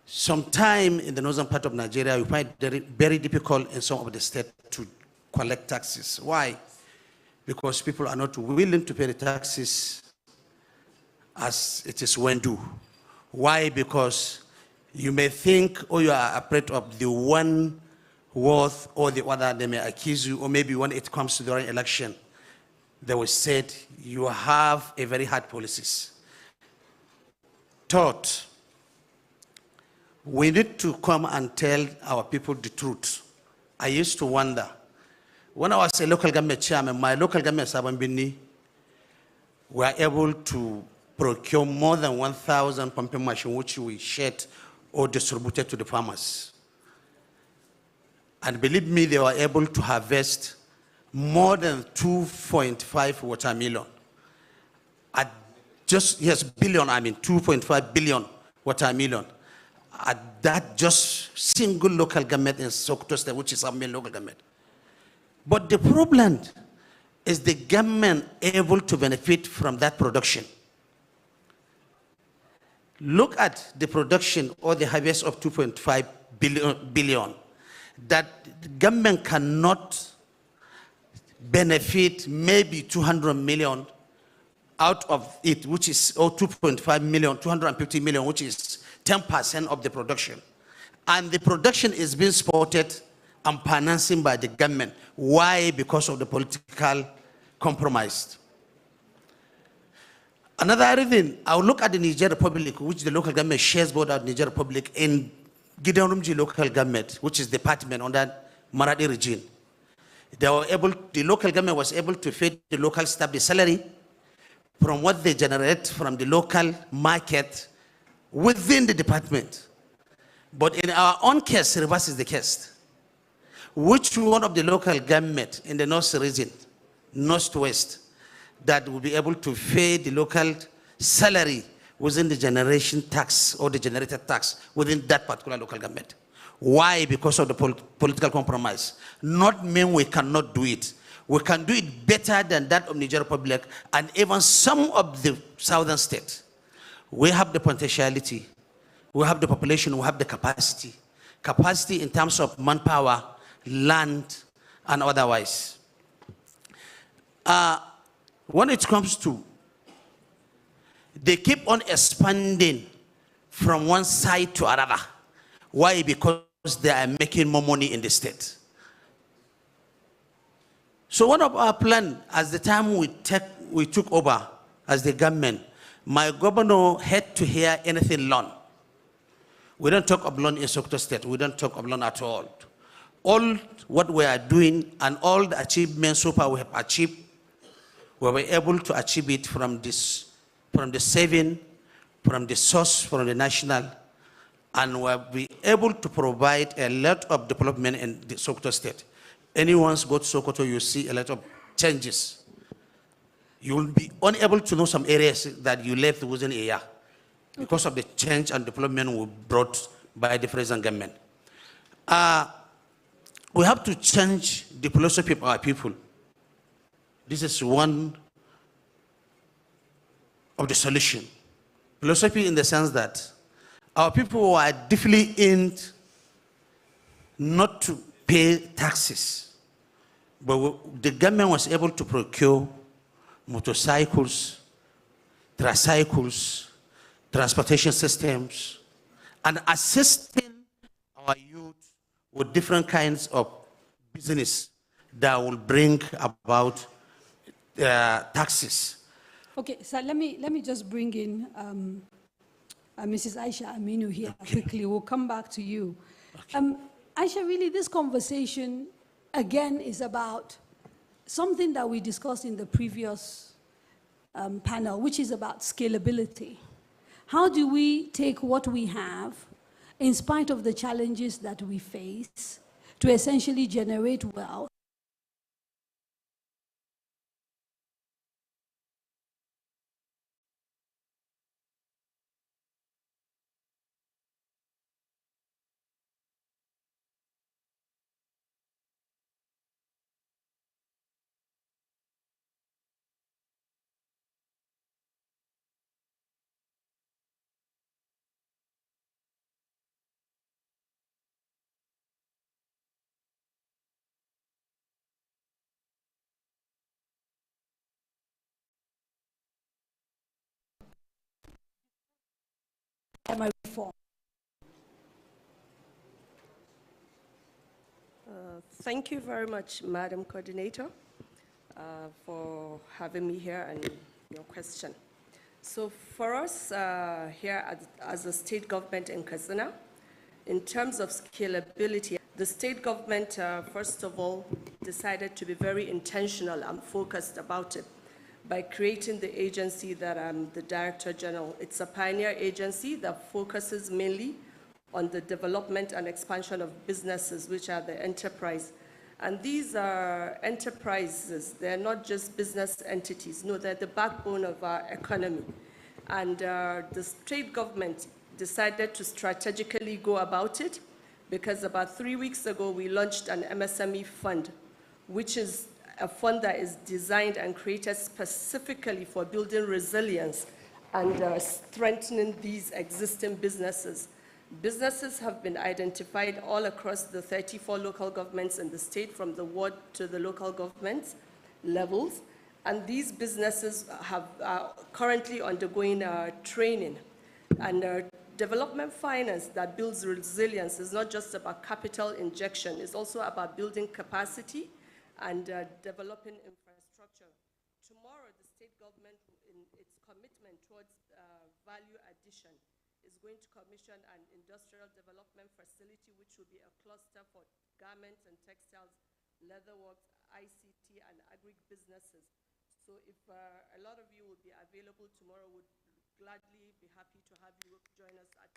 Sometime in the northern part of Nigeria, we find it very difficult in some of the states to collect taxes. Why? Because people are not willing to pay the taxes as it is when due. Why? Because you may think, or you are afraid of the one worth or the other, they may accuse you, or maybe when it comes to during election, they will say you have a very hard policies. Third, we need to come and tell our people the truth. I used to wonder, when I was a local government chairman, my local government, Sabambini, were able to procure more than 1,000 pumping machines, which we shared or distributed to the farmers. And believe me, they were able to harvest more than 2.5 watermelon. At just, yes, billion, I mean 2.5 billion watermelon. At that just single local government in Sokoto State, which is our main local government. But the problem is the government able to benefit from that production. Look at the production or the harvest of 2.5 billion. That the government cannot benefit maybe 200 million out of it, which is 2.5 million, 250 million, which is 10% of the production. And the production is being supported and financing by the government. Why? Because of the political compromise. Another reason, I'll look at the Niger Republic, which the local government shares border with Niger Republic, in Gideonumji local government, which is department under Maradi region. They were able, the local government was able to feed the local staff the salary from what they generate from the local market within the department. But in our own case, reverse is the case. Which one of the local government in the north region, northwest, that will be able to pay the local salary within the generation tax or the generated tax within that particular local government? Why? Because of the political compromise. Not mean we cannot do it. We can do it better than that of Niger Republic and even some of the southern states. We have the potentiality, we have the population, we have the capacity. Capacity in terms of manpower, land, and otherwise. When it comes to, they keep on expanding from one side to another. Why? Because they are making more money in the state. So one of our plans, as the time we took over as the government, my governor had to hear anything loan. We don't talk of loan in Sokoto State. We don't talk of loan at all. All what we are doing and all the achievements so far we have achieved, we were able to achieve it from the saving, from the source, from the national, and we'll be able to provide a lot of development in the Sokoto State. Anyone's go to Sokoto, you see a lot of changes. You will be unable to know some areas that you left within a year because of the change and development we brought by the present government. We have to change the philosophy of our people. This is one of the solution. Philosophy in the sense that our people are deeply in not to pay taxes, but the government was able to procure motorcycles, tricycles, transportation systems, and assisting our youth with different kinds of business that will bring about taxes. Okay, so let me just bring in Mrs. Aisha Aminu here quickly. We'll come back to you. Okay. Aisha, really, this conversation, again, is about something that we discussed in the previous panel, which is about scalability. How do we take what we have, in spite of the challenges that we face, to essentially generate wealth? Thank you very much, Madam Coordinator, for having me here and your question. So for us here as a state government in Katsina, in terms of scalability, the state government, first of all, decided to be very intentional and focused about it by creating the agency that I'm the Director General. It's a pioneer agency that focuses mainly on the development and expansion of businesses, which are the enterprise. And these are enterprises. They're not just business entities. No, they're the backbone of our economy. And the state government decided to strategically go about it, because about 3 weeks ago, we launched an MSME fund, which is a fund that is designed and created specifically for building resilience and strengthening these existing businesses. Businesses have been identified all across the 34 local governments in the state, from the ward to the local government levels. And these businesses are currently undergoing training. And development finance that builds resilience is not just about capital injection, it's also about building capacity and developing infrastructure. Tomorrow, the state government, in its commitment towards value addition, is going to commission an industrial development facility, which will be a cluster for garments and textiles, leatherworks, ICT, and agri-businesses. So if a lot of you will be available tomorrow, would gladly be happy to have you join us at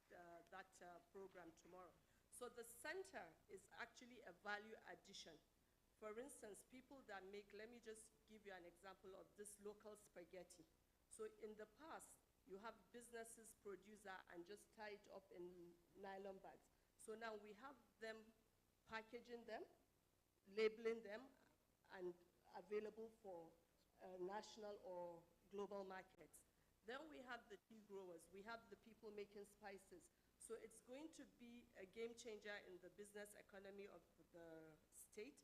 that program tomorrow. So the center is actually a value addition. For instance, people that make, let me just give you an example of this local spaghetti. So in the past, you have businesses produce that and just tie it up in nylon bags. So now we have them packaging them, labeling them, and available for national or global markets. Then we have the tea growers. We have the people making spices. So it's going to be a game changer in the business economy of the state.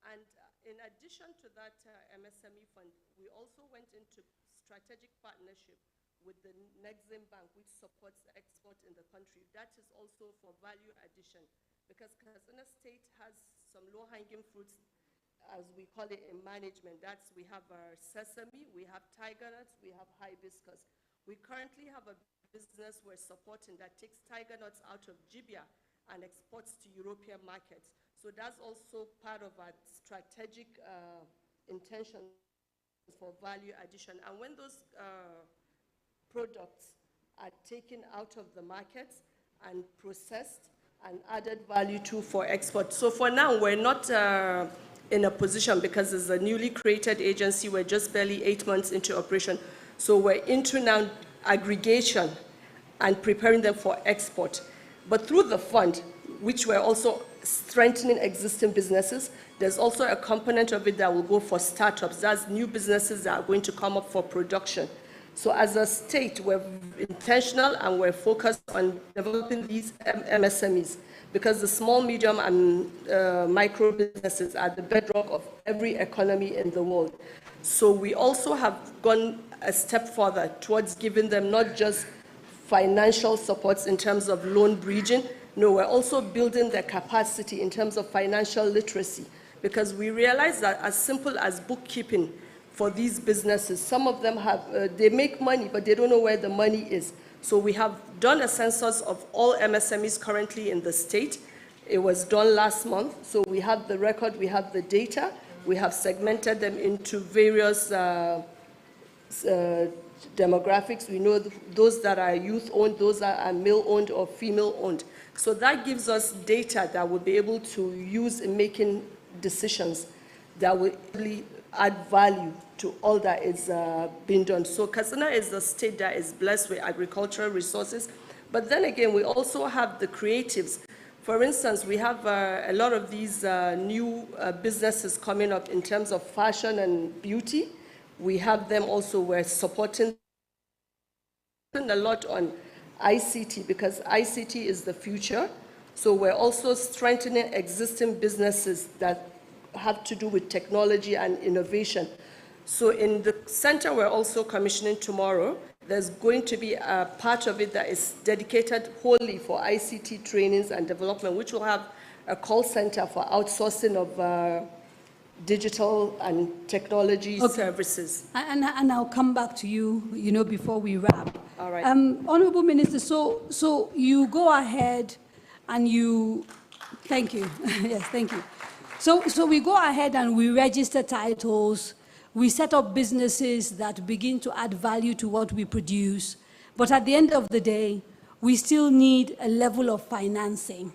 And in addition to that MSME fund, we also went into strategic partnership with the Nexim Bank, which supports export in the country. That is also for value addition, because Katsina State has some low-hanging fruits, as we call it in management. That's, we have our sesame, we have tiger nuts, we have hibiscus. We currently have a business we're supporting that takes tiger nuts out of Libya and exports to European markets. So that's also part of our strategic intention for value addition. And when those products are taken out of the markets and processed and added value to for export. So for now, we're not in a position, because it's a newly created agency, we're just barely 8 months into operation. So we're into now aggregation and preparing them for export. But through the fund, which we're also strengthening existing businesses, there's also a component of it that will go for startups. That's new businesses that are going to come up for production. So as a state, we're intentional and we're focused on developing these MSMEs, because the small, medium, and micro businesses are the bedrock of every economy in the world. So we also have gone a step further towards giving them not just financial supports in terms of loan bridging. No, we're also building their capacity in terms of financial literacy, because we realize that as simple as bookkeeping for these businesses, some of them have, they make money, but they don't know where the money is. So we have done a census of all MSMEs currently in the state. It was done last month, so we have the record, we have the data, we have segmented them into various demographics. We know those that are youth-owned, those that are male-owned or female-owned. So that gives us data that we'll be able to use in making decisions that will really add value to all that is being done. So Katsina is a state that is blessed with agricultural resources, but then again, we also have the creatives. For instance, we have a lot of these new businesses coming up in terms of fashion and beauty. We have them also, we're supporting a lot on ICT, because ICT is the future. So we're also strengthening existing businesses that have to do with technology and innovation. So in the center we're also commissioning tomorrow, there's going to be a part of it that is dedicated wholly for ICT trainings and development, which will have a call center for outsourcing of digital and technology services. And I'll come back to you, before we wrap. All right. Honorable Minister, so you go ahead and you, thank you. Yes, thank you. So we go ahead and we register titles, we set up businesses that begin to add value to what we produce, but at the end of the day, we still need a level of financing.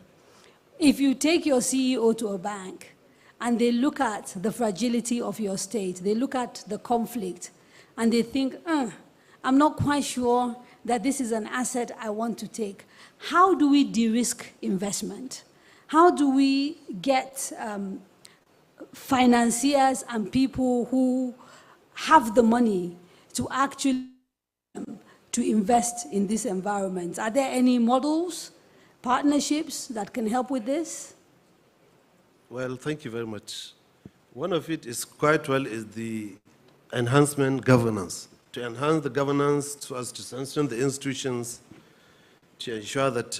If you take your CEO to a bank and they look at the fragility of your state, they look at the conflict, and they think, I'm not quite sure that this is an asset I want to take. How do we de-risk investment? How do we get financiers and people who have the money to actually to invest in this environment? Are there any models, partnerships that can help with this? Well, thank you very much. One of it is quite well is the enhancement governance. To enhance the governance so as to sanction the institutions, to ensure that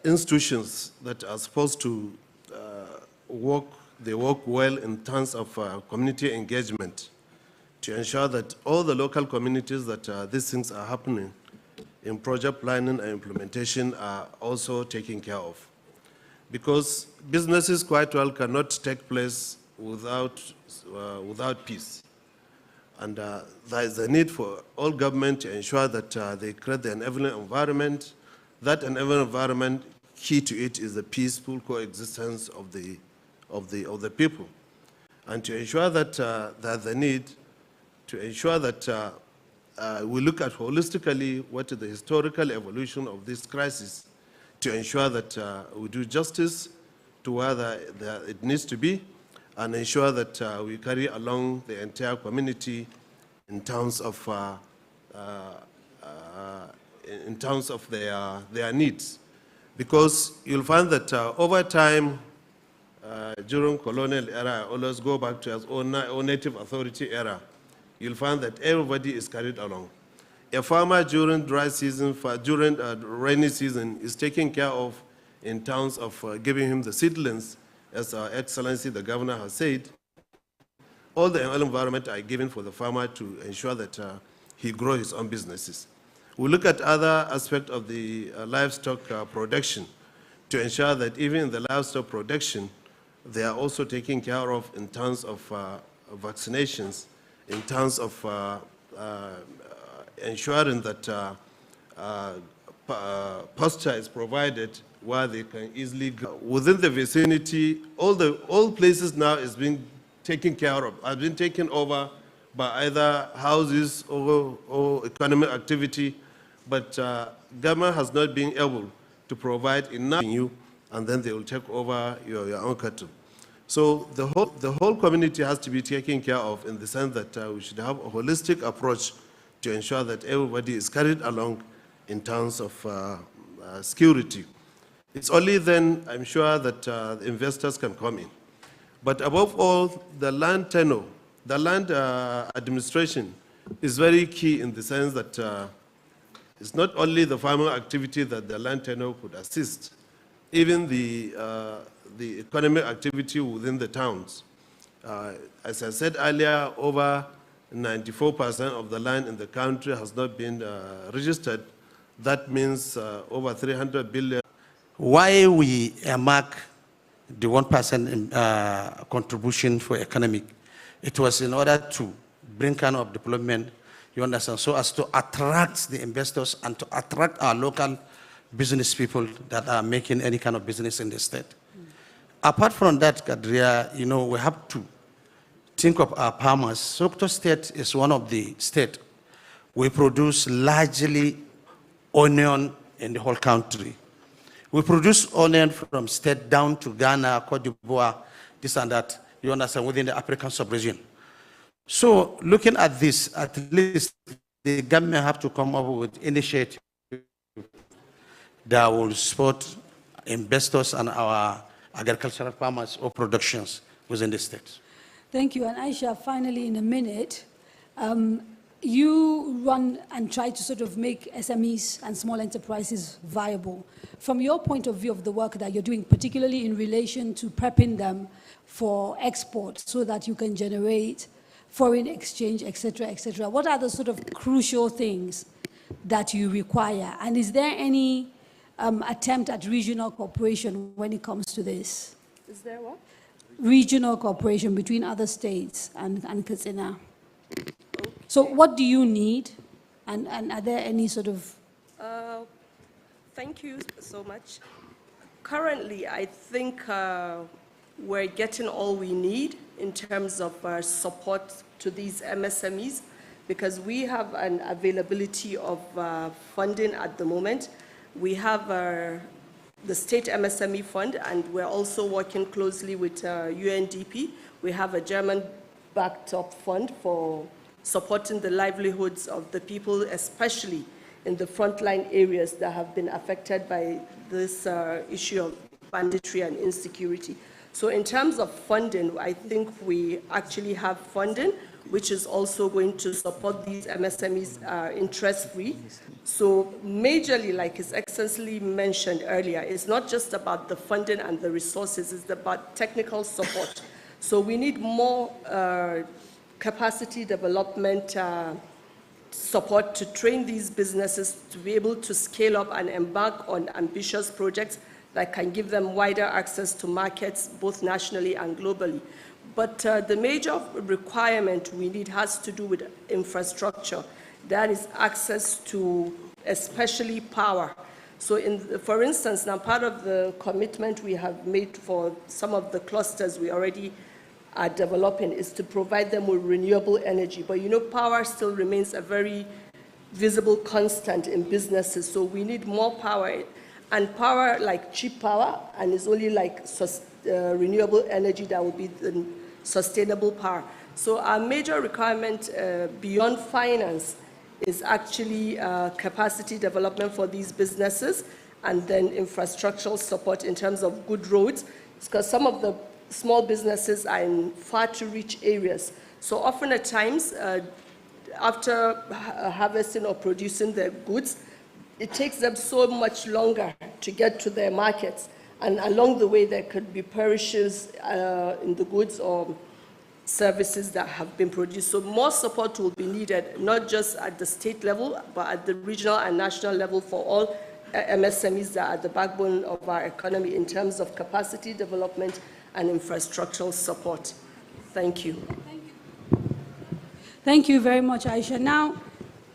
institutions that are supposed to work, they work well in terms of community engagement, to ensure that all the local communities that these things are happening in project planning and implementation are also taken care of. Because businesses quite well cannot take place without peace. And there is a need for all government to ensure that they create the enabling environment. That enabling environment, key to it is the peaceful coexistence of the people. And to ensure that there's a need to ensure that we look at holistically what is the historical evolution of this crisis, to ensure that we do justice to where it needs to be, and ensure that we carry along the entire community in terms of their needs. Because you'll find that over time, during colonial era, I always go back to our own native authority era, you'll find that everybody is carried along. A farmer during dry season, during rainy season, is taken care of in terms of giving him the seedlings, as Our Excellency the Governor has said. All the environment are given for the farmer to ensure that he grows his own businesses. We look at other aspects of the livestock production to ensure that even in the livestock production, they are also taken care of in terms of vaccinations, in terms of ensuring that pasture is provided where they can easily go. Within the vicinity, all places now is being taken care of, have been taken over by either houses or economic activity, but government has not been able to provide enough in you, and then they will take over your own cattle. So the whole community has to be taken care of in the sense that we should have a holistic approach to ensure that everybody is carried along in terms of security. It's only then, I'm sure, that the investors can come in. But above all, the land tenure, the land administration is very key in the sense that it's not only the farming activity that the land tenure could assist, even the economic activity within the towns. As I said earlier, over 94% of the land in the country has not been registered. That means over 300 billion. Why we mark the 1% contribution for economic? It was in order to bring kind of development, you understand, so as to attract the investors and to attract our local business people that are making any kind of business in the state. Apart from that, Kadria, you know, we have to think of our farmers. Sokoto State is one of the states. We produce largely onion in the whole country. We produce onion from state down to Ghana, Cote d'Ivoire, this and that, you understand, within the African sub-region. So looking at this, at least the government have to come up with initiative that will support investors and our agricultural farmers or productions within the state. Thank you. And Aisha, finally, in a minute, you run and try to sort of make SMEs and small enterprises viable. From your point of view of the work that you're doing, particularly in relation to prepping them for export so that you can generate foreign exchange, et cetera, what are the sort of crucial things that you require? And is there any attempt at regional cooperation when it comes to this? Is there what? Regional cooperation between other states and Katsina. So what do you need And are there any sort of... Thank you so much. Currently, I think we're getting all we need in terms of support to these MSMEs, because we have an availability of funding at the moment. We have the State MSME Fund, and we're also working closely with UNDP. We have a German-backed up fund for supporting the livelihoods of the people, especially in the frontline areas that have been affected by this issue of banditry and insecurity. So in terms of funding, I think we actually have funding, which is also going to support these MSMEs interest-free. So majorly, like His Excellency mentioned earlier, it's not just about the funding and the resources, it's about technical support. So we need more capacity development support to train these businesses to be able to scale up and embark on ambitious projects that can give them wider access to markets, both nationally and globally. But the major requirement we need has to do with infrastructure. That is access to especially power. So for instance, now part of the commitment we have made for some of the clusters we already are developing is to provide them with renewable energy. But you know, power still remains a very visible constant in businesses. So we need more power, and power like cheap power, and it's only like renewable energy that will be the sustainable power. So our major requirement beyond finance is actually capacity development for these businesses, and then infrastructural support in terms of good roads, because some of the small businesses are in far-to-reach areas. So often at times, after harvesting or producing their goods, it takes them so much longer to get to their markets. And along the way, there could be perishes in the goods or services that have been produced. So more support will be needed, not just at the state level, but at the regional and national level for all MSMEs that are the backbone of our economy in terms of capacity development and infrastructural support. Thank you. Thank you very much, Aisha. Now,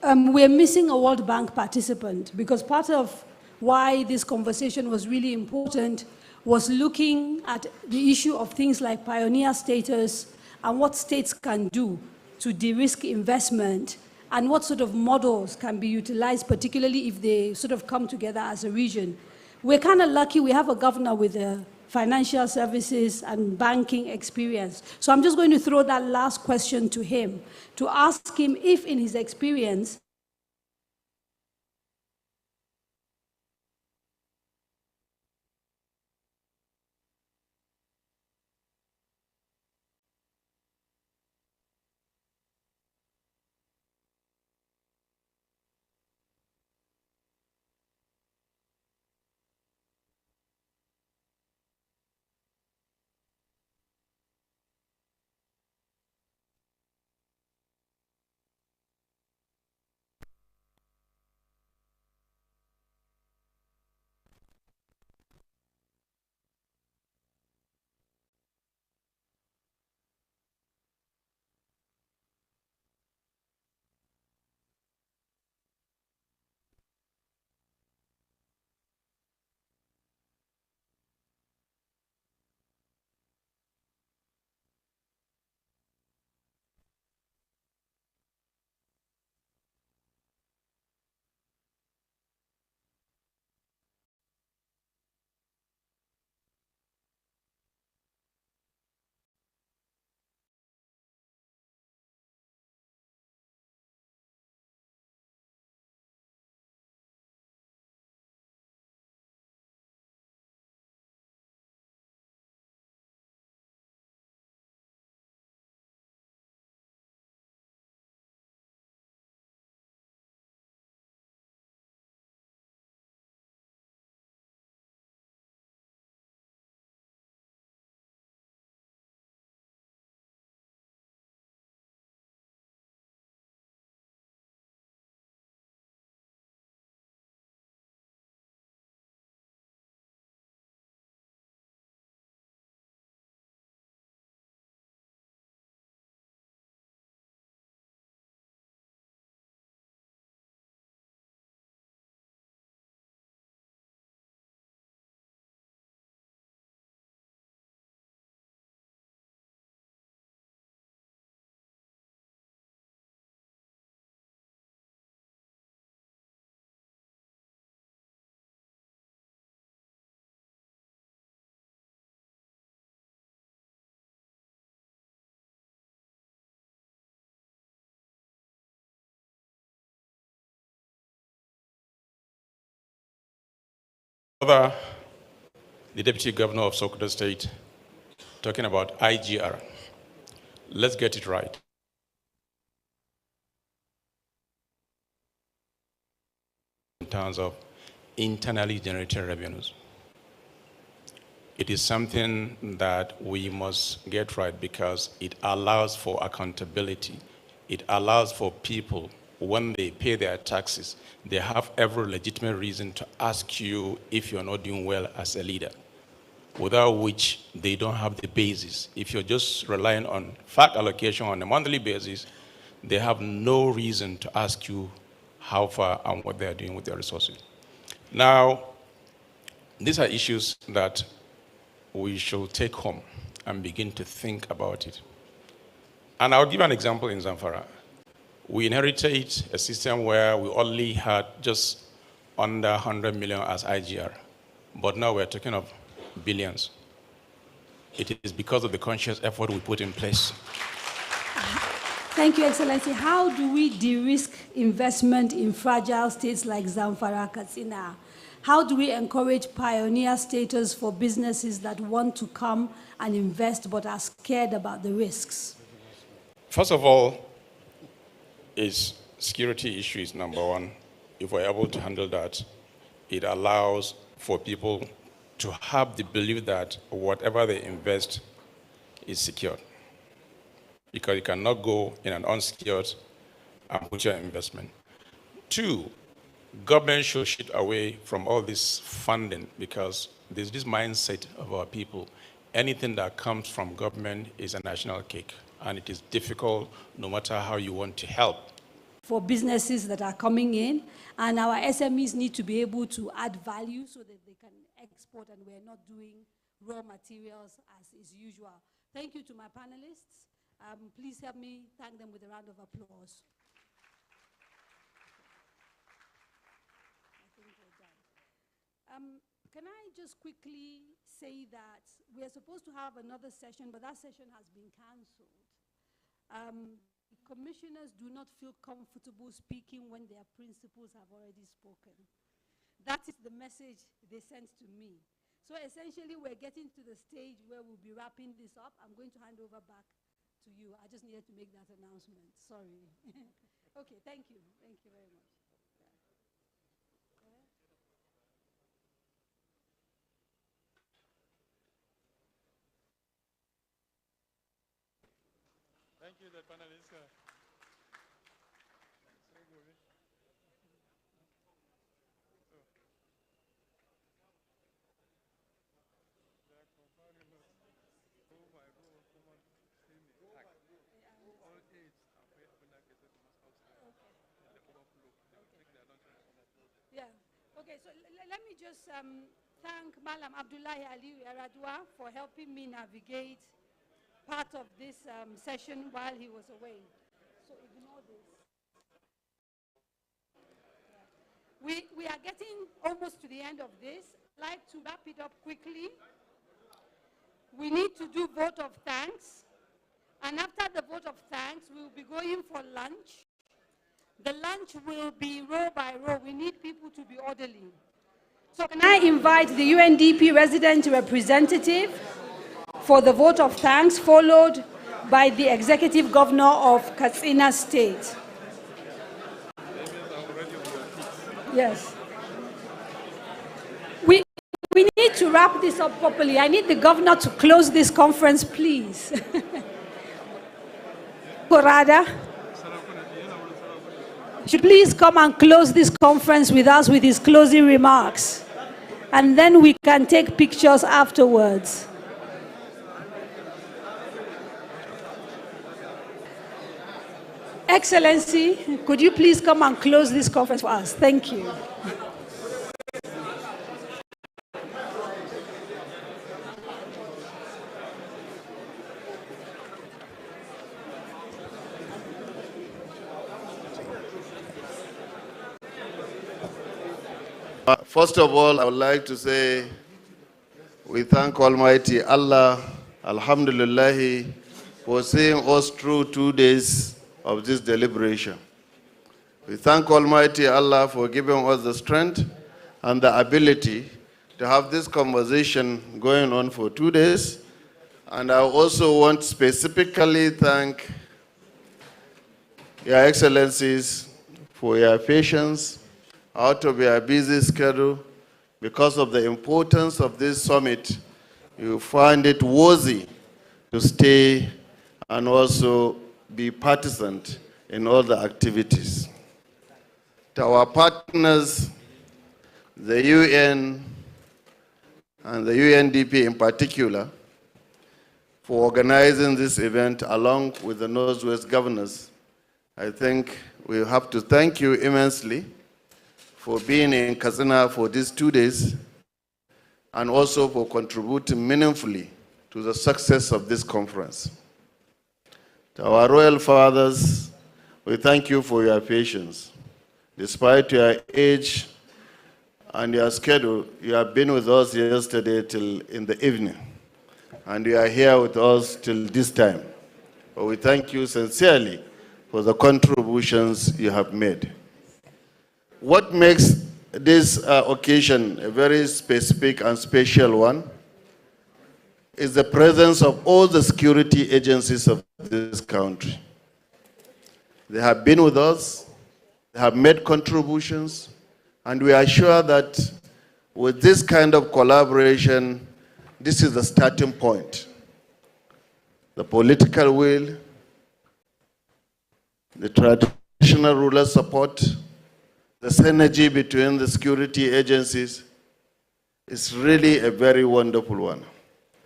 we're missing a World Bank participant, because part of why this conversation was really important was looking at the issue of things like pioneer status and what states can do to de-risk investment, and what sort of models can be utilized, particularly if they sort of come together as a region. We're kind of lucky we have a governor with a financial services and banking experience. So I'm just going to throw that last question to him, to ask him if in his experience, The Deputy Governor of Sokoto State, talking about IGR. Let's get it right. In terms of internally generated revenues. It is something that we must get right because it allows for accountability. It allows for people, when they pay their taxes, they have every legitimate reason to ask you if you're not doing well as a leader, without which they don't have the basis. If you're just relying on fact allocation on a monthly basis, they have no reason to ask you how far and what they're doing with their resources. Now, these are issues that we should take home and begin to think about it. And I'll give an example in Zamfara. We inherited a system where we only had just under 100 million as IGR, but now we're talking of billions. It is because of the conscious effort we put in place. Thank you, Excellency. How do we de-risk investment in fragile states like Zamfara, Katsina? How do we encourage pioneer status for businesses that want to come and invest but are scared about the risks? First of all, security issue is number one. If we're able to handle that, it allows for people to have the belief that whatever they invest is secured. Because you cannot go in an unsecured and put your investment. Two, government should shift away from all this funding because there's this mindset of our people. Anything that comes from government is a national cake, and it is difficult no matter how you want to help. For businesses that are coming in, and our SMEs need to be able to add value so that they can export, and we're not doing raw materials as is usual. Thank you to my panelists. Please help me thank them with a round of applause. Can I just quickly say that we are supposed to have another session, but that session has been cancelled. Commissioners do not feel comfortable speaking when their principals have already spoken. That is the message they sent to me. So essentially, we're getting to the stage where we'll be wrapping this up. I'm going to hand over back to you. I just needed to make that announcement. Sorry. Okay, thank you. Thank you very much. Thank you, the panelists. Yeah. Okay, so let me just thank Malam Abdullahi Aliyu Yaradua for helping me navigate part of this session while he was away. So ignore this. Yeah. We are getting almost to the end of this. I'd like to wrap it up quickly. We need to do vote of thanks. And after the vote of thanks, we'll be going for lunch. The lunch will be row by row. We need people to be orderly. So can I invite the UNDP resident representative for the vote of thanks, followed by the executive governor of Katsina State. Yes. We need to wrap this up properly. I need the governor to close this conference, please. Korada, should please come and close this conference with us with his closing remarks. And then we can take pictures afterwards. Excellency, could you please come and close this conference for us? Thank you. First of all, I would like to say we thank Almighty Allah, Alhamdulillah, for seeing us through 2 days of this deliberation. We thank Almighty Allah for giving us the strength and the ability to have this conversation going on for 2 days. And I also want to specifically thank Your Excellencies for your patience out of your busy schedule. Because of the importance of this summit, you find it worthy to stay and also be participant in all the activities. To our partners, the UN and the UNDP in particular, for organizing this event along with the Northwest governors, I think we have to thank you immensely for being in Katsina for these 2 days and also for contributing meaningfully to the success of this conference. To our royal fathers, we thank you for your patience. Despite your age and your schedule, you have been with us yesterday till in the evening, and you are here with us till this time. But we thank you sincerely for the contributions you have made. What makes this occasion a very specific and special one is the presence of all the security agencies of this country. They have been with us, they have made contributions, and we are sure that with this kind of collaboration, this is the starting point. The political will, the traditional ruler support, the synergy between the security agencies is really a very wonderful one,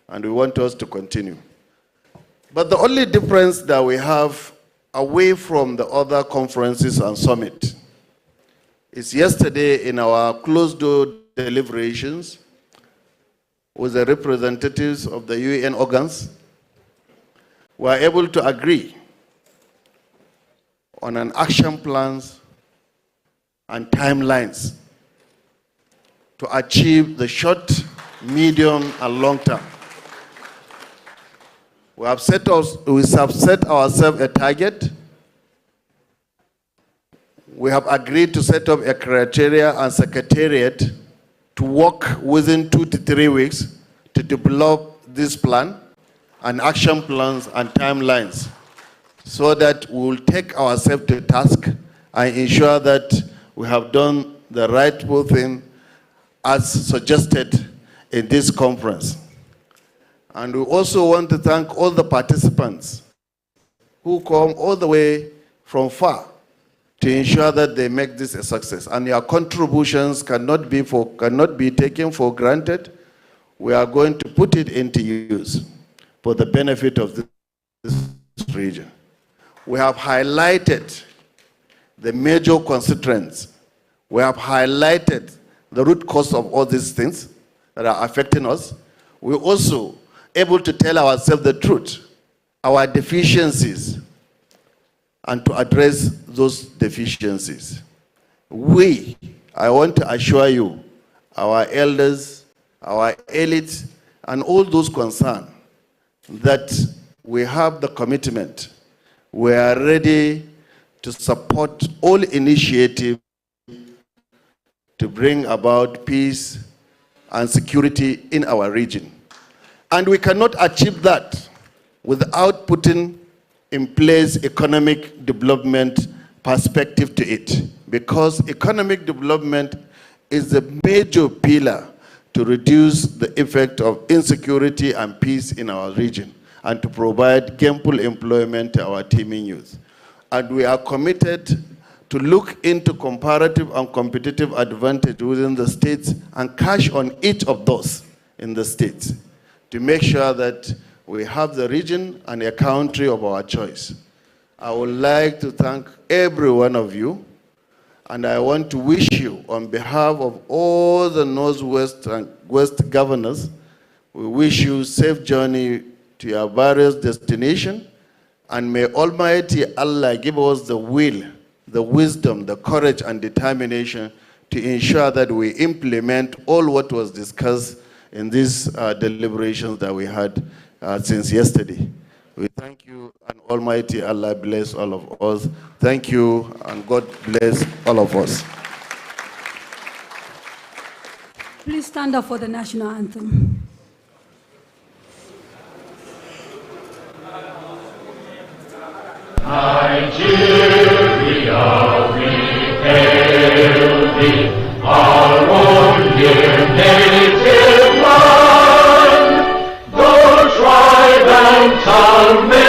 and we want us to continue. But the only difference that we have away from the other conferences and summit is yesterday in our closed-door deliberations with the representatives of the UN organs, we were able to agree on an action plans and timelines to achieve the short, medium, and long term. We have set ourselves a target. We have agreed to set up a criteria and secretariat to work within 2 to 3 weeks to develop this plan and action plans and timelines so that we will take ourselves to task and ensure that we have done the rightful thing as suggested in this conference. And we also want to thank all the participants who come all the way from far to ensure that they make this a success. And your contributions cannot be taken for granted. We are going to put it into use for the benefit of this region. We have highlighted the major constituents. We have highlighted the root cause of all these things that are affecting us. We're also able to tell ourselves the truth, our deficiencies, and to address those deficiencies. I want to assure you, our elders, our elites, and all those concerned, that we have the commitment. We are ready to support all initiatives to bring about peace and security in our region. And we cannot achieve that without putting in place economic development perspective to it, because economic development is the major pillar to reduce the effect of insecurity and peace in our region and to provide gainful employment to our teeming youth. And we are committed to look into comparative and competitive advantage within the states and cash on each of those in the states to make sure that we have the region and a country of our choice. I would like to thank every one of you, and I want to wish you, on behalf of all the Northwest and West governors, we wish you safe journey to your various destinations, and may Almighty Allah give us the will, the wisdom, the courage, and determination to ensure that we implement all what was discussed in these deliberations that we had since yesterday. We thank you, and Almighty Allah bless all of us. Thank you, and God bless all of us. Please stand up for the national anthem. Nigeria, we hail thee, our own dear native land, though tribe and tongue